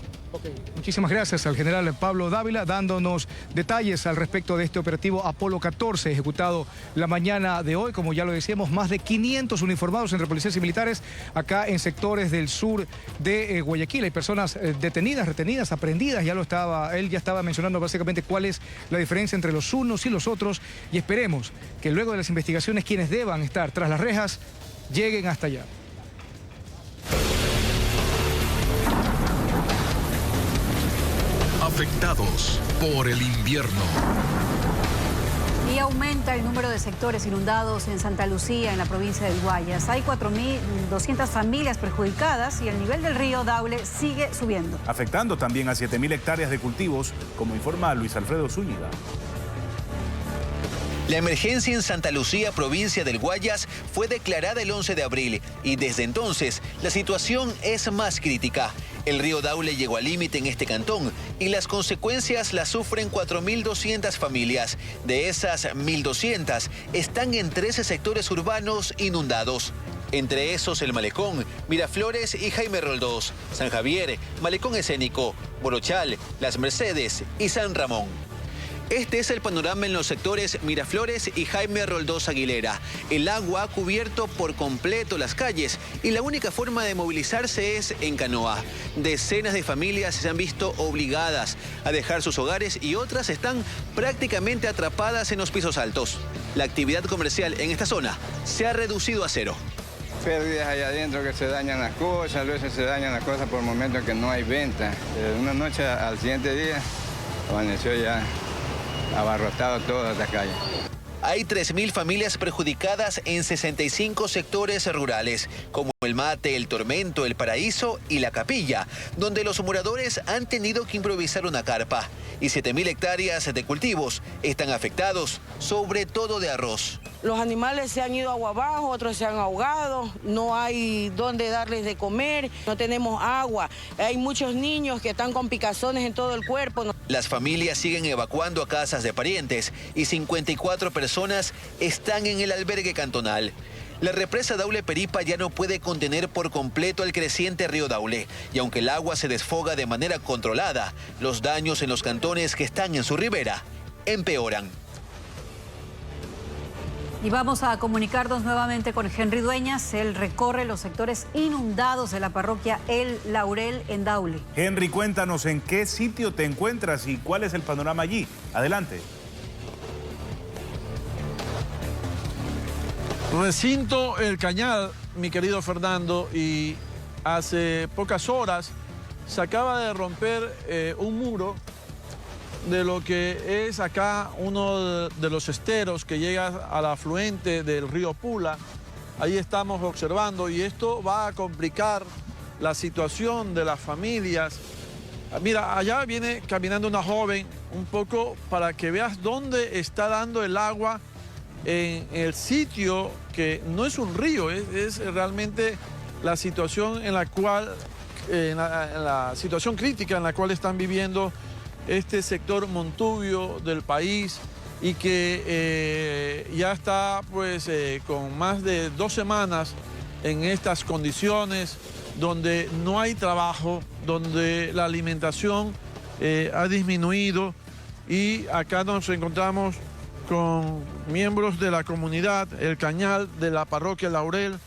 Muchísimas gracias al general Pablo Dávila dándonos detalles al respecto de este operativo Apolo 14 ejecutado la mañana de hoy. Como ya lo decíamos, más de 500 uniformados entre policías y militares acá en sectores del sur de Guayaquil. Hay personas detenidas, retenidas, aprehendidas. Él ya estaba mencionando básicamente cuál es la diferencia entre los unos y los otros y esperemos que luego de las investigaciones quienes deban estar tras las rejas lleguen hasta allá. Afectados por el invierno. Y aumenta el número de sectores inundados en Santa Lucía, en la provincia del Guayas. Hay 4.200 familias perjudicadas y el nivel del río Daule sigue subiendo. Afectando también a 7.000 hectáreas de cultivos, como informa Luis Alfredo Zúñiga. La emergencia en Santa Lucía, provincia del Guayas, fue declarada el 11 de abril y desde entonces la situación es más crítica. El río Daule llegó al límite en este cantón y las consecuencias las sufren 4.200 familias. De esas 1.200 están en 13 sectores urbanos inundados. Entre esos el Malecón, Miraflores y Jaime Roldós, San Javier, Malecón Escénico, Borochal, Las Mercedes y San Ramón. Este es el panorama en los sectores Miraflores y Jaime Roldós Aguilera. El agua ha cubierto por completo las calles y la única forma de movilizarse es en canoa. Decenas de familias se han visto obligadas a dejar sus hogares y otras están prácticamente atrapadas en los pisos altos. La actividad comercial en esta zona se ha reducido a cero. Pérdidas allá adentro que se dañan las cosas, a veces se dañan las cosas por el momento que no hay venta. Una noche al siguiente día amaneció ya abarrotado toda la calle. Hay 3.000 familias perjudicadas en 65 sectores rurales, como El Mate, El Tormento, El Paraíso y La Capilla, donde los moradores han tenido que improvisar una carpa. Y 7.000 hectáreas de cultivos están afectados, sobre todo de arroz. Los animales se han ido agua abajo, otros se han ahogado, no hay dónde darles de comer, no tenemos agua. Hay muchos niños que están con picazones en todo el cuerpo. Las familias siguen evacuando a casas de parientes y 54 personas están en el albergue cantonal. La represa Daule Peripa ya no puede contener por completo el creciente río Daule y aunque el agua se desfoga de manera controlada, los daños en los cantones que están en su ribera empeoran. Y vamos a comunicarnos nuevamente con Henry Dueñas. Él recorre los sectores inundados de la parroquia El Laurel en Daule. Henry, cuéntanos en qué sitio te encuentras y cuál es el panorama allí. Adelante. Recinto El Cañal, mi querido Fernando, y hace pocas horas se acaba de romper un muro de lo que es acá uno de los esteros que llega al afluente del río Pula. Ahí estamos observando y esto va a complicar la situación de las familias. Mira, allá viene caminando una joven un poco para que veas dónde está dando el agua en el sitio que no es un río, es realmente la situación en la cual, en la situación crítica en la cual están viviendo este sector montubio del país y que ya está pues con más de 2 semanas en estas condiciones donde no hay trabajo, donde la alimentación ha disminuido y acá nos encontramos con miembros de la comunidad El Cañal de la parroquia Laurel.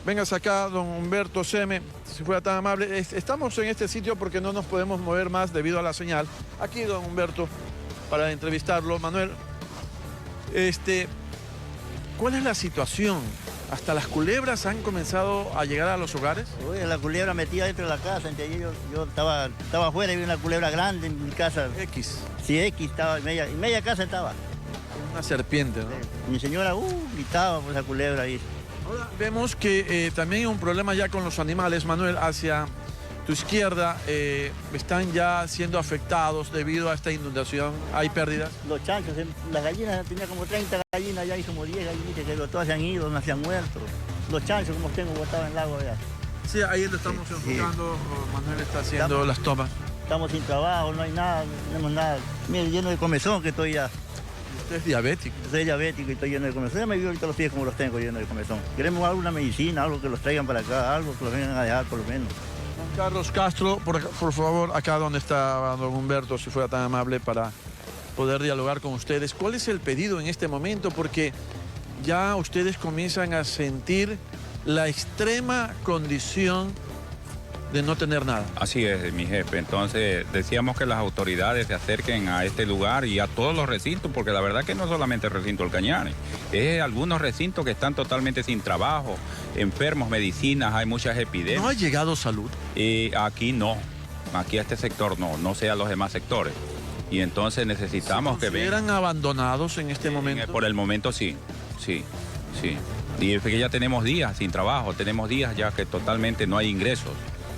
Véngase acá, don Humberto Seme, si fuera tan amable. Estamos en este sitio porque no nos podemos mover más debido a la señal. Aquí, don Humberto, para entrevistarlo. Manuel, ¿cuál es la situación? ¿Hasta las culebras han comenzado a llegar a los hogares? Uy, la culebra metida dentro de la casa. Yo estaba afuera y vi una culebra grande en mi casa. X. Sí, X, estaba en media casa estaba. Una serpiente, ¿no? Mi señora gritaba por esa culebra ahí. Ahora vemos que también hay un problema ya con los animales, Manuel, hacia tu izquierda están ya siendo afectados debido a esta inundación. ¿Hay pérdidas? Los chanchos, las gallinas, tenía como 30 gallinas, ya hay como 10 gallinitas que todas se han ido, no se han muerto. Los chanchos, como tengo botados en el lago ya. Sí, ahí lo estamos enfocando, Manuel está haciendo las tomas. Estamos sin trabajo, no hay nada, no tenemos nada. Mire, lleno de comezón que estoy ya. ¿Usted es diabético? Soy diabético y estoy lleno de comezón. Ya me vio ahorita los pies como los tengo llenos de comezón. Queremos alguna medicina, algo que los traigan para acá, algo que los vengan a dejar por lo menos. Carlos Castro, por favor, acá donde está don Humberto, si fuera tan amable para poder dialogar con ustedes. ¿Cuál es el pedido en este momento? Porque ya ustedes comienzan a sentir la extrema condición de no tener nada. Así es, mi jefe. Entonces decíamos que las autoridades se acerquen a este lugar y a todos los recintos, porque la verdad que no solamente el recinto del Cañar, es algunos recintos que están totalmente sin trabajo, enfermos, medicinas, hay muchas epidemias. ¿No ha llegado salud? Aquí no, aquí a este sector no sé a los demás sectores. Y entonces necesitamos que vengan. ¿Eran abandonados en este momento? Por el momento sí. Y es que ya tenemos días sin trabajo, tenemos días ya que totalmente no hay ingresos.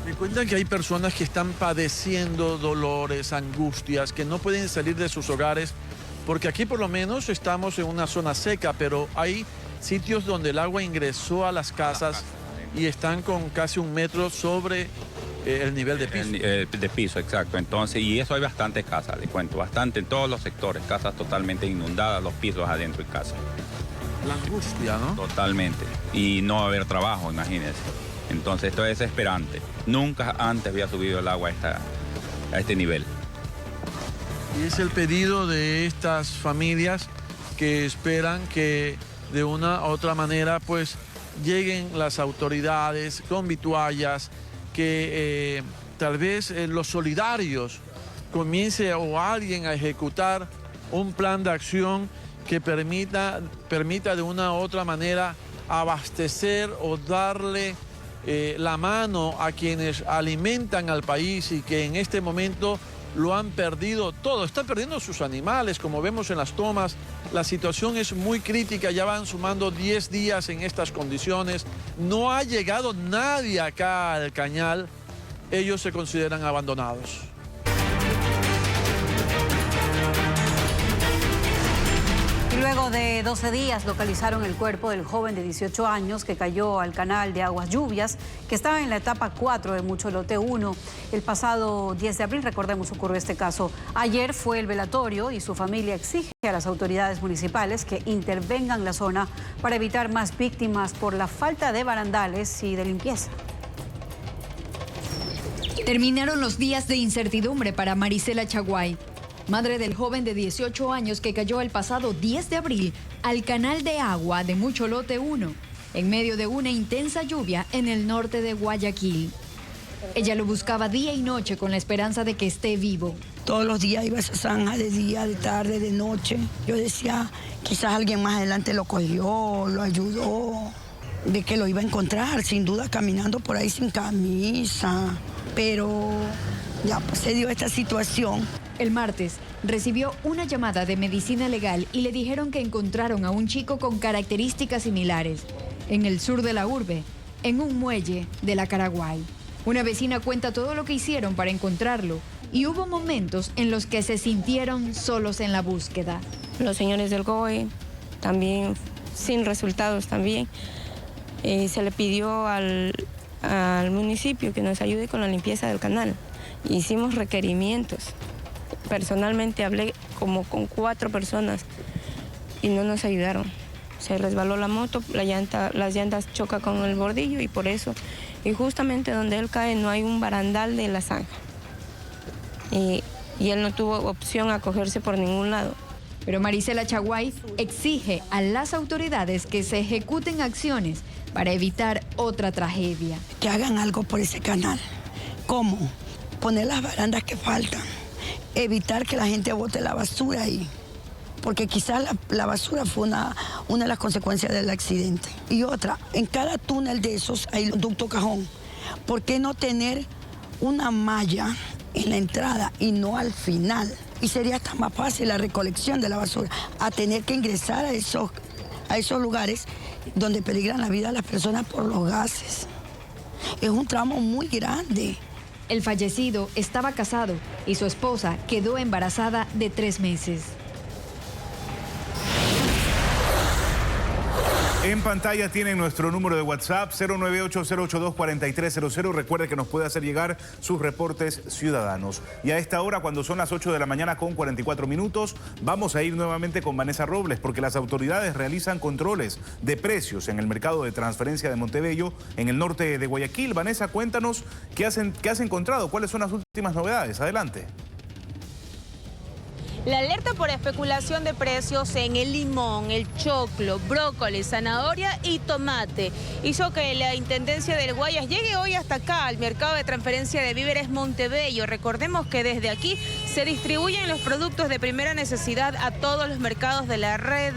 Me cuentan que hay personas que están padeciendo dolores, angustias, que no pueden salir de sus hogares, porque aquí por lo menos estamos en una zona seca, pero hay sitios donde el agua ingresó a las casas y están con casi 1 metro sobre el nivel de piso. De piso, exacto. Entonces, y eso hay bastantes casas, le cuento, bastante en todos los sectores, casas totalmente inundadas, los pisos adentro de casa. La angustia, ¿no? Totalmente. Y no haber trabajo, imagínense. Entonces esto es desesperante. Nunca antes había subido el agua a este nivel. Y es el pedido de estas familias que esperan que de una u otra manera pues lleguen las autoridades con vituallas, que tal vez los solidarios comience o alguien a ejecutar un plan de acción que permita de una u otra manera abastecer o darle la mano a quienes alimentan al país y que en este momento lo han perdido todo. Están perdiendo sus animales, como vemos en las tomas. La situación es muy crítica, ya van sumando 10 días en estas condiciones. No ha llegado nadie acá al Cañal. Ellos se consideran abandonados. Luego de 12 días localizaron el cuerpo del joven de 18 años que cayó al canal de Aguas Lluvias, que estaba en la etapa 4 de Mucholote 1. El pasado 10 de abril, recordemos, ocurrió este caso. Ayer fue el velatorio y su familia exige a las autoridades municipales que intervengan la zona para evitar más víctimas por la falta de barandales y de limpieza. Terminaron los días de incertidumbre para Marisela Chaguay, madre del joven de 18 años que cayó el pasado 10 de abril al canal de agua de Mucholote 1, en medio de una intensa lluvia en el norte de Guayaquil. Ella lo buscaba día y noche con la esperanza de que esté vivo. Todos los días iba a esa zanja, de día, de tarde, de noche. Yo decía, quizás alguien más adelante lo cogió, lo ayudó, de que lo iba a encontrar, sin duda caminando por ahí sin camisa. Pero ya pues, se dio esta situación. El martes recibió una llamada de medicina legal y le dijeron que encontraron a un chico con características similares en el sur de la urbe, en un muelle de la Caraguay. Una vecina cuenta todo lo que hicieron para encontrarlo y hubo momentos en los que se sintieron solos en la búsqueda. Los señores del GOE también, sin resultados también, se le pidió al municipio que nos ayude con la limpieza del canal. Hicimos requerimientos. Personalmente hablé como con 4 personas y no nos ayudaron. Se resbaló la moto, las llantas chocan con el bordillo y por eso. Y justamente donde él cae no hay un barandal de la zanja. Y él no tuvo opción a cogerse por ningún lado. Pero Marisela Chaguay exige a las autoridades que se ejecuten acciones para evitar otra tragedia. Que hagan algo por ese canal. ¿Cómo? Poner las barandas que faltan. Evitar que la gente bote la basura ahí. Porque quizás la basura fue una de las consecuencias del accidente. Y otra, en cada túnel de esos hay un ducto cajón. ¿Por qué no tener una malla en la entrada y no al final? Y sería hasta más fácil la recolección de la basura, a tener que ingresar a esos lugares donde peligran la vida de las personas por los gases. Es un tramo muy grande. El fallecido estaba casado y su esposa quedó embarazada de 3 meses. En pantalla tienen nuestro número de WhatsApp 098-082-4300. Recuerde que nos puede hacer llegar sus reportes ciudadanos. Y a esta hora, cuando son las 8 de la mañana con 44 minutos, vamos a ir nuevamente con Vanessa Robles, porque las autoridades realizan controles de precios en el mercado de transferencia de Montebello, en el norte de Guayaquil. Vanessa, cuéntanos qué has encontrado, cuáles son las últimas novedades. Adelante. La alerta por especulación de precios en el limón, el choclo, brócoli, zanahoria y tomate hizo que la Intendencia del Guayas llegue hoy hasta acá, al mercado de transferencia de víveres Montebello. Recordemos que desde aquí se distribuyen los productos de primera necesidad a todos los mercados de la red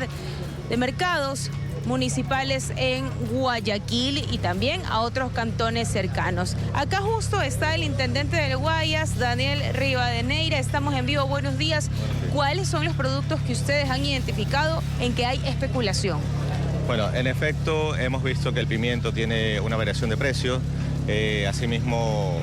de mercados municipales en Guayaquil y también a otros cantones cercanos. Acá justo está el intendente del Guayas, Daniel Rivadeneira. Estamos en vivo. Buenos días. ¿Cuáles son los productos que ustedes han identificado en que hay especulación? Bueno, en efecto, hemos visto que el pimiento tiene una variación de precio. Asimismo,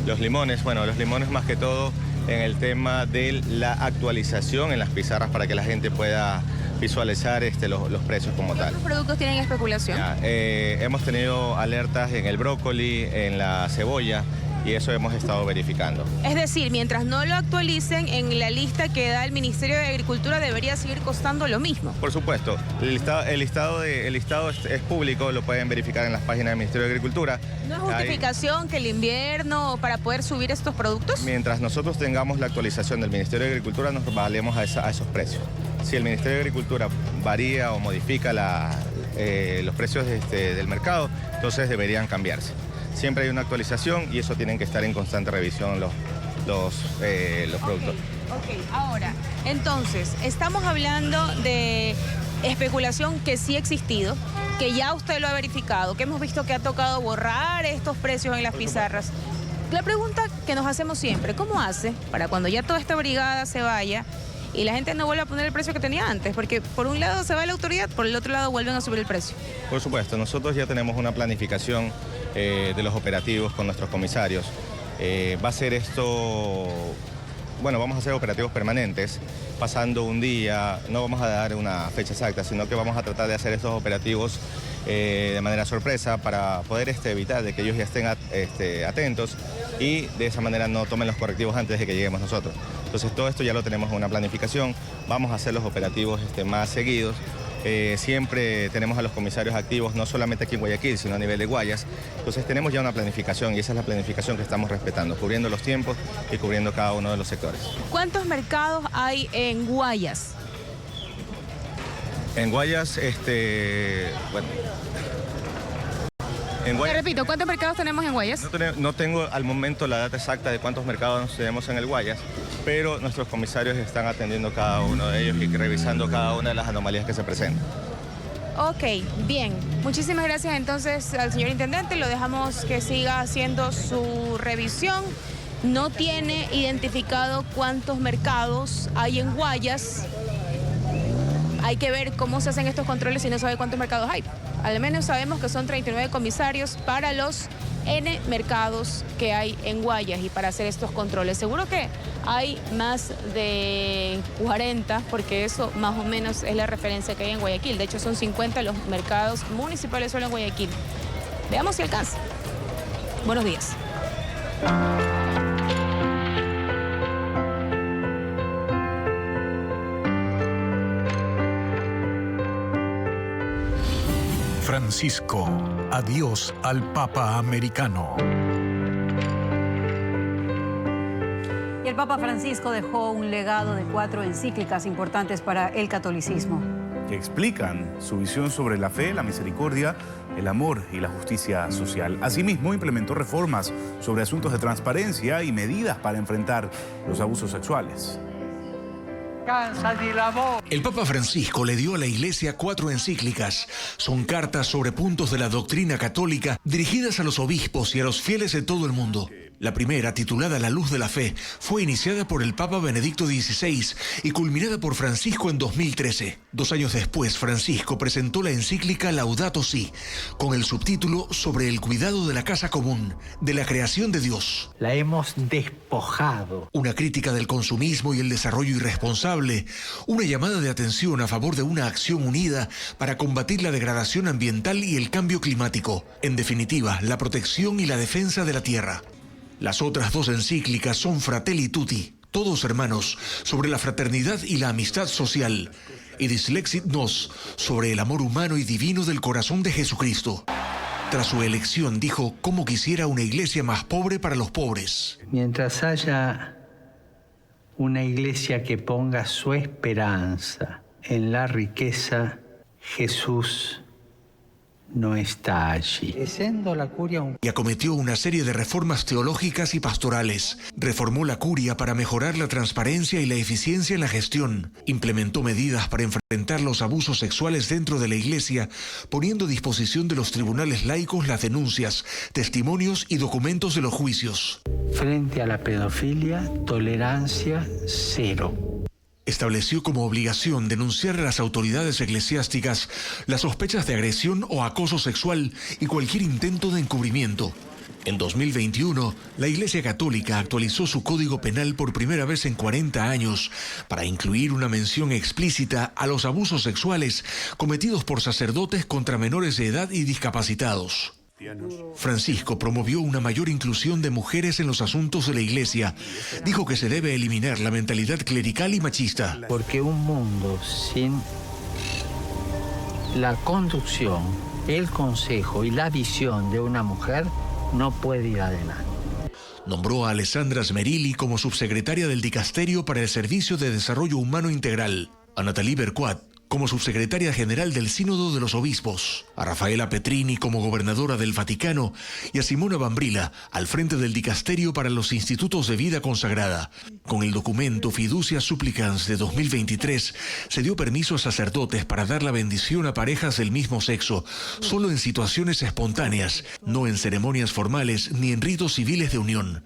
los limones, los limones más que todo en el tema de la actualización en las pizarras para que la gente pueda visualizar los precios como tal. ¿Qué otros productos tienen especulación? Hemos tenido alertas en el brócoli, en la cebolla, y eso hemos estado verificando. Es decir, mientras no lo actualicen en la lista que da el Ministerio de Agricultura, debería seguir costando lo mismo. Por supuesto, el listado es público, lo pueden verificar en las páginas del Ministerio de Agricultura. ¿No es justificación que el invierno para poder subir estos productos? Mientras nosotros tengamos la actualización del Ministerio de Agricultura, nos valemos a esos precios. Si el Ministerio de Agricultura varía o modifica los precios del mercado, entonces deberían cambiarse. Siempre hay una actualización y eso tienen que estar en constante revisión los productos. Ok, ahora, entonces, estamos hablando de especulación que sí ha existido, que ya usted lo ha verificado, que hemos visto que ha tocado borrar estos precios en las pizarras. La pregunta que nos hacemos siempre, ¿cómo hace para cuando ya toda esta brigada se vaya y la gente no vuelve a poner el precio que tenía antes? Porque por un lado se va la autoridad, por el otro lado vuelven a subir el precio. Por supuesto, nosotros ya tenemos una planificación de los operativos con nuestros comisarios. Va a ser esto, vamos a hacer operativos permanentes, pasando un día, no vamos a dar una fecha exacta, sino que vamos a tratar de hacer estos operativos de manera sorpresa para poder evitar de que ellos ya estén atentos y de esa manera no tomen los correctivos antes de que lleguemos nosotros. Entonces todo esto ya lo tenemos en una planificación, vamos a hacer los operativos más seguidos. Siempre tenemos a los comisarios activos, no solamente aquí en Guayaquil, sino a nivel de Guayas. Entonces tenemos ya una planificación y esa es la planificación que estamos respetando, cubriendo los tiempos y cubriendo cada uno de los sectores. ¿Cuántos mercados hay en Guayas? En Guayas, Te repito, ¿cuántos mercados tenemos en Guayas? No tengo al momento la data exacta de cuántos mercados tenemos en el Guayas, pero nuestros comisarios están atendiendo cada uno de ellos y revisando cada una de las anomalías que se presentan. Ok, bien. Muchísimas gracias entonces al señor intendente. Lo dejamos que siga haciendo su revisión. No tiene identificado cuántos mercados hay en Guayas. Hay que ver cómo se hacen estos controles y no sabe cuántos mercados hay. Al menos sabemos que son 39 comisarios para los N mercados que hay en Guayas y para hacer estos controles. Seguro que hay más de 40, porque eso más o menos es la referencia que hay en Guayaquil. De hecho, son 50 los mercados municipales solo en Guayaquil. Veamos si alcanza. Buenos días. Francisco, adiós al Papa americano. Y el Papa Francisco dejó un legado de 4 encíclicas importantes para el catolicismo. Que explican su visión sobre la fe, la misericordia, el amor y la justicia social. Asimismo, implementó reformas sobre asuntos de transparencia y medidas para enfrentar los abusos sexuales. El Papa Francisco le dio a la Iglesia 4 encíclicas. Son cartas sobre puntos de la doctrina católica dirigidas a los obispos y a los fieles de todo el mundo. La primera, titulada La Luz de la Fe, fue iniciada por el Papa Benedicto XVI y culminada por Francisco en 2013. 2 años después, Francisco presentó la encíclica Laudato Si, con el subtítulo Sobre el cuidado de la casa común, de la creación de Dios. La hemos despojado. Una crítica del consumismo y el desarrollo irresponsable, una llamada de atención a favor de una acción unida para combatir la degradación ambiental y el cambio climático. En definitiva, la protección y la defensa de la tierra. Las otras 2 encíclicas son Fratelli Tutti, todos hermanos, sobre la fraternidad y la amistad social, y Dislexit Nos, sobre el amor humano y divino del corazón de Jesucristo. Tras su elección dijo cómo quisiera una iglesia más pobre para los pobres. Mientras haya una iglesia que ponga su esperanza en la riqueza, Jesús no está allí. Y acometió una serie de reformas teológicas y pastorales. Reformó la curia para mejorar la transparencia y la eficiencia en la gestión. Implementó medidas para enfrentar los abusos sexuales dentro de la iglesia, poniendo a disposición de los tribunales laicos las denuncias, testimonios y documentos de los juicios. Frente a la pedofilia, tolerancia cero. Estableció como obligación denunciar a las autoridades eclesiásticas las sospechas de agresión o acoso sexual y cualquier intento de encubrimiento. En 2021, la Iglesia Católica actualizó su Código Penal por primera vez en 40 años para incluir una mención explícita a los abusos sexuales cometidos por sacerdotes contra menores de edad y discapacitados. Francisco promovió una mayor inclusión de mujeres en los asuntos de la Iglesia. Dijo que se debe eliminar la mentalidad clerical y machista. Porque un mundo sin la conducción, el consejo y la visión de una mujer no puede ir adelante. Nombró a Alessandra Smerilli como subsecretaria del Dicasterio para el Servicio de Desarrollo Humano Integral, a Nathalie Berquat como subsecretaria general del Sínodo de los Obispos, a Rafaela Petrini como gobernadora del Vaticano y a Simona Bambrilla al frente del Dicasterio para los Institutos de Vida Consagrada. Con el documento Fiducia Supplicans de 2023 se dio permiso a sacerdotes para dar la bendición a parejas del mismo sexo, solo en situaciones espontáneas, no en ceremonias formales ni en ritos civiles de unión.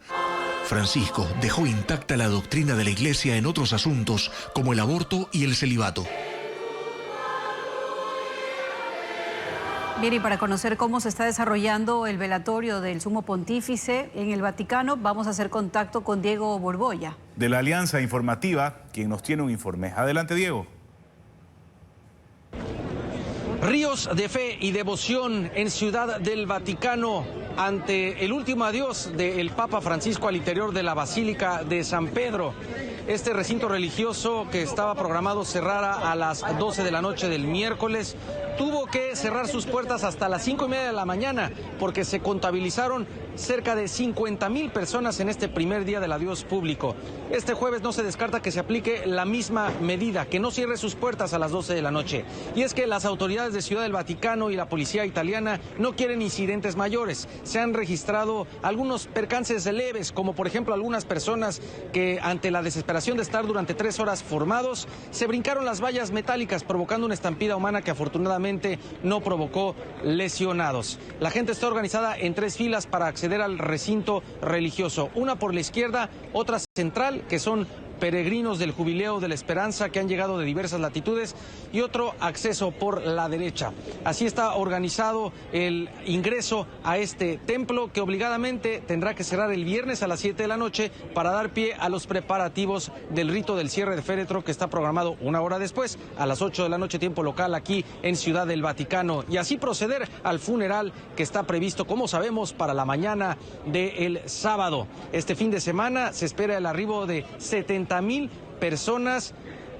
Francisco dejó intacta la doctrina de la Iglesia en otros asuntos como el aborto y el celibato. Bien, y para conocer cómo se está desarrollando el velatorio del Sumo Pontífice en el Vaticano, vamos a hacer contacto con Diego Borbolla. De la Alianza Informativa, quien nos tiene un informe. Adelante, Diego. Ríos de fe y devoción en Ciudad del Vaticano ante el último adiós del Papa Francisco al interior de la Basílica de San Pedro. Este recinto religioso que estaba programado cerrar a las 12 de la noche del miércoles tuvo que cerrar sus puertas hasta las 5:30 de la mañana porque se contabilizaron cerca de 50,000 personas en este primer día del adiós público. Este jueves no se descarta que se aplique la misma medida, que no cierre sus puertas a las 12 de la noche. Y es que las autoridades de Ciudad del Vaticano y la policía italiana no quieren incidentes mayores. Se han registrado algunos percances leves, como por ejemplo algunas personas que ante la desesperación de estar durante 3 horas formados, se brincaron las vallas metálicas provocando una estampida humana que afortunadamente no provocó lesionados. La gente está organizada en 3 filas para acceder al recinto religioso, una por la izquierda, otra central, que son peregrinos del Jubileo de la Esperanza que han llegado de diversas latitudes, y otro acceso por la derecha. Así está organizado el ingreso a este templo, que obligadamente tendrá que cerrar el viernes a las 7 de la noche para dar pie a los preparativos del rito del cierre de féretro, que está programado 1 hora después, a las 8 de la noche tiempo local, aquí en Ciudad del Vaticano, y así proceder al funeral que está previsto, como sabemos, para la mañana del sábado. Este fin de semana se espera el arribo de 70,000 personas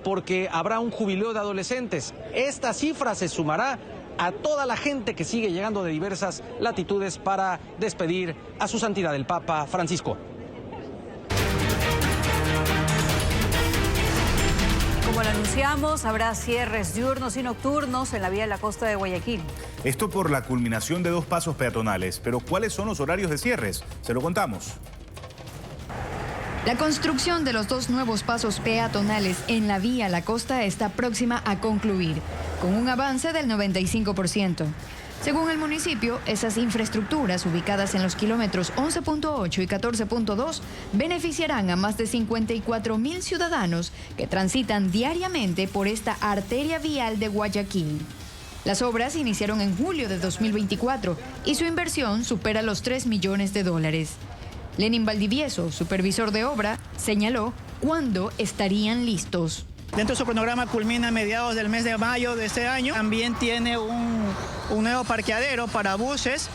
porque habrá un jubileo de adolescentes. Esta cifra se sumará a toda la gente que sigue llegando de diversas latitudes para despedir a su santidad el Papa Francisco. Como lo anunciamos, habrá cierres diurnos y nocturnos en la vía de la costa de Guayaquil. Esto por la culminación de 2 pasos peatonales. Pero ¿cuáles son los horarios de cierres? Se lo contamos. La construcción de los 2 nuevos pasos peatonales en la vía La Costa está próxima a concluir, con un avance del 95%. Según el municipio, esas infraestructuras ubicadas en los kilómetros 11.8 y 14.2 beneficiarán a más de 54.000 ciudadanos que transitan diariamente por esta arteria vial de Guayaquil. Las obras iniciaron en julio de 2024 y su inversión supera los $3 millones. Lenin Valdivieso, supervisor de obra, señaló cuándo estarían listos. Dentro de su cronograma culmina a mediados del mes de mayo de este año. También tiene un nuevo parqueadero para buses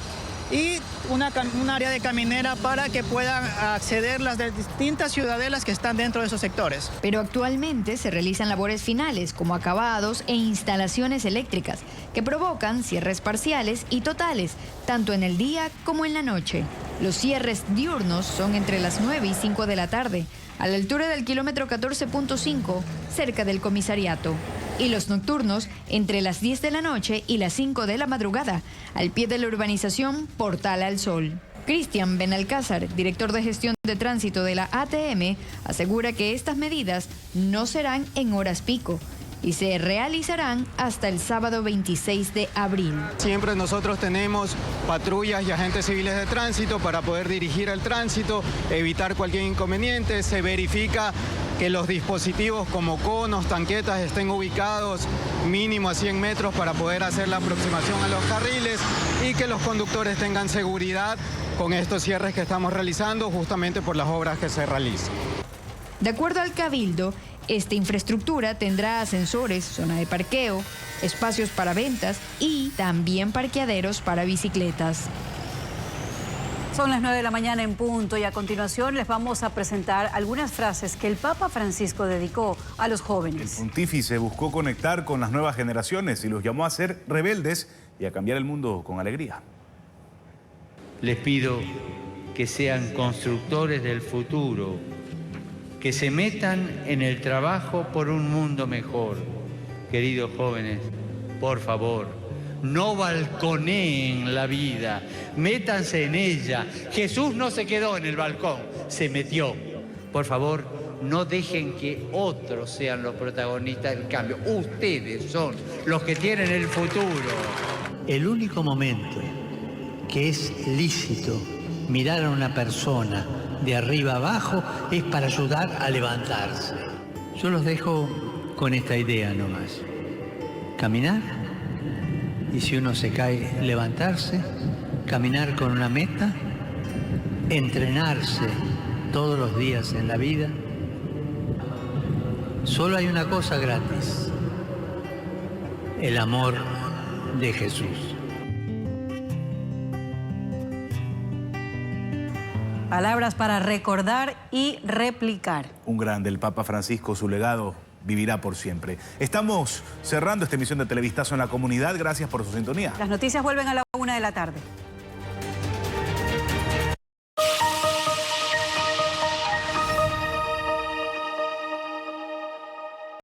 y un área de caminera para que puedan acceder las distintas ciudadelas que están dentro de esos sectores. Pero actualmente se realizan labores finales como acabados e instalaciones eléctricas que provocan cierres parciales y totales, tanto en el día como en la noche. Los cierres diurnos son entre las 9 y 5 de la tarde, a la altura del kilómetro 14.5, cerca del comisariato. Y los nocturnos entre las 10 de la noche y las 5 de la madrugada, al pie de la urbanización Portal al Sol. Cristian Benalcázar, director de gestión de tránsito de la ATM, asegura que estas medidas no serán en horas pico y se realizarán hasta el sábado 26 de abril. Siempre nosotros tenemos patrullas y agentes civiles de tránsito para poder dirigir el tránsito, evitar cualquier inconveniente. Se verifica que los dispositivos como conos, tanquetas estén ubicados mínimo a 100 metros para poder hacer la aproximación a los carriles y que los conductores tengan seguridad con estos cierres que estamos realizando justamente por las obras que se realizan. De acuerdo al Cabildo, esta infraestructura tendrá ascensores, zona de parqueo, espacios para ventas y también parqueaderos para bicicletas. Son las 9 de la mañana en punto y a continuación les vamos a presentar algunas frases que el Papa Francisco dedicó a los jóvenes. El pontífice buscó conectar con las nuevas generaciones y los llamó a ser rebeldes y a cambiar el mundo con alegría. Les pido que sean constructores del futuro, que se metan en el trabajo por un mundo mejor. Queridos jóvenes, por favor, no balconeen la vida, métanse en ella. Jesús no se quedó en el balcón, se metió. Por favor, no dejen que otros sean los protagonistas del cambio. Ustedes son los que tienen el futuro. El único momento que es lícito mirar a una persona de arriba abajo es para ayudar a levantarse. Yo los dejo con esta idea nomás. Caminar, y si uno se cae, levantarse, caminar con una meta, entrenarse todos los días en la vida. Solo hay una cosa gratis: el amor de Jesús. Palabras para recordar y replicar. Un grande, el Papa Francisco, su legado vivirá por siempre. Estamos cerrando esta emisión de Televistazo en la Comunidad. Gracias por su sintonía. Las noticias vuelven a la 1 de la tarde.